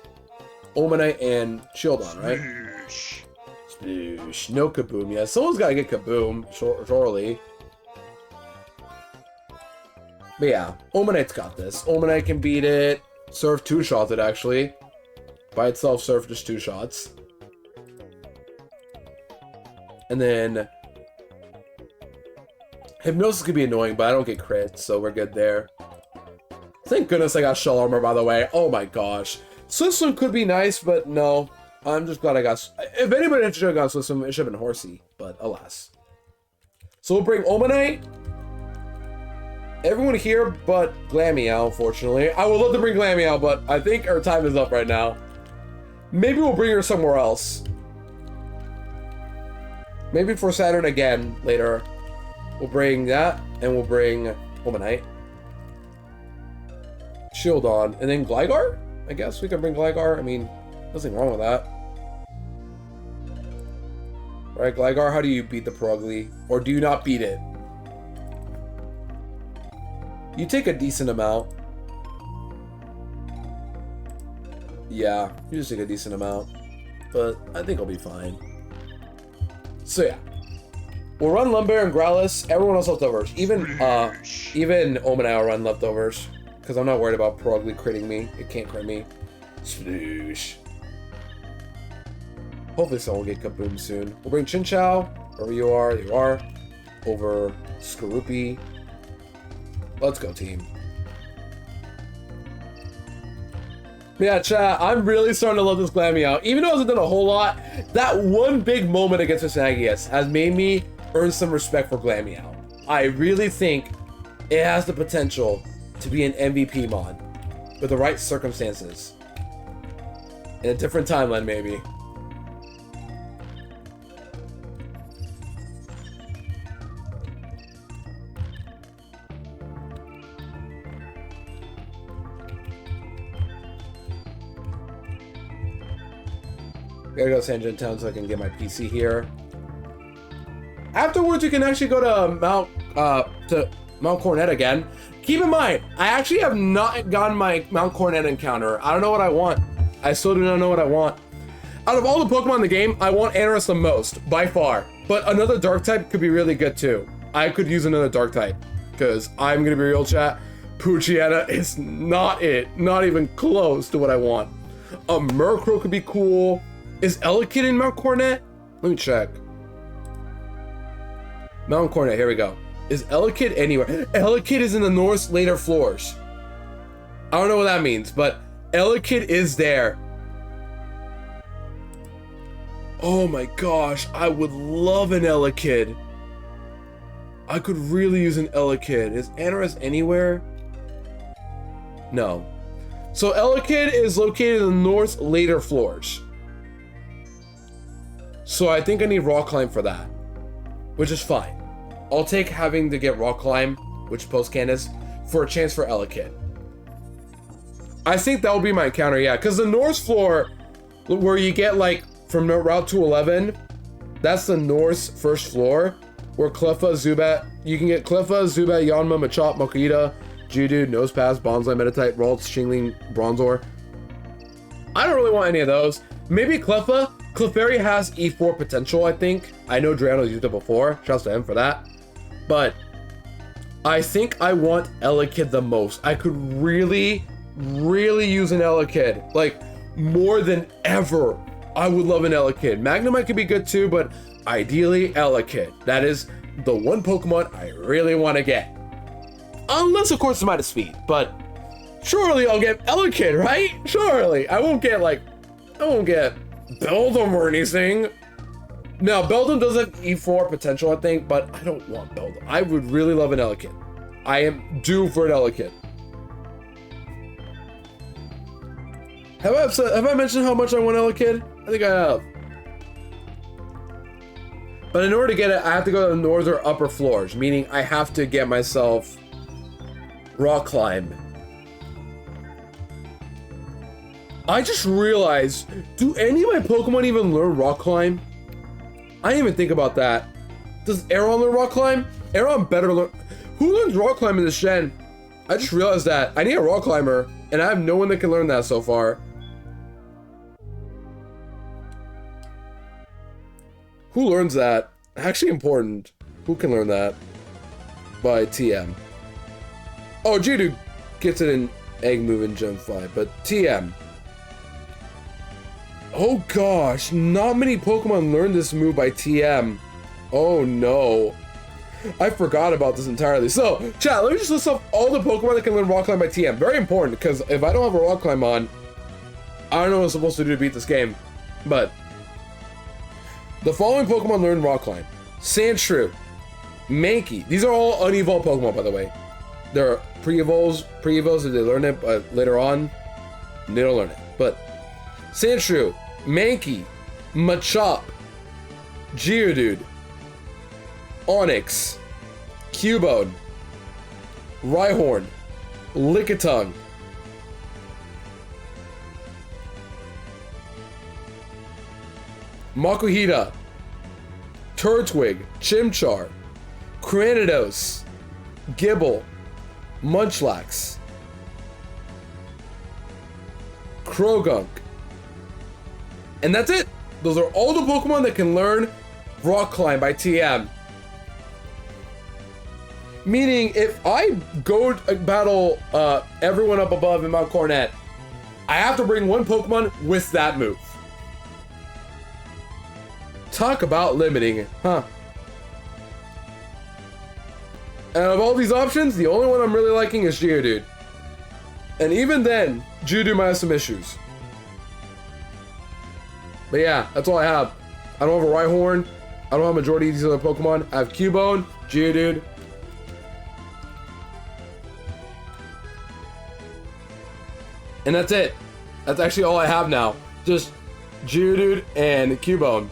Omanite, and Shieldon, right? Sploosh. Sploosh. No Kaboom. Yeah, someone's got to get Kaboom, surely. But yeah, Omanite's got this. Omanite can beat it. Surf two-shots it, actually. By itself, Surf just two shots. And then... Hypnosis could be annoying, but I don't get crits, so we're good there. Thank goodness I got Shell Armor, by the way. Oh my gosh. Swiftwing could be nice, but no. I'm just glad I got... If anybody should have got Swiftwing, it should have been Horsey, but alas. So we'll bring Omanite. Everyone here but Glameow, unfortunately. I would love to bring Glameow, but I think our time is up right now. Maybe we'll bring her somewhere else. Maybe for Saturn again later. We'll bring that, and we'll bring Omanite. Shieldon, and then Gligar? I guess we can bring Gligar. I mean, nothing wrong with that. Alright, Gligar, how do you beat the Purugly? Or do you not beat it? You take a decent amount. Yeah, you just take a decent amount. But I think I'll be fine. So yeah. We'll run Lumbear and Growlithe. Everyone else leftovers. Even Omanai will run leftovers. Because I'm not worried about Progly critting me. It can't crit me. Sploosh. Hopefully someone will get Kaboom soon. We'll bring Chinchou. Wherever you are. Over Skorupi. Let's go, team. Yeah, chat, I'm really starting to love this Glameow. Even though it hasn't done a whole lot, that one big moment against Mismagius has made me earn some respect for Glameow. I really think it has the potential to be an MVP mod with the right circumstances. In a different timeline, maybe. Gotta go to Sanjin Town so I can get my PC here. Afterwards, you can actually go to Mount Coronet again. Keep in mind, I actually have not gotten my Mount Coronet encounter. I don't know what I want. I still do not know what I want. Out of all the Pokemon in the game, I want Anorus the most, by far. But another Dark type could be really good too. I could use another Dark type, because I'm gonna be real, chat. Poochyena is not it. Not even close to what I want. A Murkrow could be cool. Is Elekid in Mount Coronet? Let me check. Mount Coronet, here we go. Is Elekid anywhere? Elekid is in the North later floors. I don't know what that means, but Elekid is there. Oh my gosh, I would love an Elekid. I could really use an Elekid. Is Anorus anywhere? No. So Elekid is located in the North later floors. So I think I need Rock Climb for that, which is fine. I'll take having to get Rock Climb, which post-can is, for a chance for Elekid. I think that will be my encounter, yeah, because the North floor, where you get like from Route 211, that's the North first floor, where Cleffa, Zubat, you can get Cleffa, Zubat, Yanma, Machop, Mokuhita, Geodude, Nosepass, Bonsai, Meditite, Ralts, Shingling, Bronzor. I don't really want any of those. Maybe Cleffa. Clefairy has E4 potential, I think. I know Drano's used it before. Shouts to him for that. But I think I want Elekid the most. I could really use an Elekid. Like, more than ever. I would love an Elekid. Magnemite could be good too, but ideally Elekid. That is the one Pokemon I really want to get. Unless, of course, it's Midas Speed. But surely I'll get Elekid, right? Surely. I won't get Beldum or anything. Now, Beldum does have E4 potential, I think, but I don't want Beldum. I would really love an Elekid. I am due for an Elekid. Have I mentioned how much I want Elekid? I think I have. But in order to get it, I have to go to the north or upper floors, meaning I have to get myself Rock Climb. I just realized, do any of my Pokemon even learn Rock Climb? I didn't even think about that. Does Aron learn Rock Climb? Aron better learn. Who learns Rock Climb in this gen? I just realized that. I need a Rock Climber, and I have no one that can learn that so far. Who learns that? Actually important. Who can learn that? By TM. Oh, Geodude gets it in Egg Move in Gen 5, but TM. Oh gosh, not many Pokemon learn this move by TM. Oh no. I forgot about this entirely. So, chat, let me just list off all the Pokemon that can learn Rock Climb by TM. Very important, because if I don't have a Rock Climb on, I don't know what I'm supposed to do to beat this game. But the following Pokemon learn Rock Climb. Sandshrew, Mankey. These are all unevolved Pokemon, by the way. They're pre-evols if they learn it, but later on, they don't learn it. But Sandshrew, Mankey, Machop, Geodude, Onix, Cubone, Rhyhorn, Lickitung, Mokuhita, Turtwig, Chimchar, Cranidos, Gibble, Munchlax, Krogunk. And that's it. Those are all the Pokemon that can learn Rock Climb by TM. Meaning, if I go battle everyone up above in Mount Coronet, I have to bring one Pokemon with that move. Talk about limiting, huh? And of all these options, the only one I'm really liking is Geodude. And even then, Geodude might have some issues. But yeah, that's all I have. I don't have a Rhyhorn. I don't have a majority of these other Pokemon. I have Cubone, Geodude. And that's it. That's actually all I have now. Just Geodude and Cubone.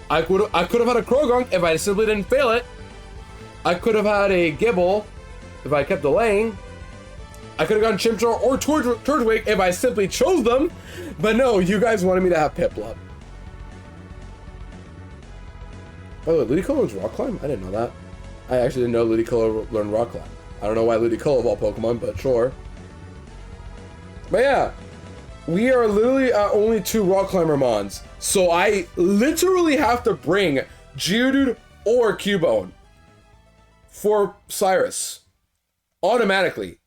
I could have had a Krogunk if I simply didn't fail it. I could have had a Gibble if I kept delaying. I could have gone Chimchar or Turtwig if I simply chose them. But no, you guys wanted me to have Piplup. Oh, Ludicolo learns Rock Climb? I didn't know that. I actually didn't know Ludicolo learned Rock Climb. I don't know why Ludicolo of all Pokemon, but sure. But yeah, we are literally only 2 Rock Climber Mons. So I literally have to bring Geodude or Cubone for Cyrus. Automatically.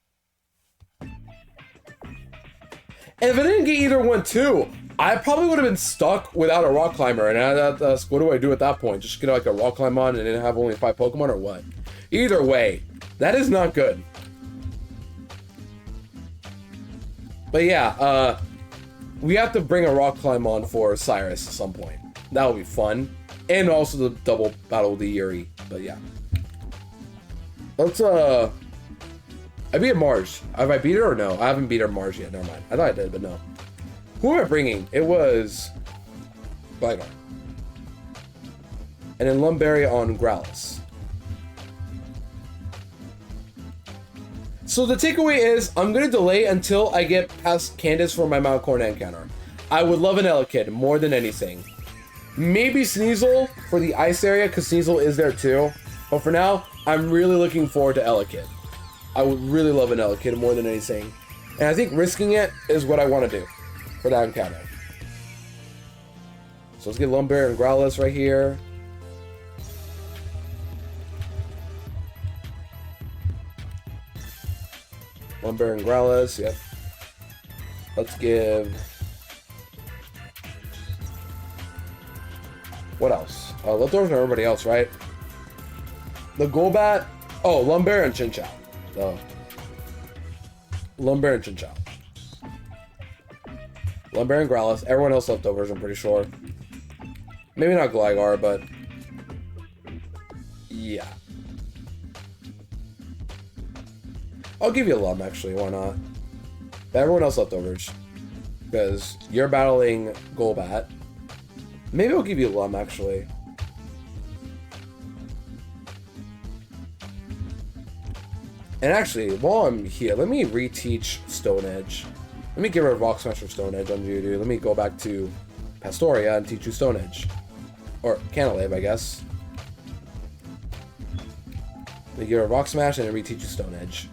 And if I didn't get either one too, I probably would have been stuck without a Rock Climber. And what do I do at that point? Just get like a Rock Climb on and then have only 5 Pokemon or what? Either way, that is not good. But yeah, we have to bring a Rock Climb on for Cyrus at some point. That would be fun. And also the double battle with the Yuri. But yeah. Let's, I beat Marge. Have I beat her or no? I haven't beat her Marge yet. Never mind. I thought I did, but no. Who am I bringing? It was Gligar. And then Lumberry on Growlithe. So the takeaway is, I'm going to delay until I get past Candace for my Mount Coronet encounter. I would love an Elekid more than anything. Maybe Sneasel for the ice area, because Sneasel is there too. But for now, I'm really looking forward to Elekid. I would really love an Elekid more than anything. And I think risking it is what I want to do for that encounter. So let's get Lumberry and Growlithe right here. Lumberry and Growlithe, yep. Let's give... What else? Let's throw everybody else, right? The Golbat... Oh, Lumberry and Chinchou. Lumberry and Chinchou. Lumberry and Growlithe. Everyone else leftovers, I'm pretty sure. Maybe not Gligar, but... Yeah. I'll give you a Lum, actually. Why not? But everyone else leftovers. Because you're battling Golbat. Maybe I'll give you a Lum, actually. And actually, while I'm here, let me reteach Stone Edge. Let me get rid of Rock Smash for Stone Edge on Geodude. Let me go back to Pastoria and teach you Stone Edge. Or Canalave, I guess. Let me get rid of Rock Smash and then reteach you Stone Edge.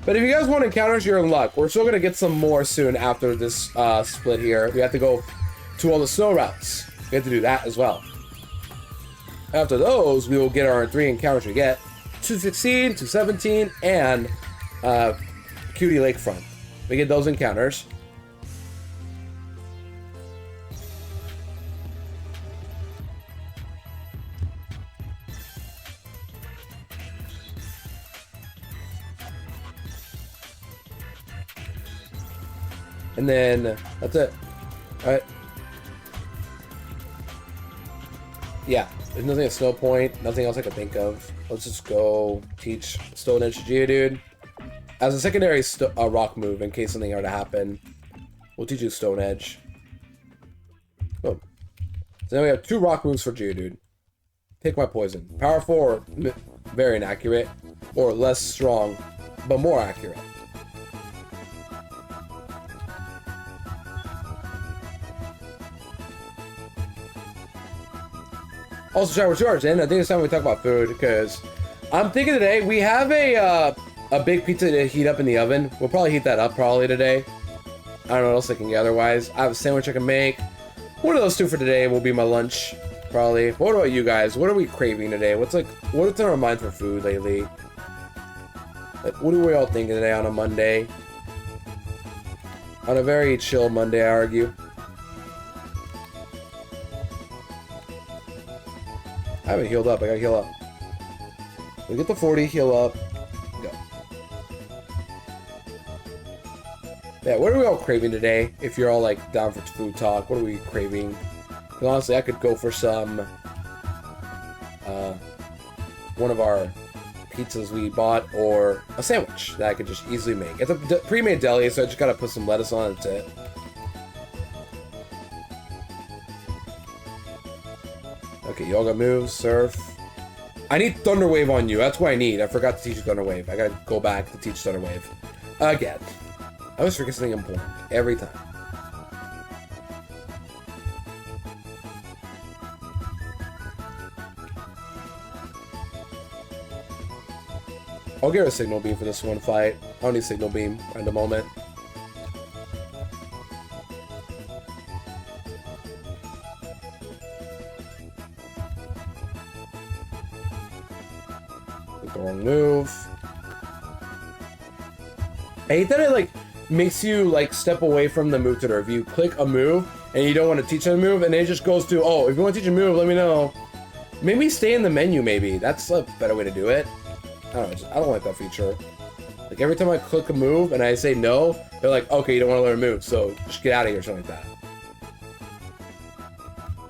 But if you guys want encounters, you're in luck. We're still going to get some more soon after this split here. We have to go to all the snow routes. We have to do that as well. After those, we will get our 3 encounters we get. 216, 217, and Cutie Lakefront. We get those encounters. And then, that's it. Alright. Yeah, there's nothing at Snow Point, nothing else I can think of. Let's just go teach Stone Edge to Geodude. As a secondary rock move, in case something were to happen, we'll teach you Stone Edge. Boom. So now we have 2 rock moves for Geodude. Pick my poison. Powerful or very inaccurate, or less strong, but more accurate. Also, chat, we're 2 hours in. I think it's time we talk about food, because I'm thinking today we have a big pizza to heat up in the oven. We'll probably heat that up probably today. I don't know what else I can get otherwise. I have a sandwich I can make. One of those two for today will be my lunch, probably. What about you guys? What are we craving today? What's on our mind for food lately? Like, what are we all thinking today on a Monday? On a very chill Monday, I argue. I haven't healed up. I gotta heal up. We get the 40, heal up. Go. Yeah, what are we all craving today? If you're all like down for food talk, what are we craving? Because honestly, I could go for some one of our pizzas we bought, or a sandwich that I could just easily make. It's a pre-made deli, so I just gotta put some lettuce on it. That's it. Okay, yoga moves, surf. I need Thunder Wave on you. That's what I need. I forgot to teach you Thunder Wave. I gotta go back to teach Thunder Wave. Again. I always forget something important. Every time. I'll get a Signal Beam for this one fight. I don't need Signal Beam at the moment. The wrong move. I hate that it like makes you like step away from the move tutor. If you click a move and you don't want to teach a move, and it just goes to, oh, if you want to teach a move, let me know. Maybe stay in the menu. Maybe that's a better way to do it. I don't know. I don't like that feature. Like every time I click a move and I say no, they're like, okay, you don't want to learn a move, so just get out of here or something like that.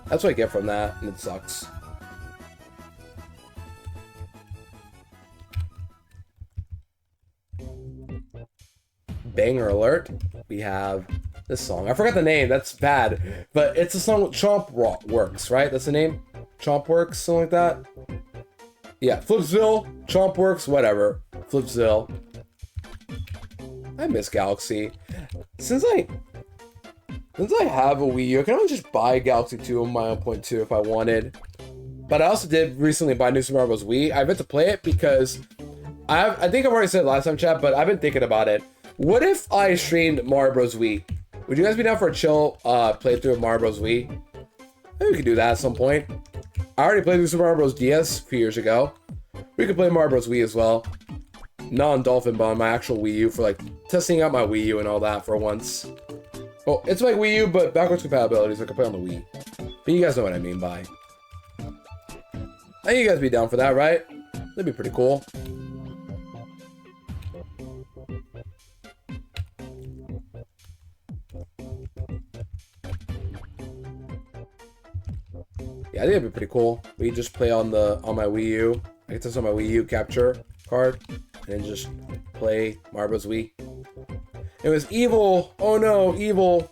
That's what I get from that, and it sucks. Banger alert. We have this song. I forgot the name. That's bad. But it's a song with Chomp Works, right? That's the name? Chomp Works, something like that? Yeah, Flipzilla, Chomp Works, whatever. Flipzilla. I miss Galaxy. Since I have a Wii U, I can always just buy Galaxy 2 on my own point 2 if I wanted. But I also did recently buy New Super Mario Bros. Wii. I meant to play it because I think I've already said it last time, chat, but I've been thinking about it. What if I streamed Mario Bros. Wii? Would you guys be down for a chill playthrough of Mario Bros. Wii? Maybe we could do that at some point. I already played Super Mario Bros. DS a few years ago. We could play Mario Bros. Wii as well. Not on Dolphin, but on my actual Wii U for like testing out my Wii U and all that for once. Well, it's like Wii U, but backwards compatibility, so I can play on the Wii. But you guys know what I mean by. I think you guys be down for that, right? That'd be pretty cool. Yeah, I think it'd be pretty cool. We just play on my Wii U. I can test on my Wii U capture card and then just play Mario Bros. Wii. It was evil. Oh no, evil.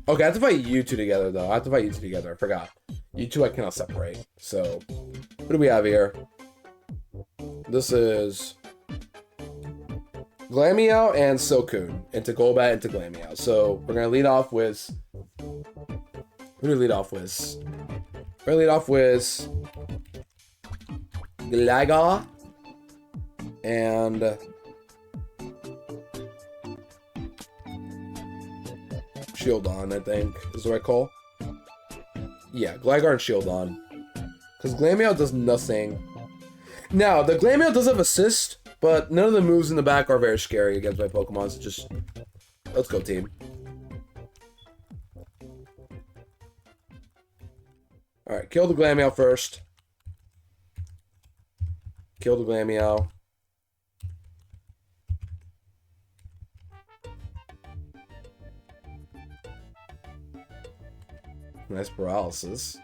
Okay, I have to fight you two together though. I have to fight you two together. I forgot. You two I cannot separate. So, what do we have here? This is Glameow and Silcoon into Golbat into Glameow. So we're gonna lead off with. Who do we lead off with? We're gonna lead off with Glaga and Shieldon, I think is the right call. Yeah, Gligar and Shieldon. Because Glameow does nothing. Now, the Glameow does have assist, but none of the moves in the back are very scary against my Pokemon, so just... Let's go, team. Alright, kill the Glameow first. Kill the Glameow. Nice paralysis.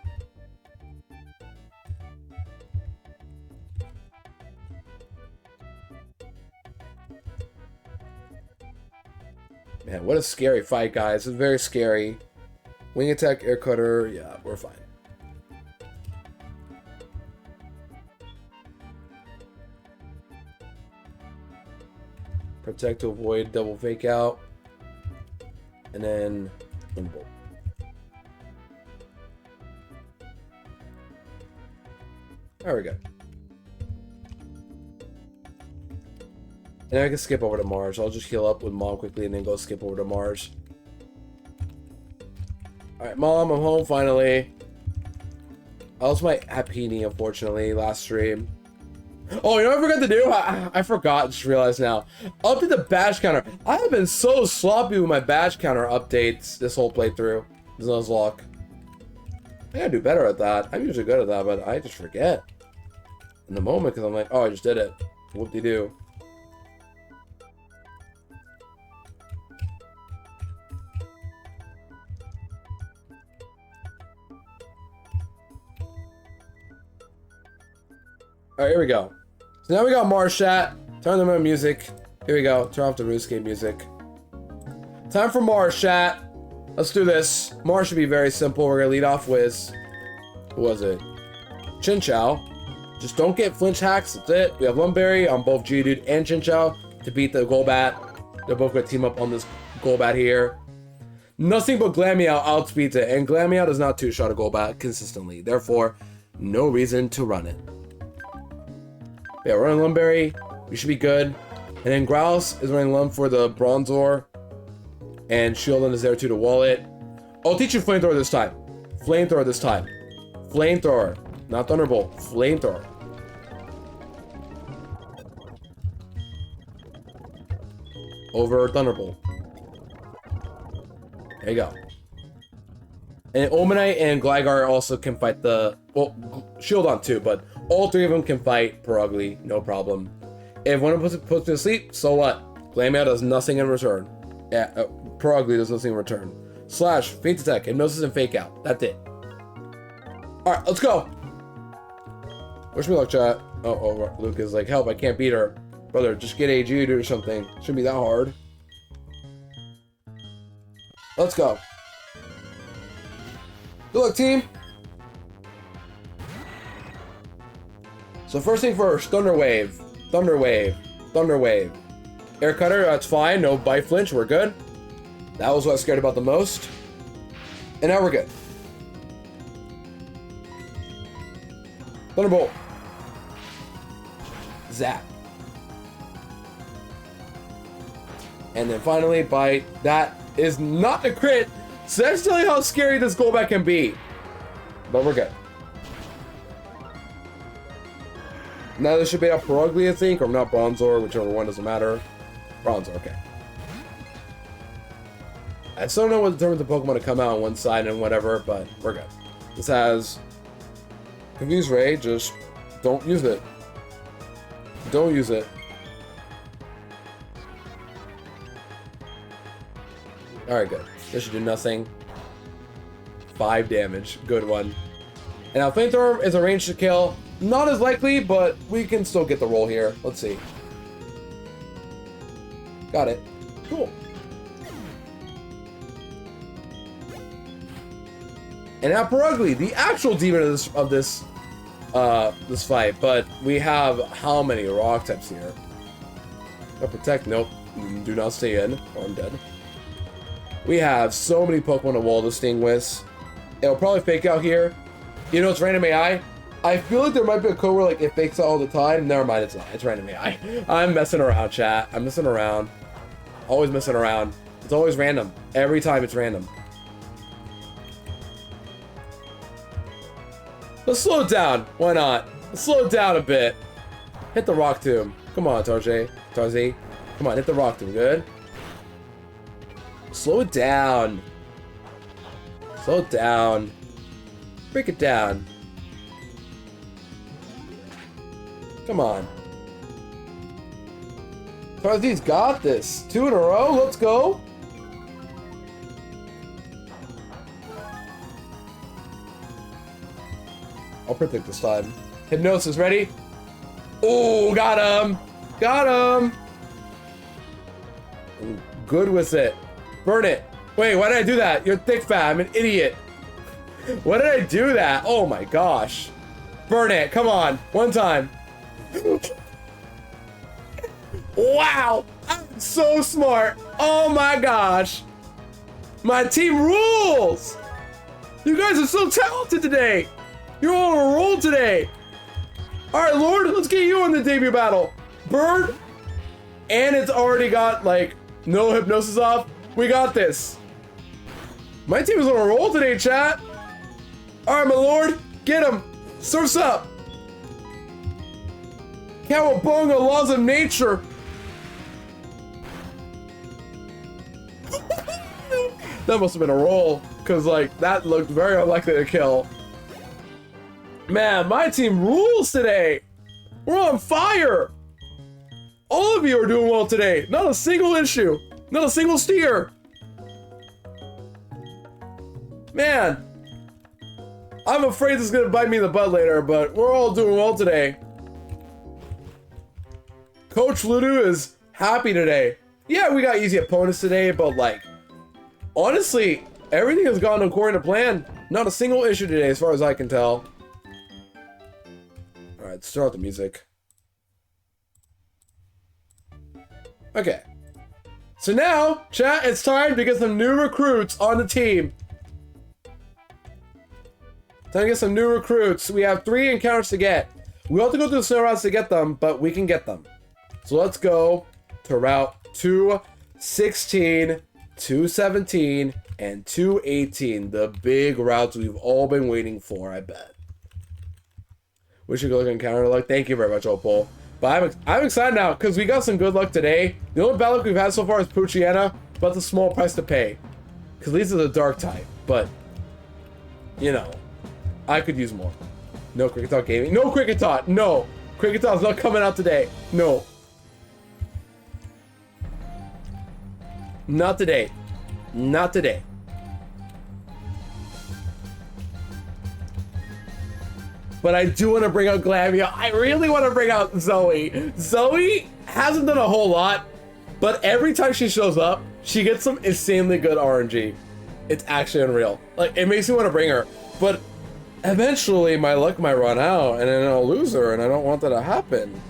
Man, what a scary fight, guys. It's very scary. Wing attack, air cutter. Yeah, we're fine. Protect to avoid double fake out. And then Bolt. There we go. And I can skip over to Mars. I'll just heal up with Mom quickly and then go skip over to Mars. Alright, Mom, I'm home finally. I lost my Happini, unfortunately, last stream. Oh, you know what I forgot to do? I forgot, just realized now. Update the badge counter. I have been so sloppy with my badge counter updates this whole playthrough. This Nuzlocke. I gotta do better at that. I'm usually good at that, but I just forget. In the moment, because I'm like, oh, I just did it. Whoop-de-doo. Alright, here we go. So now we got Mars chat. Turn on the music. Here we go. Turn off the RuneScape music. Time for Mars chat. Let's do this. Mars should be very simple. We're gonna lead off with... Who was it? Chinchou. Just don't get flinch hacks. That's it. We have Lumberry on both Geodude and Chinchou to beat the Golbat. They're both gonna team up on this Golbat here. Nothing but Glameow outspeeds it, and Glameow does not two-shot a Golbat consistently. Therefore, no reason to run it. Yeah, we're running Lumberry. We should be good. And then Grouse is running Lum for the Bronzor. And Shieldon is there too to wall it. I'll teach you Flamethrower this time. Flamethrower this time. Flamethrower. Not Thunderbolt. Flamethrower. Over Thunderbolt. There you go. And Omanite and Gligar also can fight the... Well, Shieldon too, but all three of them can fight Perugly, no problem. If one of them puts me to sleep, so what? Glameow does nothing in return. Yeah, Perugly does nothing in return. Slash, Faint Attack, Hypnosis, and Fake Out. That's it. Alright, let's go! Wish me luck, chat. Oh, Luke is like, help, I can't beat her. Brother, just get a Geodude or something. Shouldn't be that hard. Let's go. Good luck, team! So first thing first, Thunder Wave. Thunder Wave. Thunder Wave. Air Cutter, that's fine. No bite flinch, we're good. That was what I was scared about the most. And now we're good. Thunderbolt. Zap. And then finally, bite. That is not a crit. So that's telling you how scary this Golbat can be. But we're good. Now this should be a Perugly, I think, or not Bronzor, whichever one, doesn't matter. Bronzor, okay. I still don't know what determines the Pokemon to come out on one side and whatever, but we're good. This has Confuse Ray, just don't use it. Don't use it. Alright, good. This should do nothing. 5 damage. Good one. And now Flamethrower is a range to kill. Not as likely, but we can still get the roll here. Let's see. Got it. Cool. And now Perugly, the actual demon of this fight. But we have how many rock types here? No protect. Nope. Do not stay in, or I'm dead. We have so many Pokemon to wall this thing with. It'll probably fake out here. You know, it's random AI. I feel like there might be a code where like it fakes out all the time. Never mind, it's not. It's random AI. I'm messing around, chat. I'm messing around. Always messing around. It's always random. Every time it's random. Let's slow it down. Why not? Let's slow it down a bit. Hit the Rock Tomb. Come on, Tarzi. Come on, hit the Rock Tomb. Good. Slow it down. Slow it down. Break it down. Come on. Tarzi's got this. 2 in a row. Let's go. I'll predict this time. Hypnosis, ready? Oh, got him. Got him. Ooh, good with it. Burn it. Wait, why did I do that? You're thick fat. I'm an idiot. Why did I do that? Oh my gosh. Burn it. Come on. One time. Wow. I'm so smart. Oh my gosh. My team rules. You guys are so talented today. You're all on a roll today. All right, Lord, let's get you on the debut battle. Bird. And it's already got like no hypnosis off. We got this. My team is on a roll today, chat. All right, my lord, get him. Surf's up. Cowabunga, laws of nature. That must have been a roll, because like that looked very unlikely to kill. Man, my team rules today. We're on fire. All of you are doing well today. Not a single issue. Not a single steer. Man, I'm afraid this is gonna bite me in the butt later, but we're all doing well today. Coach Ludu is happy today. Yeah, we got easy opponents today, but like, honestly, everything has gone according to plan. Not a single issue today, as far as I can tell. All right, start the music. Okay. So now, chat, it's time to get some new recruits on the team. Time to get some new recruits. We have 3 encounters to get. We have to go through the snow routes to get them, but we can get them. So let's go to route 216, 217, and 218. The big routes we've all been waiting for, I bet. We should go look at encounter luck. Thank you very much, Opal. But I'm excited now because we got some good luck today. The only bad luck we've had so far is Puchiana, but it's a small price to pay. Because Lisa's a dark type, but you know, I could use more. No Cricket Talk Gaming. No Cricket Talk. No. Cricket Talk's not coming out today. No. Not today. Not today. But I do want to bring out Glamia. I really want to bring out Zoe. Zoe hasn't done a whole lot, but every time she shows up, she gets some insanely good RNG. It's actually unreal. Like, it makes me want to bring her. But eventually, my luck might run out, and then I'll lose her, and I don't want that to happen.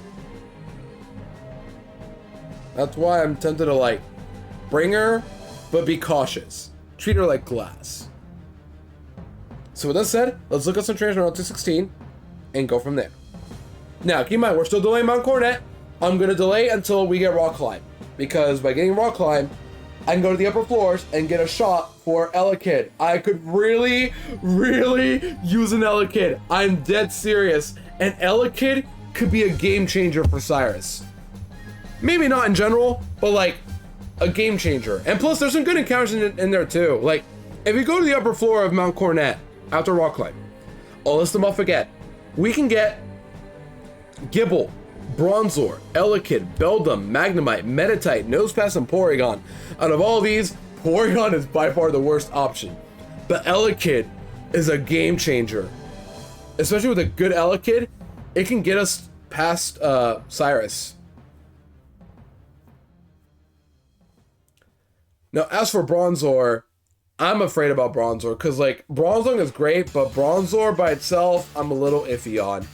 That's why I'm tempted to, like, bring her, but be cautious. Treat her like glass. So with that said, let's look at some trainers around 216 and go from there. Now, keep in mind, we're still delaying Mount Coronet. I'm going to delay until we get Rock Climb. Because by getting Rock Climb, I can go to the upper floors and get a shot for Elekid. I could really, really use an Elekid. I'm dead serious. And Elekid could be a game changer for Cyrus. Maybe not in general, but like a game changer. And plus, there's some good encounters in there too. Like, if you go to the upper floor of Mount Coronet after Rock Climb, I'll list them off again. We can get Gible, Bronzor, Elekid, Beldum, Magnemite, Meditite, Nosepass, and Porygon. Out of all these, Porygon is by far the worst option. But Elekid is a game changer. Especially with a good Elekid, it can get us past Cyrus. Now, as for Bronzor, I'm afraid about Bronzor, because, like, Bronzor is great, but Bronzor by itself, I'm a little iffy on.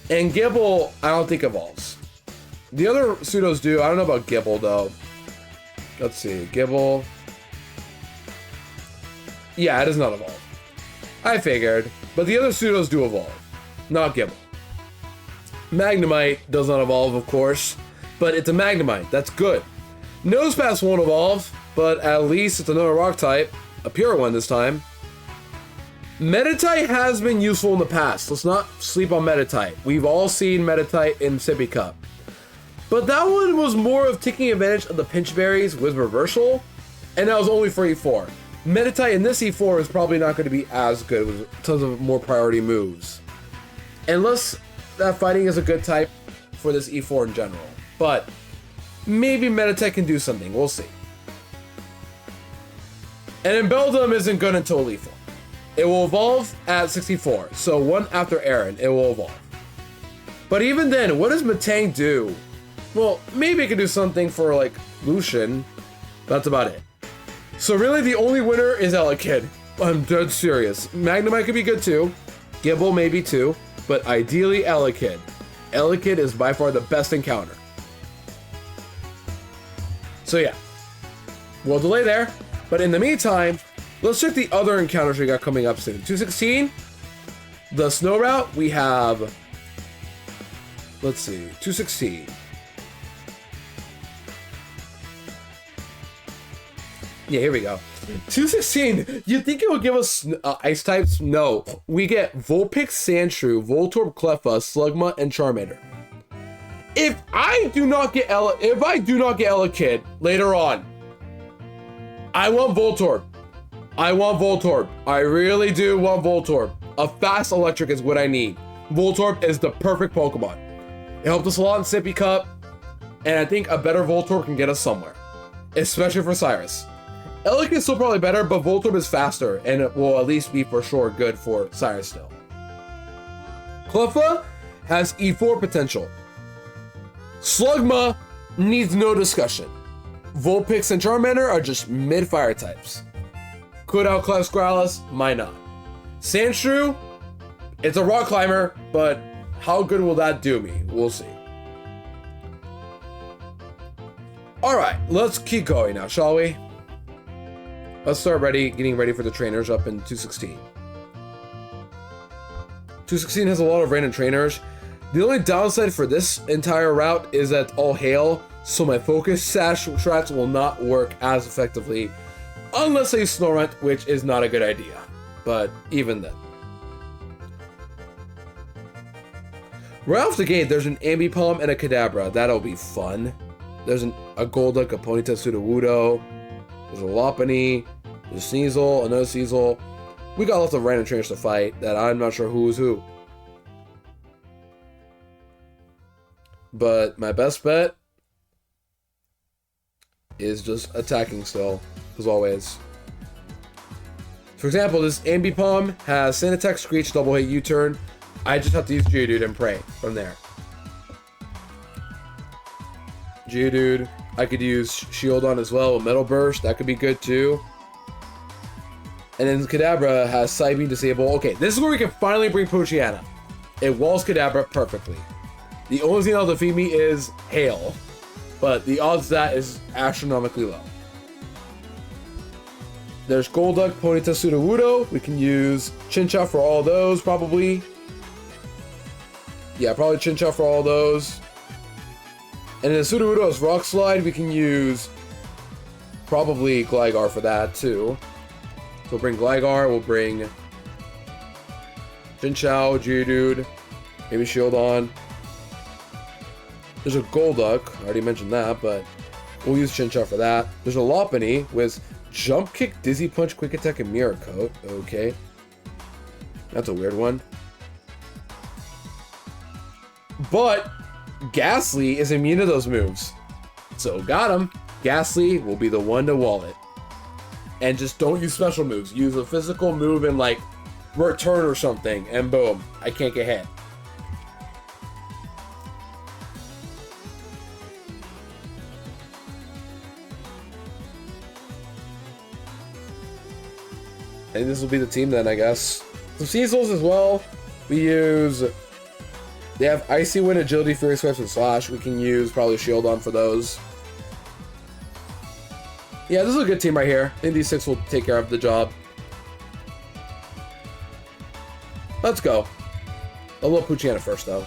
And Gible, I don't think evolves. The other pseudos do. I don't know about Gible, though. Let's see. Gible. Yeah, it does not evolve. I figured. But the other pseudos do evolve. Not Gible. Magnemite does not evolve, of course. But it's a Magnemite. That's good. Nosepass won't evolve, but at least it's another rock type. A pure one this time. Meditite has been useful in the past. Let's not sleep on Meditite. We've all seen Meditite in Sippy Cup. But that one was more of taking advantage of the pinch berries with reversal, and that was only for E4. Meditite in this E4 is probably not going to be as good with tons of more priority moves. Unless that fighting is a good type for this E4 in general. But maybe Meditite can do something. We'll see. And then Beldum isn't good until E4. It will evolve at 64, so one after Aaron, it will evolve. But even then, what does Metang do? Well, maybe it can do something for, like, Lucian. That's about it. So really, the only winner is Elekid. I'm dead serious. Magnemite could be good too. Gible maybe too. But ideally, Elekid. Elekid is by far the best encounter. So yeah. We'll delay there. But in the meantime, let's check the other encounters we got coming up soon. 216, the snow route, we have, let's see, 216. Yeah, here we go. 216. You think it would give us ice types? No. We get Vulpix, Sandshrew, Voltorb, Cleffa, Slugma, and Charmander. If I do not get Elekid later on, I want Voltorb. I want Voltorb. I really do want Voltorb. A fast electric is what I need. Voltorb is the perfect Pokemon. It helped us a lot in Sippy Cup, and I think a better Voltorb can get us somewhere, especially for Cyrus. Elekid is still probably better, but Voltorb is faster, and it will at least be for sure good for Cyrus still. Cleffa has E4 potential. Slugma needs no discussion. Vulpix and Charmander are just mid-fire types. Could outclass Growlithe? Might not. Sandshrew, it's a rock climber, but how good will that do me? We'll see. Alright, let's keep going now, shall we? Let's start getting ready for the trainers up in 216. 216 has a lot of random trainers. The only downside for this entire route is that all hail, so my focus sash strats will not work as effectively unless I Snorunt, which is not a good idea. But even then. Right off the gate, there's an Ambipom and a Kadabra. That'll be fun. There's a Golduck, a Ponyta, Sudowoodo. There's a Lopunny. There's a Sneasel, another Sneasel. We got lots of random trainers to fight that I'm not sure who is who. But my best bet is just attacking still, as always. For example, this Ambipom has Sand Attack, Screech, Double Hit, U-Turn. I just have to use Geodude and pray from there. Geodude, I could use Shield on as well with Metal Burst. That could be good too. And then Kadabra has Psybeam, Disable. Okay, this is where we can finally bring Poochyena. It walls Kadabra perfectly. The only thing that'll defeat me is Hail, but the odds of that is astronomically low. There's Golduck, Ponyta, Sudowoodo. We can use Chinchou for all those, probably. Yeah, probably Chinchou for all those. And then Sudowoodo has Rock Slide. We can use probably Gligar for that, too. So we'll bring Gligar, we'll bring Chinchou, Geodude, maybe Shield on. There's a Golduck, I already mentioned that, but we'll use Chinchou for that. There's a Lopunny with Jump Kick, Dizzy Punch, Quick Attack, and Mirror Coat. Okay. That's a weird one. But Ghastly is immune to those moves. So got him. Ghastly will be the one to wall it. And just don't use special moves. Use a physical move and like return or something, and boom, I can't get hit. And this will be the team then, I guess. Some Sneasels as well. We use... They have Icy Wind, Agility, Fury Swipes, and Slash. We can use probably Shield on for those. Yeah, this is a good team right here. I think these six will take care of the job. Let's go. A little Poochyena first, though.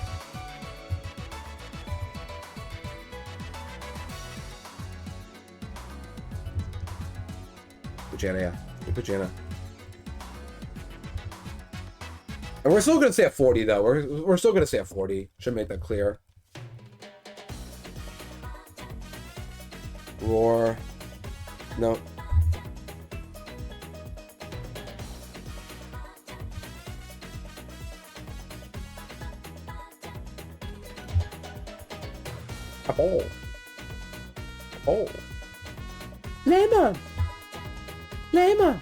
Poochyena, yeah. Poochyena. And we're still going to stay at 40, though. We're still going to stay at 40. Should make that clear. Roar. No. Oh. Oh. Lama. Lama.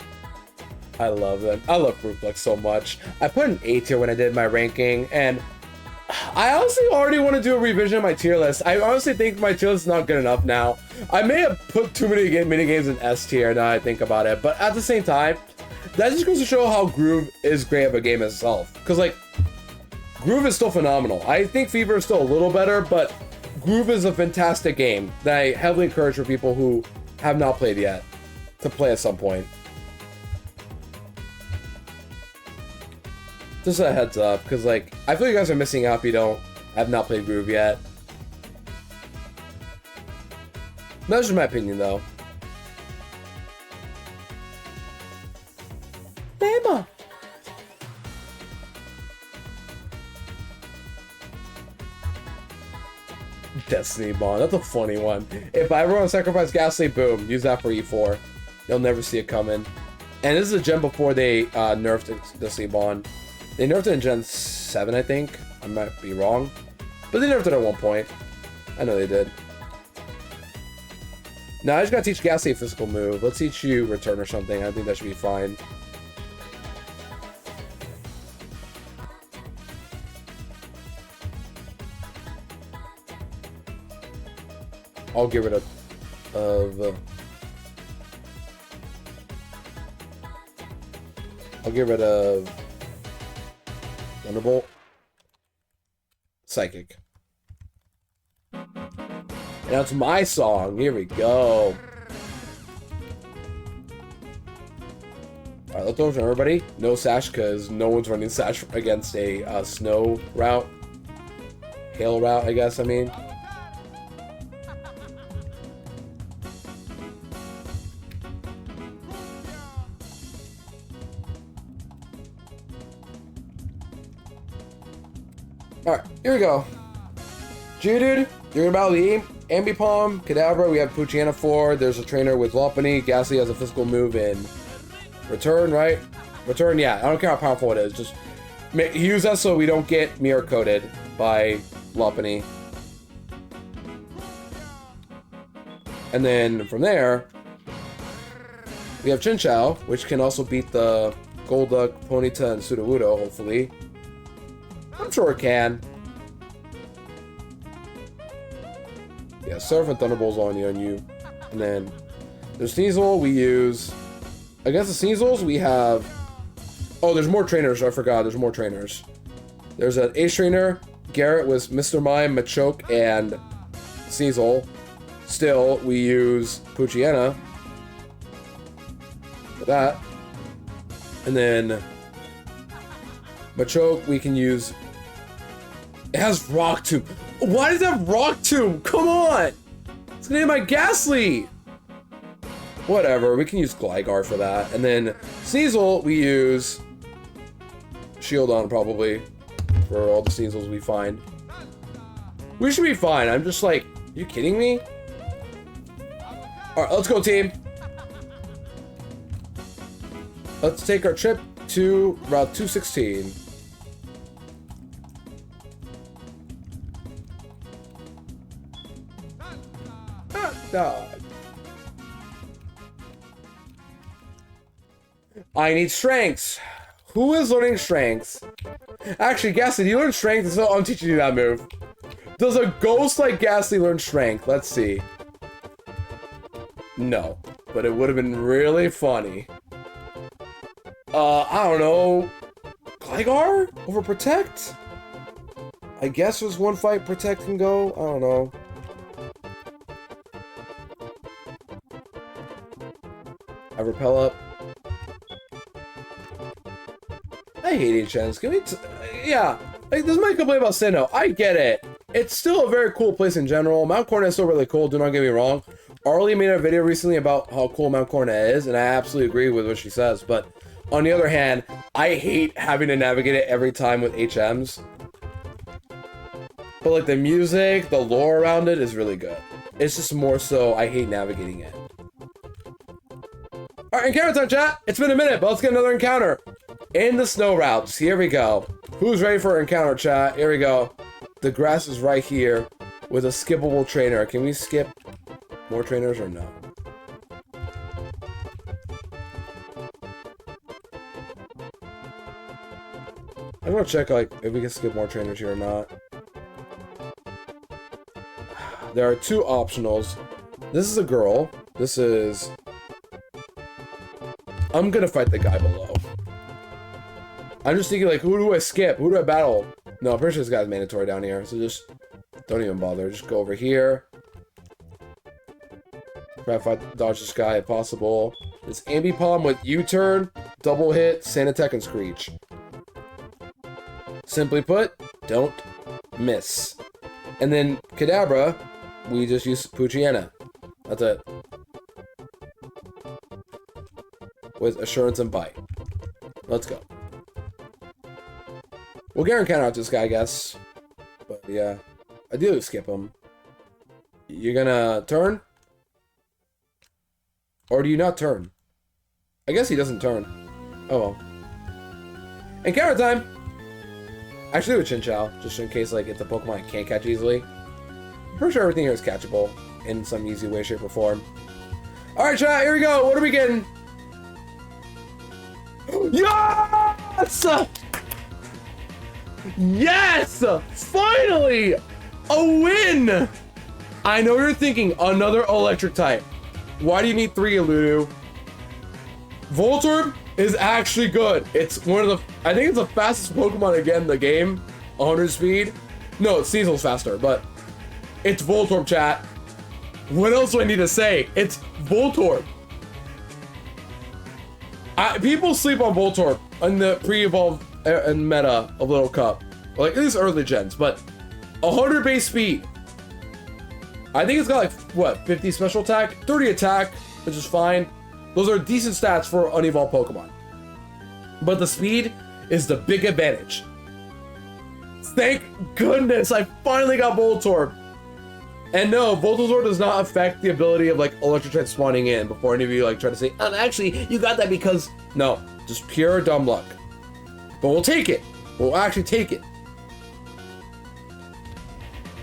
I love them. I love Grouplex so much. I put an A tier when I did my ranking, and I honestly already want to do a revision of my tier list. I honestly think my tier list is not good enough now. I may have put too many minigames in S tier now I think about it, but at the same time, that just goes to show how Groove is great of a game itself. Because, like, Groove is still phenomenal. I think Fever is still a little better, but Groove is a fantastic game that I heavily encourage for people who have not played yet to play at some point. Just a heads up, because, like, I feel you guys are missing out if you have not played Groove yet. That's just my opinion, though. Destiny Bond. That's a funny one. If I ever want to sacrifice Ghastly, boom, use that for E4. You'll never see it coming. And this is a gen before they nerfed Destiny Bond. They nerfed it in Gen 7, I think. I might be wrong. But they nerfed it at one point. I know they did. Now I just gotta teach Ghastly a physical move. Let's teach you Return or something. I think that should be fine. I'll get rid of I'll get rid of Thunderbolt. Psychic. And that's my song. Here we go. Alright, let's go for everybody. No Sash, because no one's running Sash against a snow route. Hail route, I guess, I mean. Alright, here we go. Dude, you're gonna battle the Ambipom, Kadabra, we have Poochyena 4, there's a trainer with Lopunny, Ghastly has a physical move in Return, right? Return, yeah, I don't care how powerful it is, just use that so we don't get mirror coated by Lopunny. And then from there, we have Chinchou, which can also beat the Golduck, Ponyta, and Sudowoodo, hopefully. I'm sure it can. Yeah, Surf and Thunderbolt's on you. And then there's Sneasel, we use... Against the Sneasels, we have... Oh, there's more trainers, I forgot, there's more trainers. There's an Ace Trainer, Garrett with Mr. Mime, Machoke, and Sneasel. Still, we use Poochyena for that. And then Machoke, we can use... It has Rock Tomb. Why does it have Rock Tomb? Come on! It's gonna hit my Ghastly! Whatever, we can use Gligar for that. And then Sneasel, we use Shieldon probably for all the Sneasels we find. We should be fine. I'm just like, are you kidding me? Alright, let's go, team. Let's take our trip to Route 216. Dog. I need strengths. Who is learning strengths? Actually, Ghastly, do you learn strength? So I'm teaching you that move. Does a ghost like Ghastly learn strength? Let's see. No, but it would have been really funny. I don't know. Gligar over Protect? I guess there's one fight Protect can go. I don't know. I repel up. I hate HMs. Can we? Yeah, like, this might complain about Sinnoh. I get it. It's still a very cool place in general. Mount Cornet is still really cool. Do not get me wrong. Arlie made a video recently about how cool Mount Cornet is, and I absolutely agree with what she says. But on the other hand, I hate having to navigate it every time with HMs. But like the music, the lore around it is really good. It's just more so I hate navigating it. Alright, encounter time, chat! It's been a minute, but let's get another encounter. In the snow routes. Here we go. Who's ready for an encounter, chat? Here we go. The grass is right here with a skippable trainer. Can we skip more trainers or no? I'm gonna check like if we can skip more trainers here or not. There are two optionals. This is a girl. This is... I'm gonna fight the guy below. I'm just thinking like, who do I skip? Who do I battle? No, I'm pretty sure this guy's mandatory down here. So just don't even bother. Just go over here. Try to fight, dodge this guy if possible. This Ambipom with U-turn, double hit, Sand Attack, and Screech. Simply put, don't miss. And then Kadabra, we just use Poochyena. That's it. With Assurance and Bite. Let's go. We'll get an encounter out to this guy, I guess. But yeah, ideally skip him. You gonna turn? Or do you not turn? I guess he doesn't turn. Oh well. And camera time! Actually with Chinchou, just in case like it's a Pokemon I can't catch easily. I'm pretty sure everything here is catchable in some easy way, shape, or form. Alright chat, here we go! What are we getting? Yes! Yes! Finally! A win! I know you're thinking, another electric type. Why do you need 3, Lulu? Voltorb is actually good. It's one of the, I think it's the fastest Pokemon again in the game. 100 speed. No, Cecil's faster, but it's Voltorb, chat. What else do I need to say? It's Voltorb. People sleep on Voltorb in the pre-evolved and meta of Little Cup. Like, at least early gens, but 100 base speed. I think it's got like, what, 50 special attack? 30 attack, which is fine. Those are decent stats for unevolved Pokemon. But the speed is the big advantage. Thank goodness I finally got Voltorb. And no, Voltorb does not affect the ability of like electric type spawning in before any of you like try to say, actually, you got that because... No, just pure dumb luck. But we'll take it. We'll actually take it.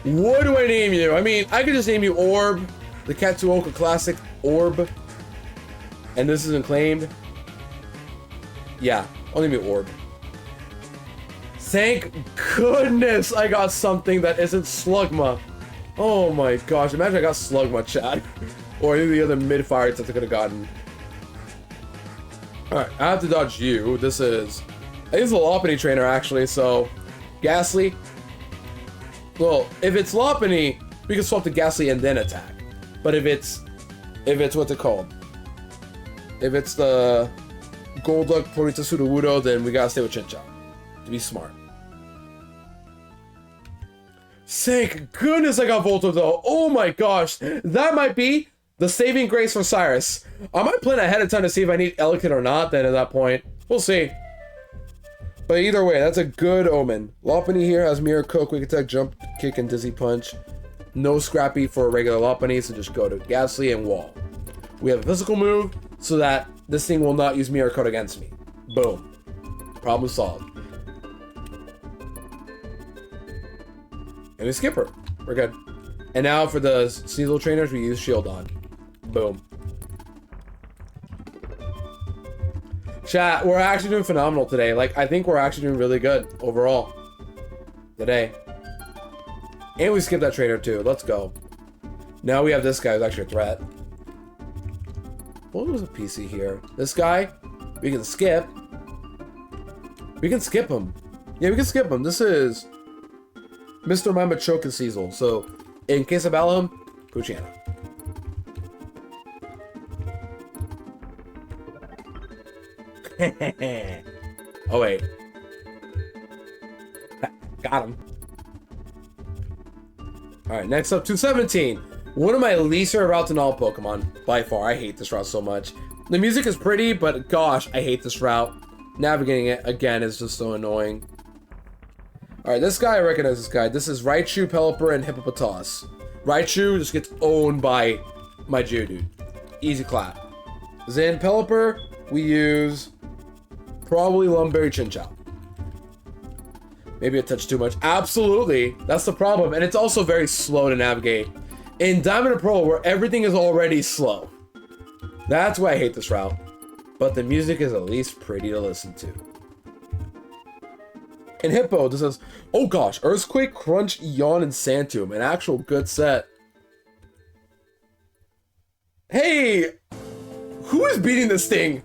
What do I name you? I mean, I could just name you Orb. The Katsuoka Classic Orb. And this isn't claimed. Yeah, I'll name you Orb. Thank goodness I got something that isn't Slugma. Oh my gosh, imagine I got Slugma, chat. Or any of the other mid-fire types I could have gotten. Alright, I have to dodge you. This is... I think it's a Lopunny trainer, actually, so... Ghastly. Well, if it's Lopunny, we can swap to Ghastly and then attack. But if it's what's it called? If it's the Golduck Ponyta Sudowoodo, then we gotta stay with Chinchou. To be smart. Thank goodness I got Voltorb though. Oh my gosh. That might be the saving grace for Cyrus. I might plan ahead of time to see if I need Elekid or not then at that point. We'll see. But either way, that's a good omen. Lopunny here has Mirror Coat, Quick Attack, Jump Kick, and Dizzy Punch. No Scrappy for a regular Lopunny, so just go to Ghastly and Wall. We have a physical move, so that this thing will not use Mirror Coat against me. Boom. Problem solved. And we skip her. We're good. And now for the Sneasel trainers, we use Shieldon. Boom. Chat, we're actually doing phenomenal today. Like, I think we're actually doing really good overall today. And we skipped that trainer too. Let's go. Now we have this guy who's actually a threat. What was a PC here? This guy, we can skip. We can skip him. Yeah, we can skip him. This is Mr. Mamachoke and Cecil. So, in case I battle him, Poochyena. Oh, wait. Got him. Alright, next up, 217. One of my least favorite routes in all Pokemon. By far, I hate this route so much. The music is pretty, but gosh, I hate this route. Navigating it, again, is just so annoying. Alright, this guy, I recognize this guy. This is Raichu, Pelipper, and Hippopotas. Raichu just gets owned by my Geodude. Easy clap. Then Pelipper, we use probably Lumberry Chinchou. Maybe a touch too much. Absolutely, that's the problem. And it's also very slow to navigate. In Diamond and Pearl, where everything is already slow. That's why I hate this route. But the music is at least pretty to listen to. In Hippo, this is, oh gosh, Earthquake, Crunch, Yawn, and Sandtomb. An actual good set. Hey! Who is beating this thing?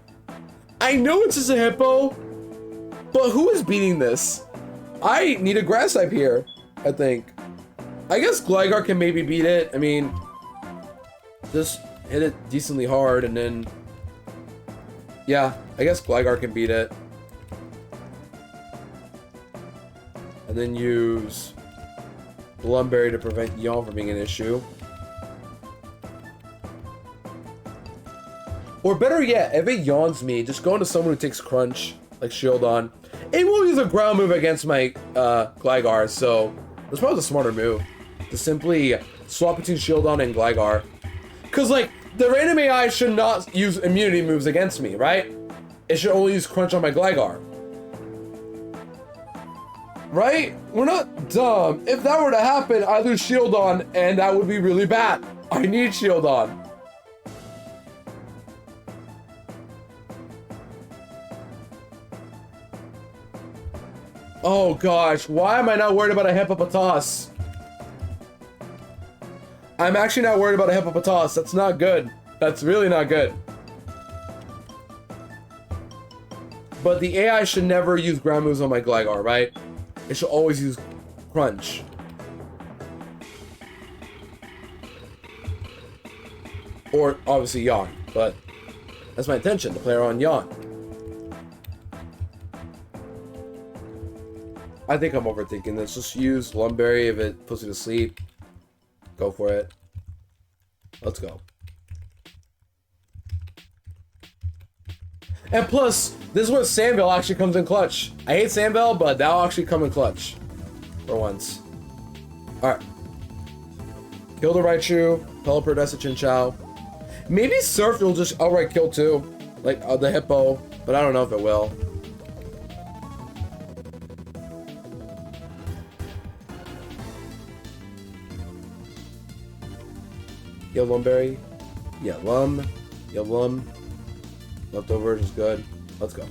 I know it's just a Hippo, but who is beating this? I need a Grass type here, I think. I guess Gligar can maybe beat it. I mean, just hit it decently hard and then... Yeah, I guess Gligar can beat it. And then use Blumberry to prevent Yawn from being an issue. Or better yet, if it yawns me, just go into someone who takes Crunch, like Shieldon. It will use a ground move against my Gligar, so that's probably the smarter move. To simply swap between Shieldon and Gligar. Because, like, the random AI should not use immunity moves against me, right? It should only use Crunch on my Gligar. Right? We're not dumb. If that were to happen, I lose Shieldon, and that would be really bad. I need Shieldon. Oh gosh, why am I not worried about a Hippopotas? I'm actually not worried about a Hippopotas. That's not good. That's really not good. But the AI should never use ground moves on my Gligar, right? It should always use Crunch. Or obviously Yawn, but that's my intention, to play her on Yawn. I think I'm overthinking this. Just use Lumberry if it puts you to sleep. Go for it. Let's go. And plus, this is where Sandville actually comes in clutch. I hate Sandville, but that'll actually come in clutch. For once. Alright. Kill the Raichu. Pelipper, that's a Chinchou. Maybe Surf will just outright kill too. Like the Hippo. But I don't know if it will. Yo, Lumberry. Yeah, Lum. Yeah, Lum. Leftovers is good. Let's go.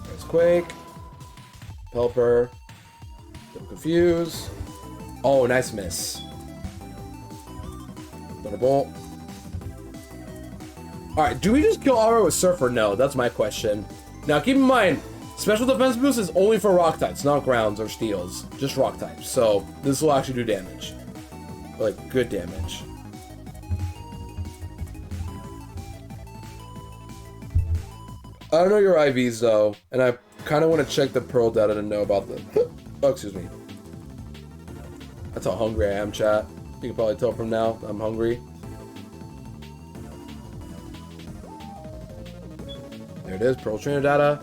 There's Quake. Pelipper. Don't confuse. Oh, nice miss. Thunderbolt. Alright, do we just kill Aura with Surf or no? That's my question. Now, keep in mind, special defense boost is only for rock types, not grounds or steels. Just rock types. So, this will actually do damage. Like, good damage. I don't know your IVs, though. And I kind of want to check the Pearl data to know about the... Oh, excuse me. That's how hungry I am, chat. You can probably tell from now I'm hungry. There it is, Pearl Trainer data.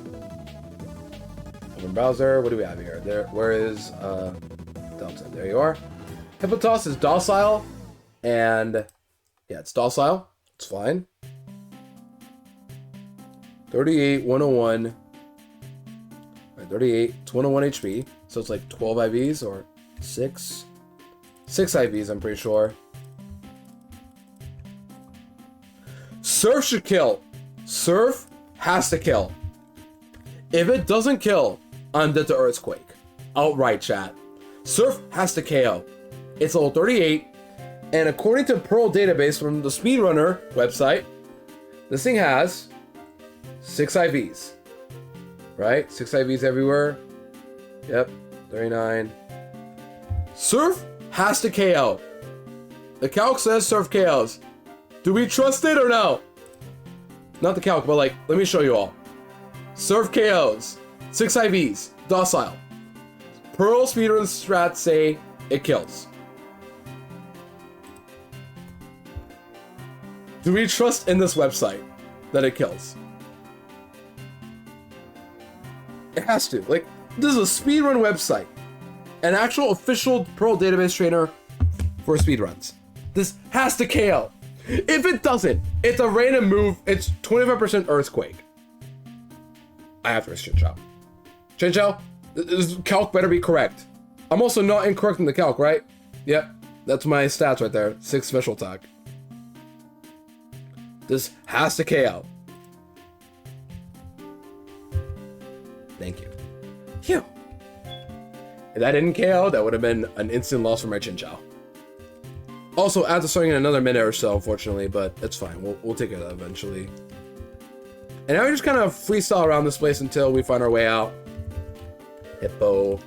Open browser. What do we have here? There, where is Delta? There you are. Hippopotas is docile, and yeah, it's docile. It's fine. 38, 101. Right, 38. It's 101 HP, so it's like 12 IVs or 6. 6 IVs, I'm pretty sure. Surf should kill. Surf has to kill. If it doesn't kill, I'm dead to Earthquake. Outright, chat. Surf has to KO. It's level 38, and according to Pearl database from the Speedrunner website, this thing has 6 IVs. Right? 6 IVs everywhere. Yep. 39. Surf has to KO. The calc says Surf KOs. Do we trust it or no? Not the calc, but like, let me show you all. Surf KOs. 6 IVs. Docile. Pearl speedrun strats say it kills. Do we trust in this website that it kills? It has to. Like, this is a speedrun website. An actual official Pearl database trainer for speedruns. This has to KO. If it doesn't, it's a random move. It's 25% Earthquake. I have to risk Chinchou. Chinchou, this calc better be correct. I'm also not incorrect in the calc, right? Yep, that's my stats right there. 6 special attack. This has to KO. Thank you. Phew. If that didn't KO, that would have been an instant loss for my Chinchou. Also, adds a starting in another minute or so, unfortunately, but it's fine. We'll take it eventually. And now we just kind of freestyle around this place until we find our way out. Hippo.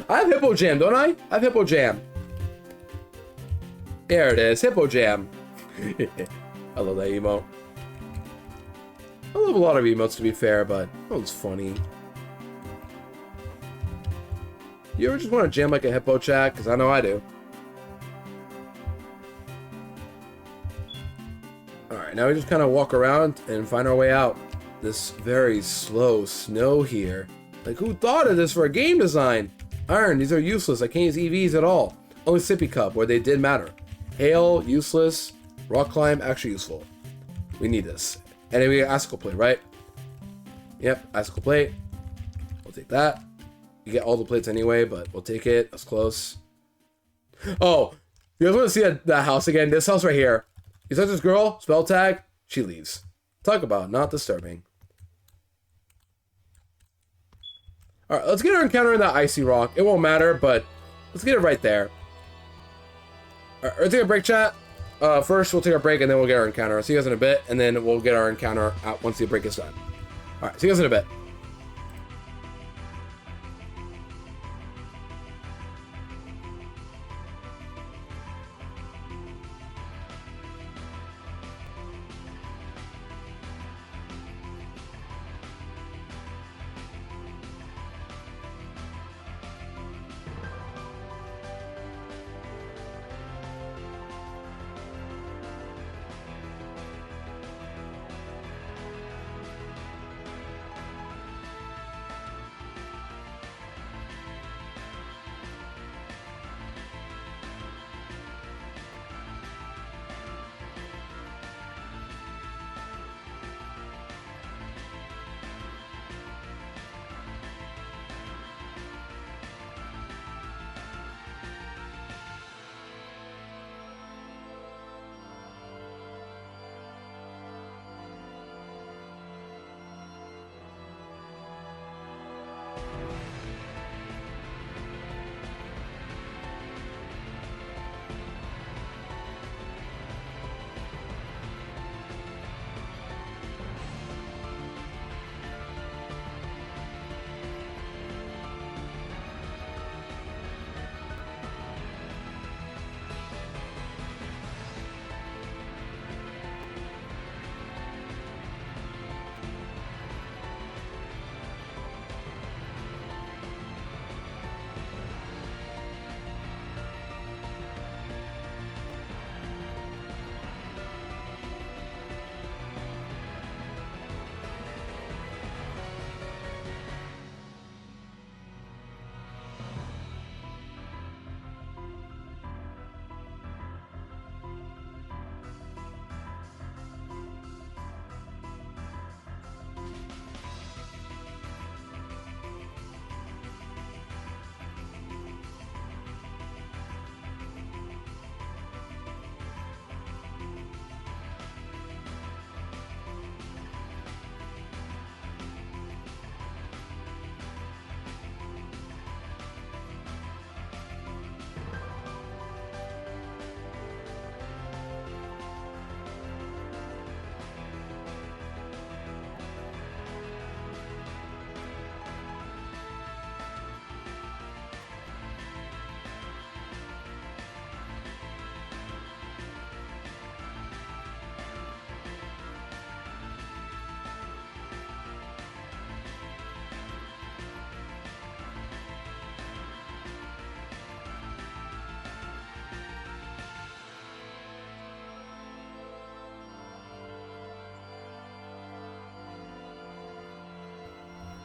I have Hippo Jam, don't I? I have Hippo Jam. There it is, Hippo Jam. I love that emote. I love a lot of emotes, to be fair, but that one's funny. You ever just want to jam like a hippo, chat? Because I know I do. Alright, now we just kind of walk around and find our way out. this very slow snow here. Like, who thought of this for a game design? Iron, these are useless. I can't use EVs at all. Only Sippy Cup, where they did matter. Hail, useless. Rock Climb, actually useful. We need this. And then we get Icicle Plate, right? Yep, Icicle Plate. We'll take that. You get all the plates anyway, but we'll take it. That's close. Oh, you guys want to see that house again? This house right here. You touch this girl, spell tag, she leaves. Talk about not disturbing. Alright, let's get our encounter in that icy rock. It won't matter, but let's get it right there. Alright, let's take a break, chat. First, we'll take our break, and then we'll get our encounter. I'll see you guys in a bit, and then we'll get our encounter out once the break is done. Alright, see you guys in a bit.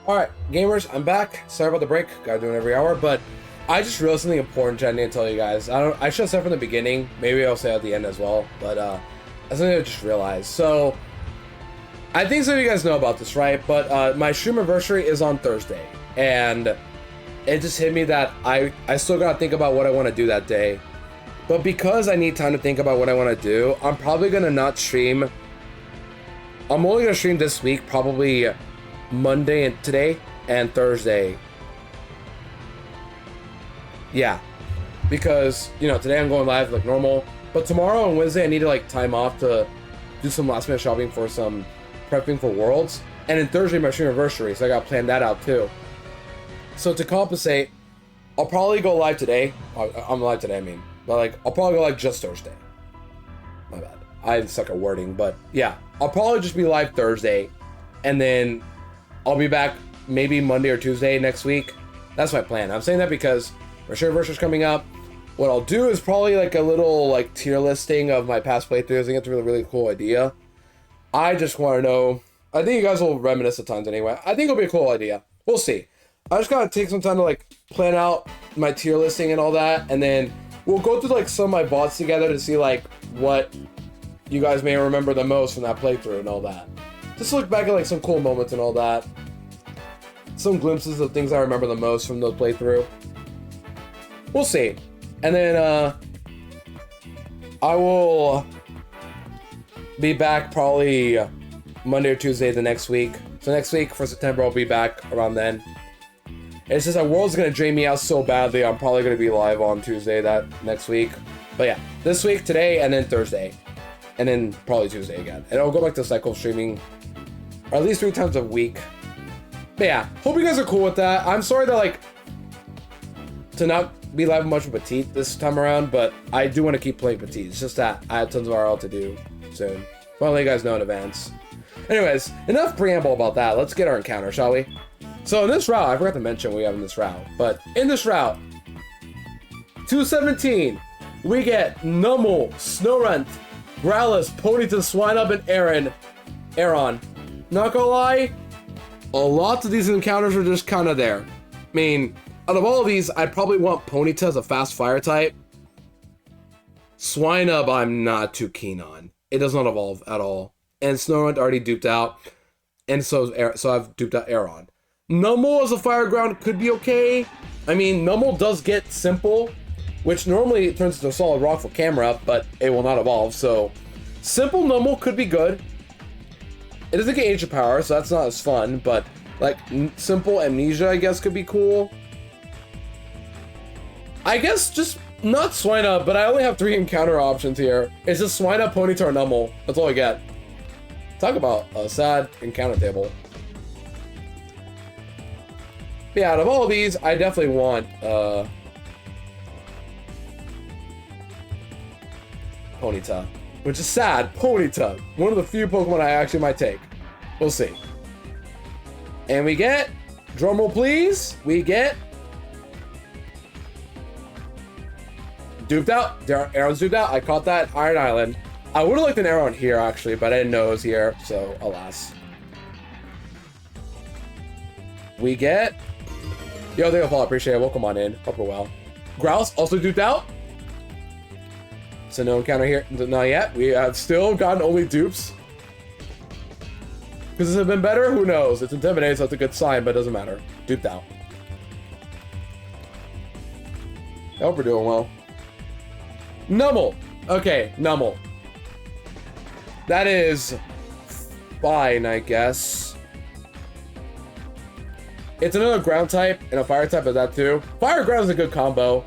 Alright, gamers, I'm back. Sorry about the break. Gotta do it every hour, but I just realized something important I need to tell you guys. I should have said from the beginning. Maybe I'll say at the end as well, but that's something I just realized. So, I think some of you guys know about this, right? But my stream anniversary is on Thursday, and it just hit me that I still gotta think about what I want to do that day. But because I need time to think about what I want to do, I'm probably gonna not stream. I'm only gonna stream this week, probably Monday and today and Thursday. Yeah, because you know today I'm going live like normal, but tomorrow and Wednesday I need to like time off to do some last minute shopping for some prepping for Worlds, and then Thursday my stream anniversary, so I gotta plan that out too. So to compensate, I'll probably go live today. I'm live today, I mean, but like I'll probably go live just Thursday. My bad, I suck at wording, but yeah, I'll probably just be live Thursday, and then I'll be back maybe Monday or Tuesday next week. That's my plan. I'm saying that because my stream anniversary is coming up. What I'll do is probably like a little like tier listing of my past playthroughs. I think it's a really, really cool idea. I just want to know, I think you guys will reminisce at times anyway. I think it'll be a cool idea. We'll see. I just gotta take some time to like plan out my tier listing and all that, and then we'll go through like some of my VODs together to see like what you guys may remember the most from that playthrough and all that. Just look back at like some cool moments and all that. Some glimpses of things I remember the most from the playthrough. We'll see. And then I will be back probably Monday or Tuesday the next week. So next week for September, I'll be back around then. It's just that World's gonna drain me out so badly. I'm probably gonna be live on Tuesday that next week. But yeah, this week, today, and then Thursday. And then probably Tuesday again. And I'll go back to cycle streaming at least 3 times a week. But yeah, hope you guys are cool with that. I'm sorry that like to not be live much with Petit this time around, but I do want to keep playing Petit. It's just that I have tons of RL to do soon. I'll let you guys know in advance. Anyways, enough preamble about that. Let's get our encounter, shall we? So in this route, I forgot to mention what we have in this route, but in this route, 217, we get Nummel, Snorunt, Growlithe, Ponyta, Swinub, and Aron. Not gonna lie, a lot of these encounters are just kind of there. I mean, out of all of these, I'd probably want Ponyta as a fast fire type. Swinub, I'm not too keen on. It does not evolve at all. And Snorunt already duped out. And so I've duped out Aron. Nummel as a fire ground could be okay. I mean, Nummel does get simple, which normally turns into a solid rock for camera, but it will not evolve. So simple Nummel could be good. It doesn't get ancient power, so that's not as fun, but like simple amnesia, I guess, could be cool. I guess just not Swinub, but I only have 3 encounter options here. It's just Swinub, Ponyta, or Nummel. That's all I get. Talk about a sad encounter table. But yeah, out of all of these, I definitely want Ponyta, which is sad. Ponyta, one of the few Pokemon I actually might take. We'll see. And we get, drumroll please, we get duped out. Aron's duped out. I caught that. Iron Island. I would have liked an Aron here actually, but I didn't know it was here, so alas. We get, yo, thank you, appreciate it. Welcome on in. Hope you're well. Growlithe also duped out. So no encounter here. Not yet. We have still gotten only dupes. Because this has been better? Who knows? It's intimidating, so that's a good sign, but it doesn't matter. Duped out. I hope we're doing well. Nummel. Okay, Nummel. That is fine, I guess. It's another ground type and a fire type of that too. Fire ground is a good combo.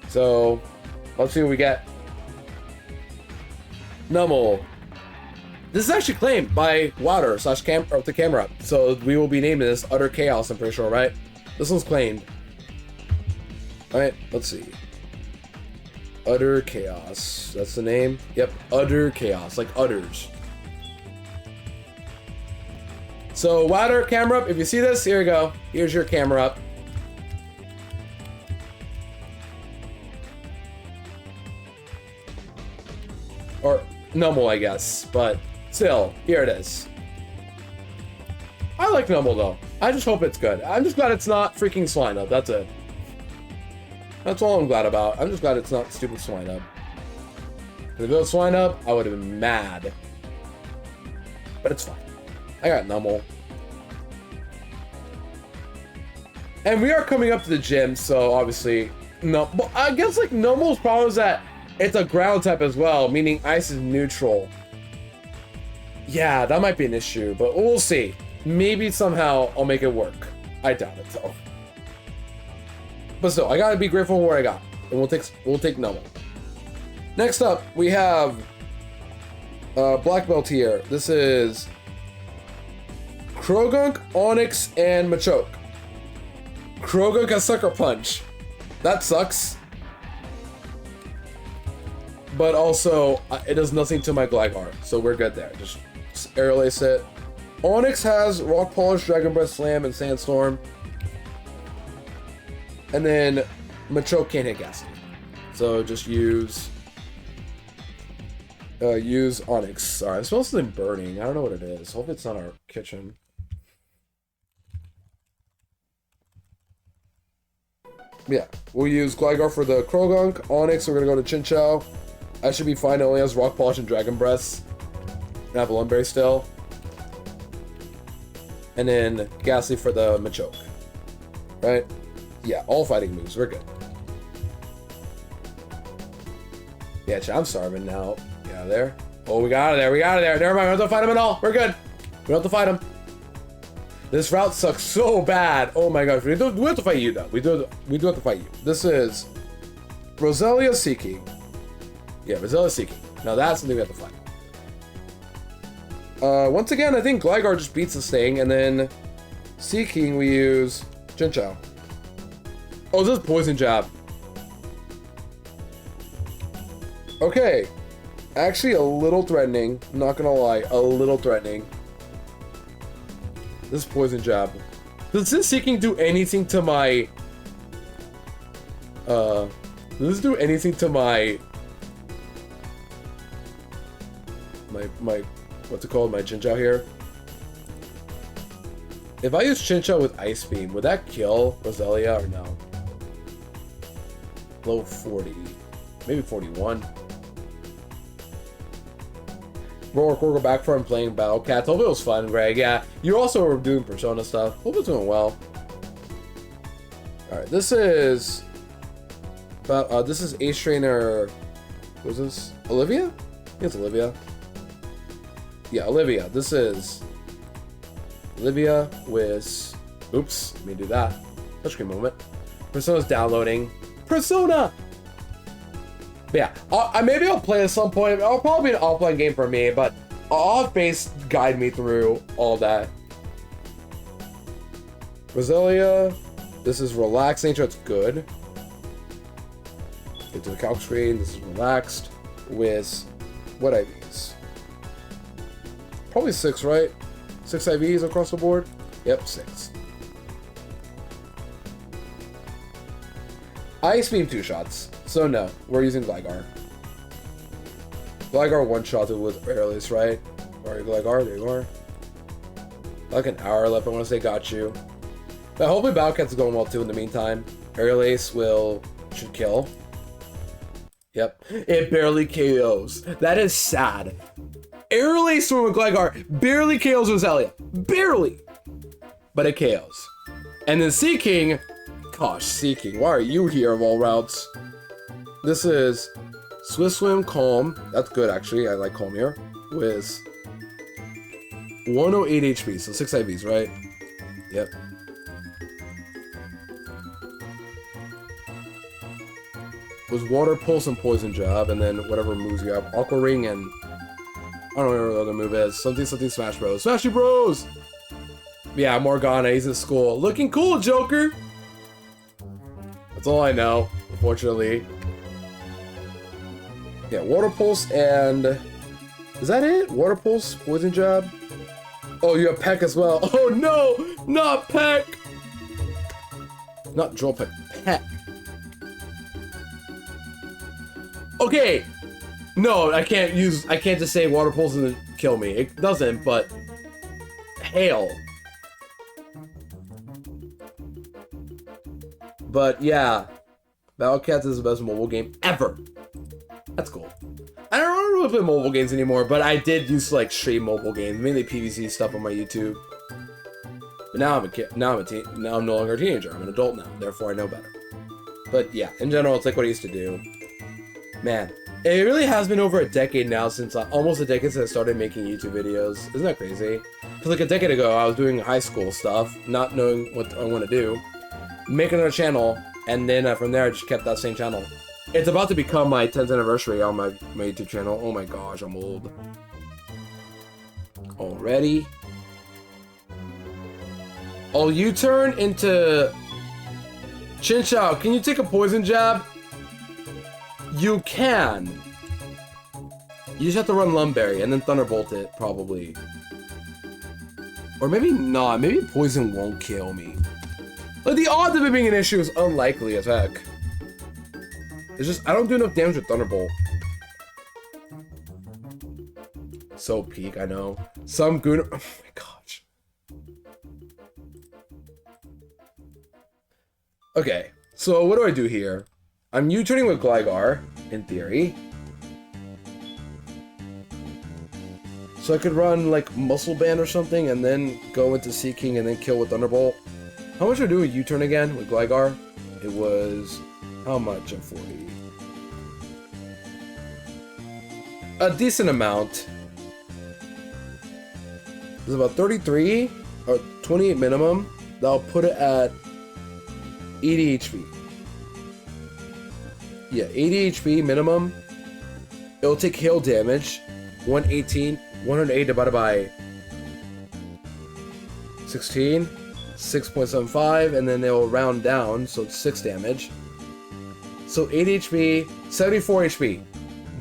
So let's see what we get. Nummel. This is actually claimed by Water / the camera. So we will be naming this Utter Chaos, I'm pretty sure, right? This one's claimed. Alright, let's see. Utter Chaos. That's the name? Yep, Utter Chaos, like utters. So, Water, camera up. If you see this, here you go. Here's your camera up. Or Nummel, I guess, but still, here it is. I like Nummel though. I just hope it's good. I'm just glad it's not freaking Swinub. That's it. That's all I'm glad about. I'm just glad it's not stupid Swinub. If it was Swinub, I would have been mad. But it's fine. I got Nummel. And we are coming up to the gym, so obviously, no. But I guess like Nummel's problem is that it's a ground type as well, meaning ice is neutral. Yeah, that might be an issue, but we'll see. Maybe somehow I'll make it work. I doubt it though. But still, I gotta be grateful for what I got, and we'll take Nummel. Next up, we have Black Belt here. This is Krogunk, Onyx, and Machoke. Krogunk has Sucker Punch. That sucks. But also, it does nothing to my Gligar, so we're good there. Just Aerial Ace it. Onyx has Rock Polish, Dragon Breath Slam, and Sandstorm. And then Machoke can't hit Gastly. So just use use Onyx. Sorry, I smell something burning. I don't know what it is. Hope it's not our kitchen. Yeah, we'll use Gligar for the Krogunk. Onyx, we're gonna go to Chinchou. I should be fine. It only has Rock Polish and Dragon Breath. I have a Lumberry still. And then Ghastly for the Machoke. Right? Yeah, all fighting moves. We're good. Yeah, I'm starving now. Get out of there. Oh, we got out of there. We got out of there. Never mind. We don't have to fight him at all. We're good. We don't have to fight him. This route sucks so bad. Oh my gosh. We have to fight you, though. We do have to fight you. This is Roselia Seeking. Yeah, Roselia Seeking. Now that's something we have to fight. Once again, I think Gligar just beats this thing, and then Seeking we use Chinchou. Oh, this is Poison Jab. Okay. Actually, a little threatening. I'm not gonna lie, a little threatening. This is Poison Jab. Does this Seeking do anything to my... does this do anything to my... what's it called? My Chinchou here? If I use Chinchou with Ice Beam, would that kill Roselia or no? Low 40. Maybe 41. We'll go back for him playing Battle Cats. Hope it was fun, Greg. Yeah, you also were doing Persona stuff. Hope it's doing well. Alright, this is... this is Ace Trainer... What is this? Olivia? I think it's Olivia. Yeah, Olivia. This is... Olivia with... Oops, let me do that. Touchscreen moment. Persona's downloading. Persona! But yeah, maybe I'll play at some point. It'll probably be an offline game for me, but I'll have base guide me through all that. Roselia, this is relaxing, so it's good. Get to the calc screen. This is relaxed with what IVs? Probably 6, right? 6 IVs across the board? Yep, 6. Ice Beam 2 shots. So no, we're using Gligar. Gligar one-shotted with Airlace, right? Alright, Gligar, there you are. Like an hour left, I want to say got you. But hopefully Battle Cats is going well too in the meantime. Airlace should kill. Yep, it barely KOs. That is sad. Airlace from Gligar barely KOs Roselia. Barely! But it KOs. And then Seeking, gosh, Seeking, why are you here of all routes? This is Swift Swim, Calm. That's good, actually. I like Calm here. With 108 HP, so 6 IVs, right? Yep. Was Water Pulse and Poison Jab, and then whatever moves you have. Aqua Ring and... I don't remember what the other move is. Something Smash Bros. Smashy Bros! Yeah, Morgana, he's in school. Looking cool, Joker! That's all I know, unfortunately. Yeah, Water Pulse and... Is that it? Water Pulse, Poison Jab? Oh, you have Peck as well. Oh no! Not Peck! Not Drill Peck, Peck. Okay! No, I can't just say Water Pulse doesn't kill me. It doesn't, but... Hail. But yeah, Battle Cats is the best mobile game ever. That's cool. I don't really play mobile games anymore, but I did used to like stream mobile games, mainly PVC stuff on my YouTube. But now I'm a kid. Now I'm no longer a teenager. I'm an adult now. Therefore, I know better. But yeah, in general, it's like what I used to do. Man, it really has been over a decade now since almost a decade since I started making YouTube videos. Isn't that crazy? Because like a decade ago, I was doing high school stuff, not knowing what I want to do, make another channel, and then from there I just kept that same channel. It's about to become my 10th anniversary on my YouTube channel. Oh my gosh, I'm old. Already? Oh, you turn into... Chinchou, can you take a Poison Jab? You can. You just have to run Lumberry and then Thunderbolt it, probably. Or maybe not. Maybe Poison won't kill me. Like, the odds of it being an issue is unlikely as heck. It's just, I don't do enough damage with Thunderbolt. So peak, I know. Some Gunnar. Oh my gosh. Okay, so what do I do here? I'm U-turning with Gligar, in theory. So I could run like Muscle Band or something and then go into Seeking and then kill with Thunderbolt. How much do I do a U-turn again with Gligar? It was... how much of 40? A decent amount. It's about 33 or 28 minimum. That'll put it at 80 HP. Yeah, 80 HP minimum. It'll take hail damage. 118. 108 divided by 16. 6.75. And then it'll round down, so it's 6 damage. So 8 HP. 74 HP.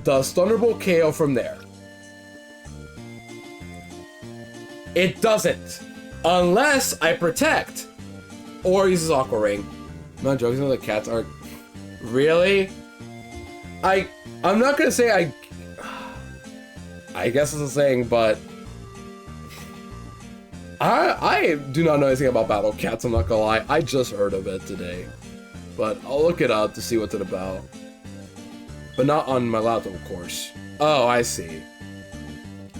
Does Thunderbolt KO from there? It doesn't. Unless I protect. Or uses Aqua Ring. I'm not joking, the cats are... Really? I'm not gonna say I guess it's a saying, but... I do not know anything about Battle Cats, I'm not gonna lie. I just heard of it today. But I'll look it up to see what's it about. But not on my laptop, of course. Oh, I see.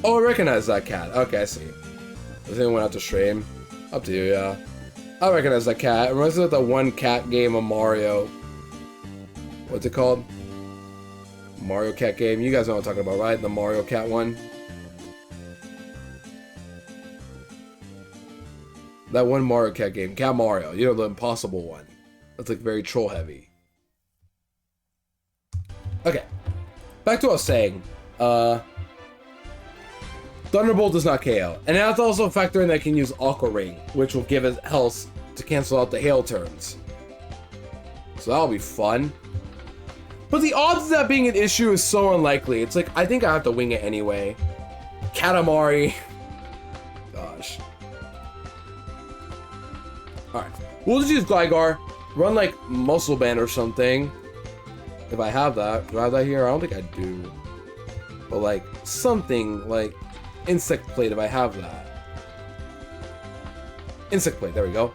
Oh, I recognize that cat. Okay, I see. Does anyone have to stream? Up to you, yeah. I recognize that cat. It reminds me of that one cat game of Mario. What's it called? Mario Cat game. You guys know what I'm talking about, right? The Mario Cat one. That one Mario Cat game. Cat Mario. You know, the impossible one. That's like very troll heavy. Okay. Back to what I was saying. Thunderbolt does not KO. And I have to also factor in that I can use Aqua Ring, which will give it health to cancel out the hail turns. So that'll be fun. But the odds of that being an issue is so unlikely. It's like, I think I have to wing it anyway. Katamari. Gosh. Alright. We'll just use Gligar. Run like Muscle Band or something. If I have that. Do I have that here? I don't think I do. But like, something like Insect Plate if I have that. Insect Plate, there we go.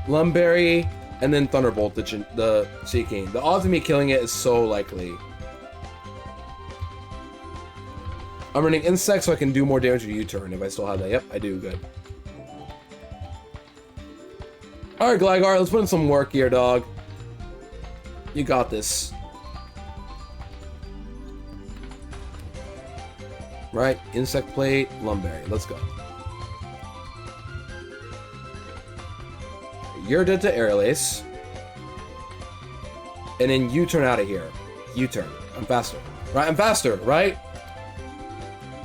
Lumberry, and then Thunderbolt, the Seeking. The odds of me killing it is so likely. I'm running Insect so I can do more damage with U-turn if I still have that. Yep, I do. Good. Alright, Gligar, let's put in some work here, dog. You got this. Right, Insect Plate, Lumberry. Let's go. You're dead to Air Lace. And then you turn out of here. U-turn. I'm faster. Right, I'm faster, right?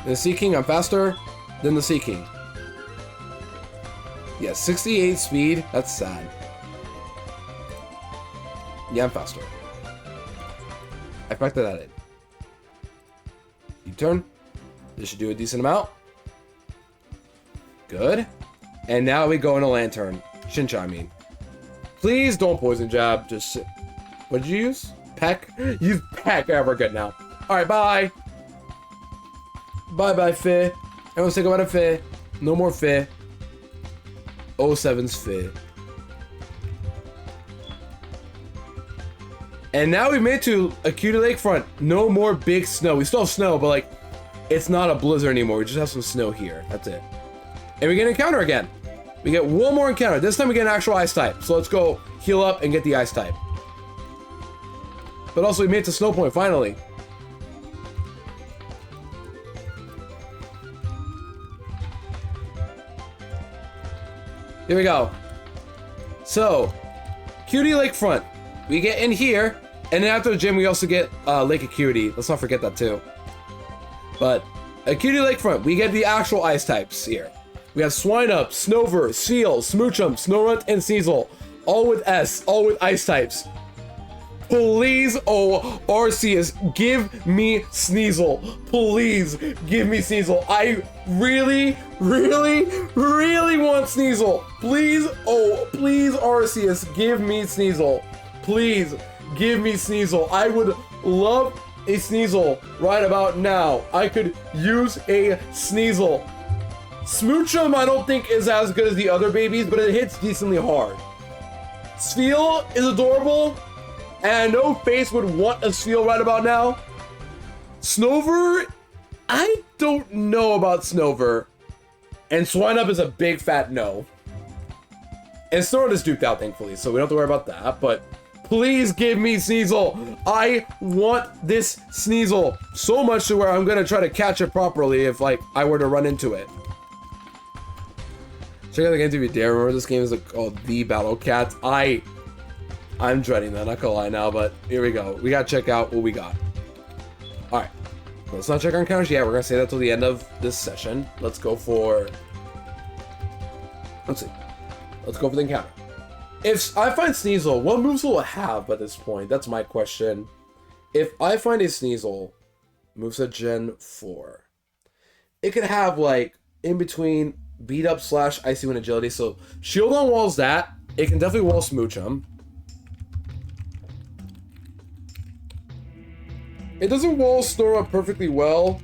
The Seeking, I'm faster than the Seeking. Yeah, 68 speed. That's sad. Yeah, I'm faster. I factored that in. U-turn. This should do a decent amount. Good. And now we go into Lantern. Shincha, I mean. Please don't Poison Jab. Just sit. What did you use? Peck? Use Peck. Yeah, we're good now. Alright, bye. Bye-bye, Feh. Everyone say goodbye to Feh. No more Feh. 07's Feh. And now we made it to a Cutie Lakefront. No more big snow. We still have snow, but like, it's not a blizzard anymore. We just have some snow here. That's it. And we get an encounter again. We get one more encounter. This time we get an actual ice type. So let's go heal up and get the ice type. But also we made it to Snow Point finally. Here we go. So, Cutie Lakefront. We get in here, and then after the gym we also get Lake Acuity. Let's not forget that too. But a Cutie Lakefront, we get the actual ice types here. We have Swinub, Snover, Seal, Smoochum, Snorunt, and Sneasel. All with S, all with ice types. Please, oh, Arceus, give me Sneasel. Please, give me Sneasel. I really, really, really want Sneasel. Please, oh, please, Arceus, give me Sneasel. Please, give me Sneasel. I would love a Sneasel right about now. I could use a Sneasel. Smoochum I don't think is as good as the other babies, but it hits decently hard. Sfeel is adorable, and I know Face would want a Sfeel right about now. Snover, I don't know about Snover. And Swineup is a big fat no. And Snort is duped out, thankfully, so we don't have to worry about that, but please give me Sneasel. I want this Sneasel so much to where I'm gonna try to catch it properly if, like, I were to run into it. Check out the game to be dare. Remember this game is called The Battle Cats. I'm dreading that, not gonna lie now, but here we go. We gotta check out what we got. Alright. Let's not check our encounters yet. We're gonna say that till the end of this session. Let's go for... Let's see. Let's go for the encounter. If I find Sneasel, what moves will it have by this point? That's my question. If I find a Sneasel, moveset Gen 4, it could have, like, in between beat up / icy wind agility. So shield on walls that. It can definitely wall Smoochum. It doesn't wall Snore up perfectly well.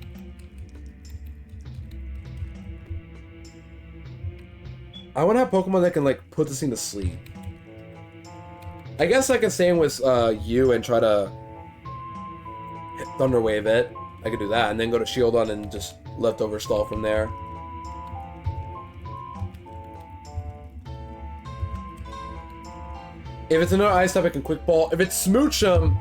I want to have Pokemon that can, like, put this thing to sleep. I guess I can stay in with you and try to Thunder Wave it. I could do that and then go to Shieldon and just leftover stall from there. If it's another Ice type, I can Quick Ball. If it's Smoochum,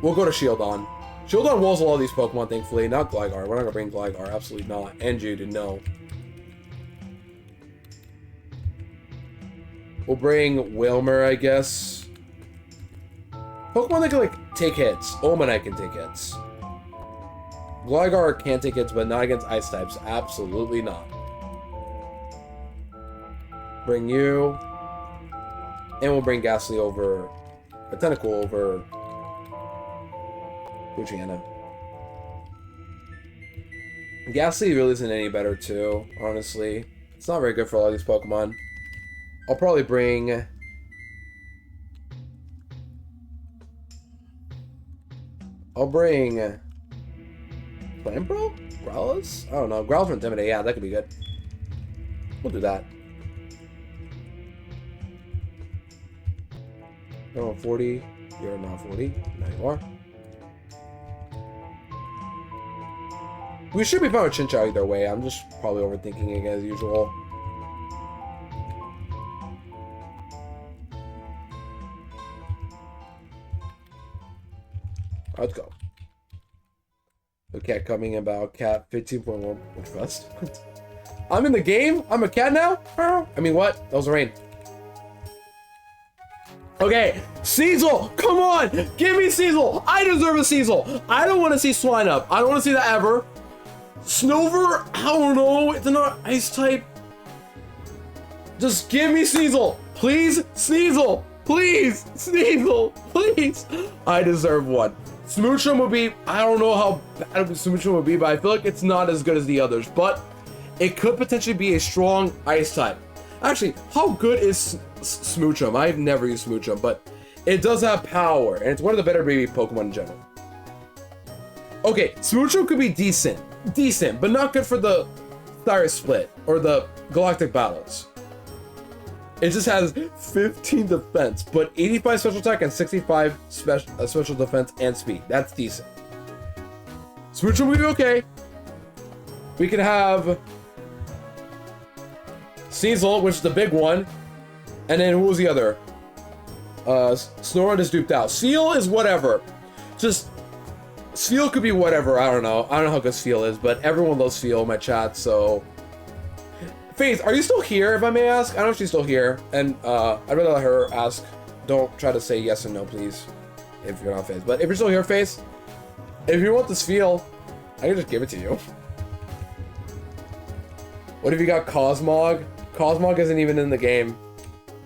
we'll go to Shieldon. Shieldon walls a lot of these Pokemon, thankfully. Not Gligar. We're not gonna bring Gligar. Absolutely not. And Jude, no. We'll bring Wilmer, I guess. Pokemon that can, like, take hits. Omanite can take hits. Gligar can take hits, but not against Ice types. Absolutely not. Bring you. And we'll bring Ghastly over... A Tentacle over... Poochyena. Ghastly really isn't any better, too, honestly. It's not very good for a lot of these Pokemon. I'll probably bring... Clamperl? Growlithe? I don't know. Growlithe for Intimidate. Yeah, that could be good. We'll do that. You're on 40. You're not 40. Now you are. We should be fine with Chinchou either way. I'm just probably overthinking it as usual. Let's go. The cat coming about cat 15.1 fast. I'm in the game? I'm a cat now? I mean, what? That was rain. Okay, Sneasel, come on! Give me Sneasel! I deserve a Sneasel! I don't want to see Swineup. I don't want to see that ever. Snover, I don't know. It's not Ice type. Just give me Sneasel. Please, Sneasel. Please, Sneasel. Please. I deserve one. Smoochum would be, I don't know how bad Smoochum would be, but I feel like it's not as good as the others. But it could potentially be a strong Ice type. Actually, how good is Smoochum? I've never used Smoochum, but it does have power, and it's one of the better baby Pokemon in general. Okay, Smoochum could be decent, but not good for the Cyrus Split or the Galactic Battles. It just has 15 defense, but 85 special attack and 65 special defense and speed. That's decent. Smoochum will be okay. We can have Sneasel, which is the big one. And then who was the other? Snorunt is duped out. Seal is whatever. Just, Seal could be whatever. I don't know. I don't know how good Seal is, but everyone loves Seal in my chat, so... Faith, are you still here, if I may ask? I don't know if she's still here. And I'd rather let her ask. Don't try to say yes or no, please. If you're not Faith. But if you're still here, Faith, if you want this Feel, I can just give it to you. What if you got Cosmog? Cosmog isn't even in the game.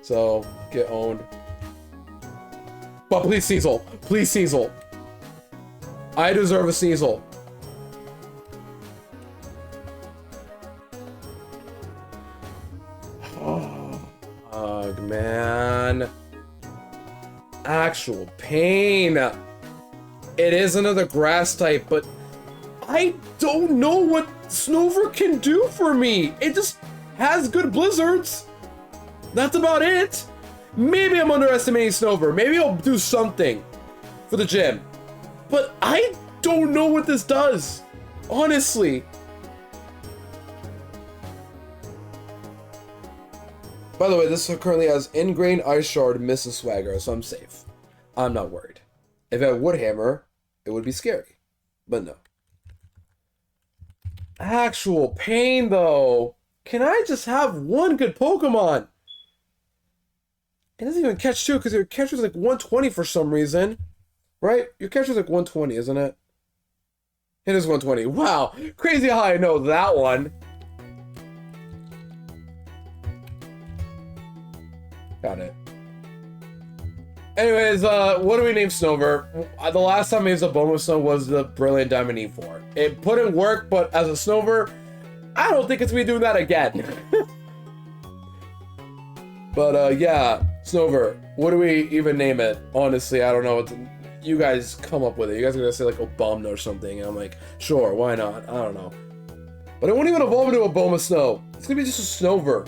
So, get owned. But please, Sneasel. Please, Sneasel. I deserve a Sneasel. Oh, man. Actual pain. It is another grass type, but I don't know what Snover can do for me. It just has good blizzards. That's about it. Maybe I'm underestimating Snover. Maybe I'll do something for the gym. But I don't know what this does. Honestly. By the way, this currently has Ingrained Ice Shard, Mrs. Swagger, so I'm safe. I'm not worried. If I had Woodhammer, it would be scary. But no. Actual pain, though. Can I just have one good Pokemon? It doesn't even catch 2 because your catcher's like 120 for some reason. Right? Your catcher's like 120, isn't it? It is 120. Wow. Crazy how I know that one. Got it. Anyways, what do we name Snover? The last time I used a Abomasnow was the Brilliant Diamond E4. It put in work, but as a Snover, I don't think it's me doing that again. But yeah, Snover. What do we even name it? Honestly, I don't know. You guys come up with it. You guys are gonna say like Obama or something, and I'm like, sure, why not? I don't know. But it won't even evolve into a Abomasnow. It's gonna be just a Snover.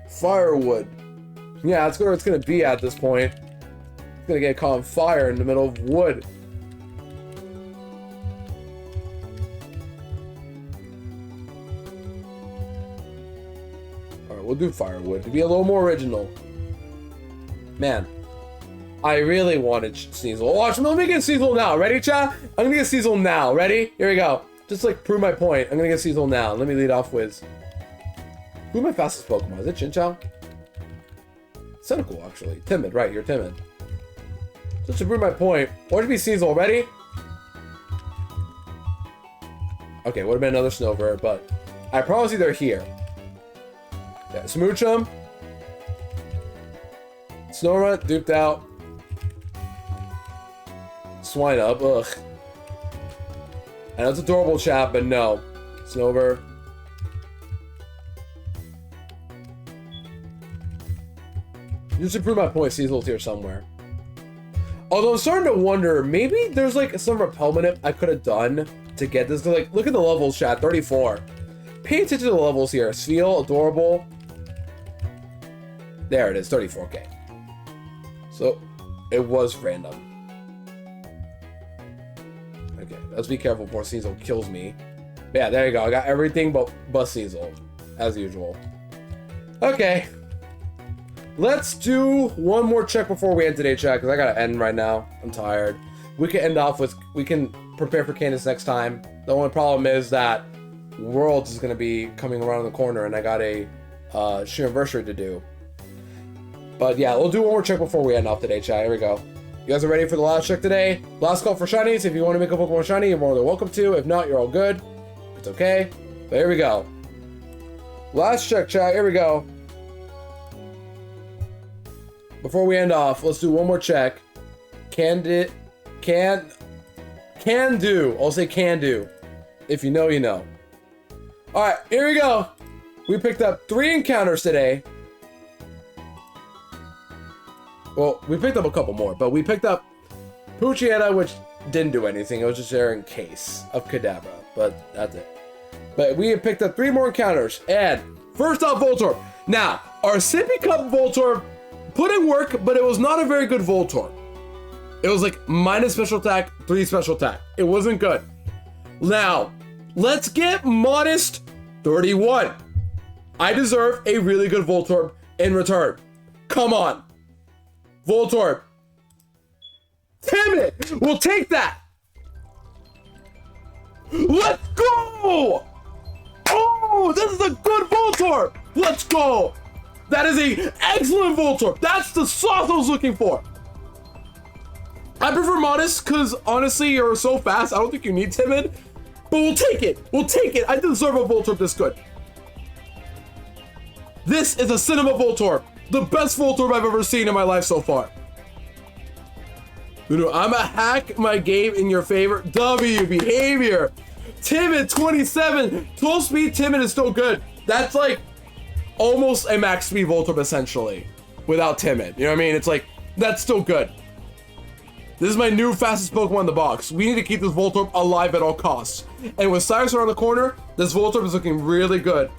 Firewood. Yeah, that's where it's gonna be at this point. It's gonna get caught on fire in the middle of wood. Alright, we'll do firewood to be a little more original. Man, I really wanted Sneasel. Watch, let me get Sneasel now. Ready, chat? I'm gonna get Sneasel now. Ready? Here we go. Just like prove my point. I'm gonna get Sneasel now. Let me lead off with. Who's my fastest Pokemon? Is it Chinchou? Cynical, actually. Timid, right, you're timid. Just to prove my point. Or to be Sneasel, ready? Okay, would have been another Snover, but I promise you they're here. Yeah, Smoochum. Snorunt, duped out. Swine up, ugh. I know it's adorable, chat, but no. Snover. Just to prove my point, Sneasel's here somewhere. Although I'm starting to wonder, maybe there's like some repellment I could have done to get this. Like, look at the levels, chat, 34. Pay attention to the levels here. Spheal, adorable. There it is, 34k. So, it was random. Okay, let's be careful before Sneasel kills me. But yeah, there you go. I got everything but Sneasel, as usual. Okay. Let's do one more check before we end today's chat, because I gotta end right now. I'm tired. We can end off with, we can prepare for Candace next time. The only problem is that Worlds is gonna be coming around the corner, and I got a Anniversary to do. But yeah, we'll do one more check before we end off today's chat. Here we go. You guys are ready for the last check today? Last call for shinies. If you want to make a Pokemon shiny, you're more than welcome to. If not, you're all good. It's okay. But here we go. Last check, chat. Here we go. Before we end off, let's do one more check. Can do. I'll say can do. If you know, you know. Alright, here we go. We picked up 3 encounters today. Well, we picked up a couple more, but we picked up Poochyena, which didn't do anything. It was just there in case of Kadabra, but that's it. But we picked up 3 more encounters, and first off, Voltorb. Now, our Sippy Cup Voltorb put in work, but it was not a very good Voltorb. It was like minus special attack, 3 special attack. It wasn't good. Now, let's get modest 31. I deserve a really good Voltorb in return. Come on. Voltorb. Damn it! We'll take that! Let's go! Oh, this is a good Voltorb! Let's go! That is an excellent Voltorb! That's the sauce I was looking for! I prefer Modest because honestly, you're so fast, I don't think you need Timid. But we'll take it! We'll take it! I deserve a Voltorb this good. This is a Cinema Voltorb. The best Voltorb I've ever seen in my life so far. You know, I'm a hack my game in your favor. W, behavior. Timid, 27. 12 speed Timid is still good. That's like almost a max speed Voltorb essentially. without timid. You know what I mean? It's like, that's still good. This is my new fastest Pokemon in the box. We need to keep this Voltorb alive at all costs. And with Cyrus around the corner, this Voltorb is looking really good.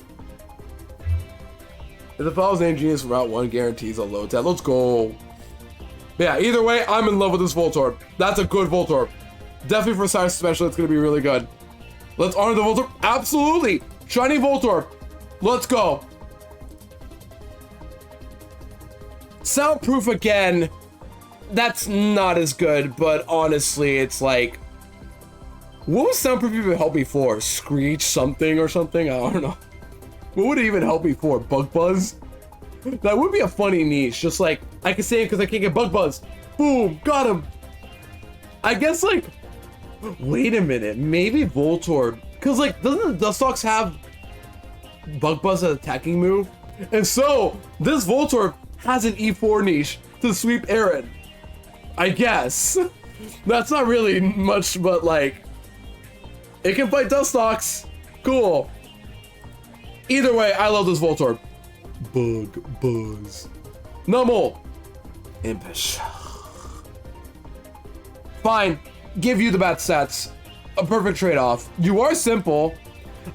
If the follows name Genius Route 1 guarantees a low tap. Let's go. But yeah, either way, I'm in love with this Voltorb. That's a good Voltorb. Definitely for Cyrus Special, it's going to be really good. Let's honor the Voltorb. Absolutely. Shiny Voltorb. Let's go. Soundproof again. That's not as good, but honestly, it's like, what would soundproof even help me for? Screech something or something? I don't know. What would it even help me for? Bug buzz? That would be a funny niche. Just like, I can say it because I can't get bug buzz. Boom, got him. I guess like, wait a minute, maybe Voltorb. Because like, doesn't the Nuzlocke have bug buzz as an attacking move? And so, this Voltorb has an E4 niche to sweep Aaron. I guess. That's not really much, but like, it can fight Nuzlocke. Cool. Either way, I love this Voltorb. Bug buzz. Numel. Impish. Fine. Give you the bad stats. A perfect trade-off. You are simple.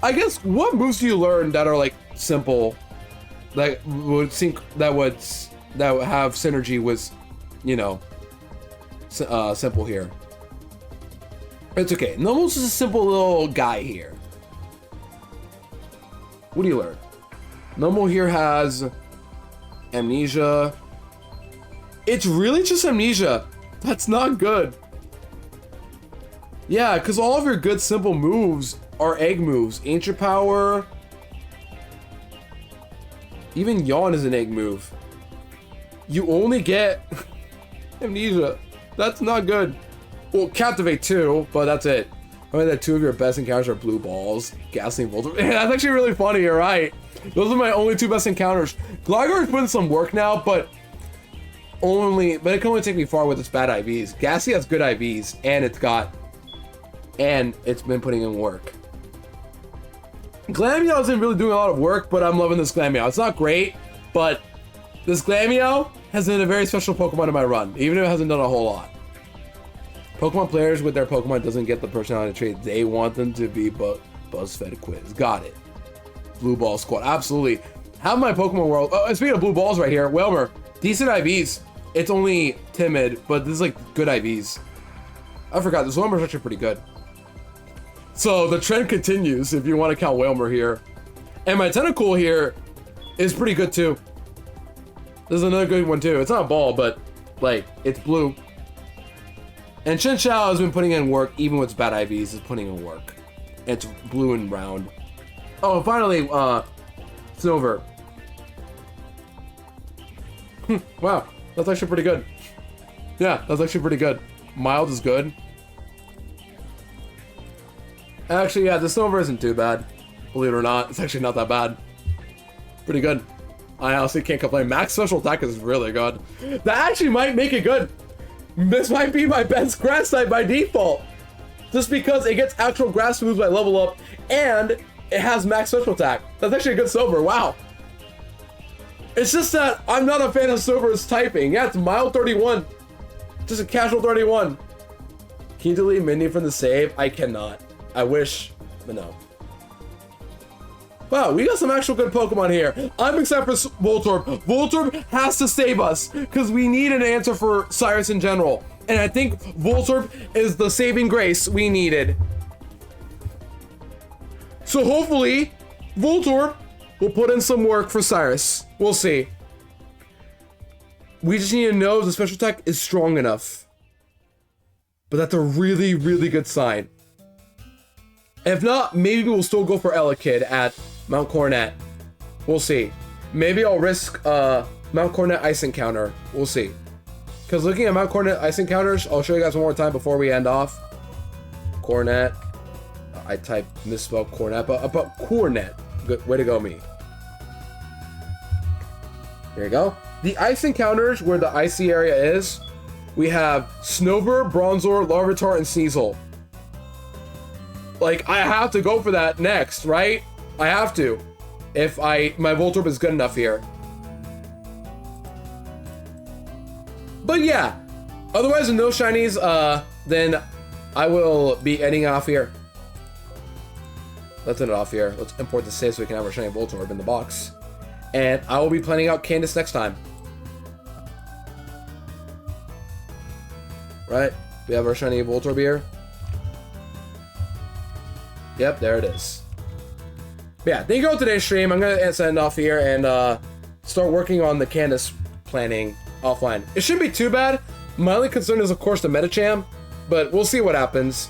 I guess, what moves do you learn that are like simple? That would have synergy with, you know, simple here. It's okay. Numel's just a simple little guy here. What do you learn? Numel here has amnesia. It's really just amnesia. That's not good. Yeah, because all of your good simple moves are egg moves. Ancient Power. Even Yawn is an egg move. You only get amnesia. That's not good. Well, Captivate too, but that's it. I mean, that two of your best encounters are blue balls, Gasoline Voltorb. That's actually really funny, you're right. Those are my only two best encounters. Gligar's put in some work now, but it can only take me far with its bad IVs. Gassy has good IVs, and it's been putting in work. Glameow isn't really doing a lot of work, but I'm loving this Glameow. It's not great, but this Glameow has been a very special Pokemon in my run, even if it hasn't done a whole lot. Pokemon players with their Pokemon doesn't get the personality trait they want them to be, but BuzzFed quiz. Got it. Blue Ball Squad. Absolutely. Have my Pokemon World. Oh, speaking of blue balls right here, Whalmer. Decent IVs. It's only timid, but this is like good IVs. I forgot. This Whalmer's actually pretty good. So the trend continues if you want to count Whalmer here. And my Tentacool here is pretty good too. This is another good one too. It's not a ball, but like, it's blue. And Chinchou has been putting in work, even with its bad IVs, is putting in work. It's blue and round. Oh, and finally, Silver. Wow, that's actually pretty good. Yeah, that's actually pretty good. Mild is good. Actually, yeah, the Silver isn't too bad. Believe it or not, it's actually not that bad. Pretty good. I honestly can't complain. Max Special Attack is really good. That actually might make it good. This might be my best grass type by default. Just because it gets actual grass moves by level up, and it has max special attack. That's actually a good Silver, wow. It's just that I'm not a fan of Silver's typing. Yeah, it's mild 31. Just a casual 31. Can you delete Mindy from the save? I cannot. I wish, but no. Wow, we got some actual good Pokemon here. I'm excited for Voltorb. Voltorb has to save us, because we need an answer for Cyrus in general. And I think Voltorb is the saving grace we needed. So hopefully, Voltorb will put in some work for Cyrus. We'll see. We just need to know if the special attack is strong enough. But that's a really, really good sign. If not, maybe we'll still go for Elekid at Mount Coronet. We'll see. Maybe I'll risk Mount Coronet Ice Encounter. We'll see. Because looking at Mount Coronet Ice Encounters, I'll show you guys one more time before we end off. Coronet. I typed misspelled Coronet, but Coronet. Good way to go, me. There you go. The Ice Encounters, where the icy area is, we have Snover, Bronzor, Larvitar, and Sneasel. Like, I have to go for that next, right? I have to. If my Voltorb is good enough here. But yeah, otherwise with no shinies, then I will be ending off here. Let's end it off here. Let's import the save so we can have our shiny Voltorb in the box. And I will be planning out Candace next time. Right? We have our shiny Voltorb here. Yep, there it is. But yeah, thank you all for today's stream. I'm going to send off here and start working on the Candace planning offline. It shouldn't be too bad. My only concern is, of course, the Metacham, but we'll see what happens.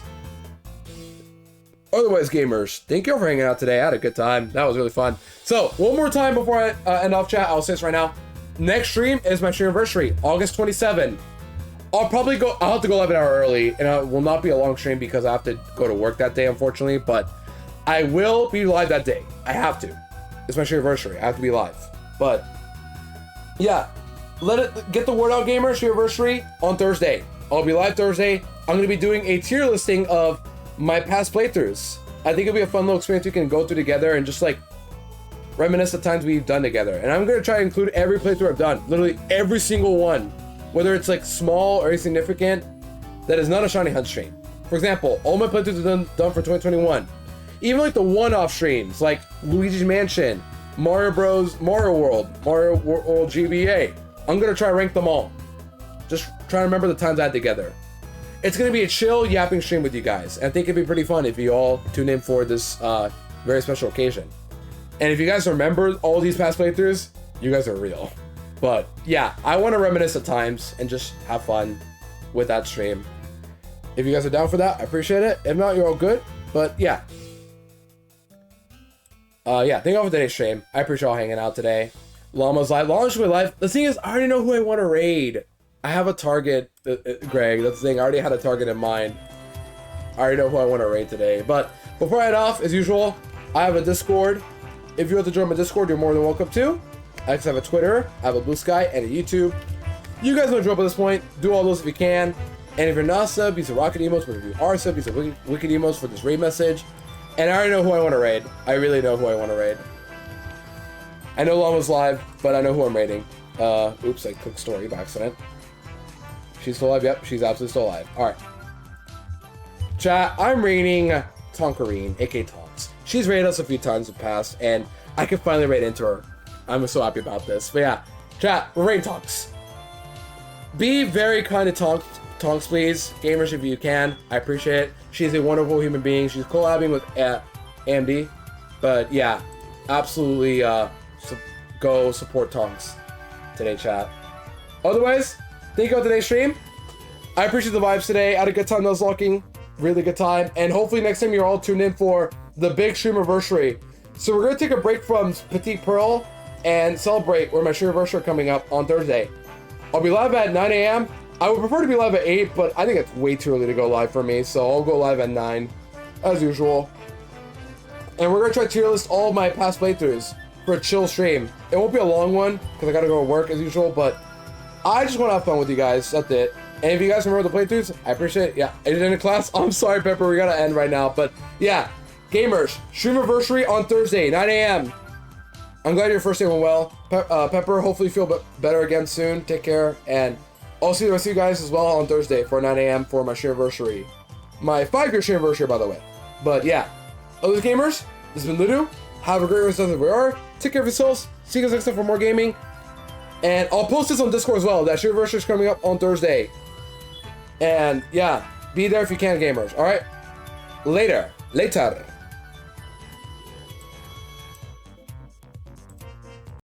Otherwise, gamers, thank you all for hanging out today. I had a good time. That was really fun. So, one more time before I end off chat, I'll say this right now. Next stream is my stream anniversary, August 27. I'll have to go live an hour early, and it will not be a long stream because I have to go to work that day, unfortunately, but I will be live that day. I have to. It's my stream anniversary. I have to be live. But, yeah. Get the word out, gamers. Stream anniversary on Thursday. I'll be live Thursday. I'm going to be doing a tier listing of my past playthroughs. I think it'll be a fun little experience we can go through together and just like reminisce the times we've done together. And I'm going to try to include every playthrough I've done. Literally every single one. Whether it's like small or insignificant, that is not a shiny hunt stream. For example, all my playthroughs are done for 2021. Even like the one-off streams, like Luigi's Mansion, Mario Bros, Mario World GBA. I'm gonna try to rank them all. Just try to remember the times I had together. It's gonna be a chill yapping stream with you guys. And I think it'd be pretty fun if you all tune in for this very special occasion. And if you guys remember all these past playthroughs, you guys are real. But yeah, I want to reminisce at times and just have fun with that stream. If you guys are down for that, I appreciate it. If not, you're all good. But yeah. Yeah, thank you all for today's stream. I appreciate y'all hanging out today. Llama's live. Llama's live. The thing is, I already know who I want to raid. I have a target, Greg. That's the thing. I already had a target in mind. I already know who I want to raid today. But before I head off, as usual, I have a Discord. If you want to join my Discord, you're more than welcome to. I just have a Twitter, I have a Blue Sky, and a YouTube. You guys know the drill at this point. Do all those if you can. And if you're not sub, use the rocket emotes. But if you are sub, use the wicked emotes for this raid message. And I already know who I want to raid. I really know who I want to raid. I know Llama's live, but I know who I'm raiding. Oops, I clicked story by accident. She's still alive? Yep, she's absolutely still alive. Alright. Chat, I'm raiding Tonkarine, aka Tonks. She's raided us a few times in the past, and I can finally raid into her. I'm so happy about this. But yeah, chat, we're raiding Tonks. Be very kind to Tonks, please. Gamers, if you can. I appreciate it. She's a wonderful human being. She's collabing with AMD. But yeah, absolutely go support Tonks today, chat. Otherwise, thank you for today's stream. I appreciate the vibes today. I had a good time Nuzlocking. Really good time. And hopefully next time you're all tuned in for the big stream anniversary. So we're going to take a break from Petit Pearl and celebrate where my stream anniversary coming up on Thursday. I'll be live at 9 a.m. I would prefer to be live at 8, but I think it's way too early to go live for me. So I'll go live at 9, as usual. And we're going to try to tier list all of my past playthroughs for a chill stream. It won't be a long one, because I got to go to work as usual, but I just want to have fun with you guys. That's it. And if you guys remember the playthroughs, I appreciate it. Yeah, I did in a class. I'm sorry, Pepper. We got to end right now. But yeah, gamers, stream anniversary on Thursday, 9 a.m. I'm glad your first day went well. Pepper, hopefully you feel better again soon. Take care. And I'll see the rest of you guys as well on Thursday for 9 a.m. for my stream anniversary. My 5-year stream anniversary, by the way. But yeah, other gamers, this has been Ludo. Have a great rest of the day. Take care of yourselves. See you guys next time for more gaming. And I'll post this on Discord as well. That stream anniversary is coming up on Thursday. And yeah, be there if you can, gamers. All right? Later.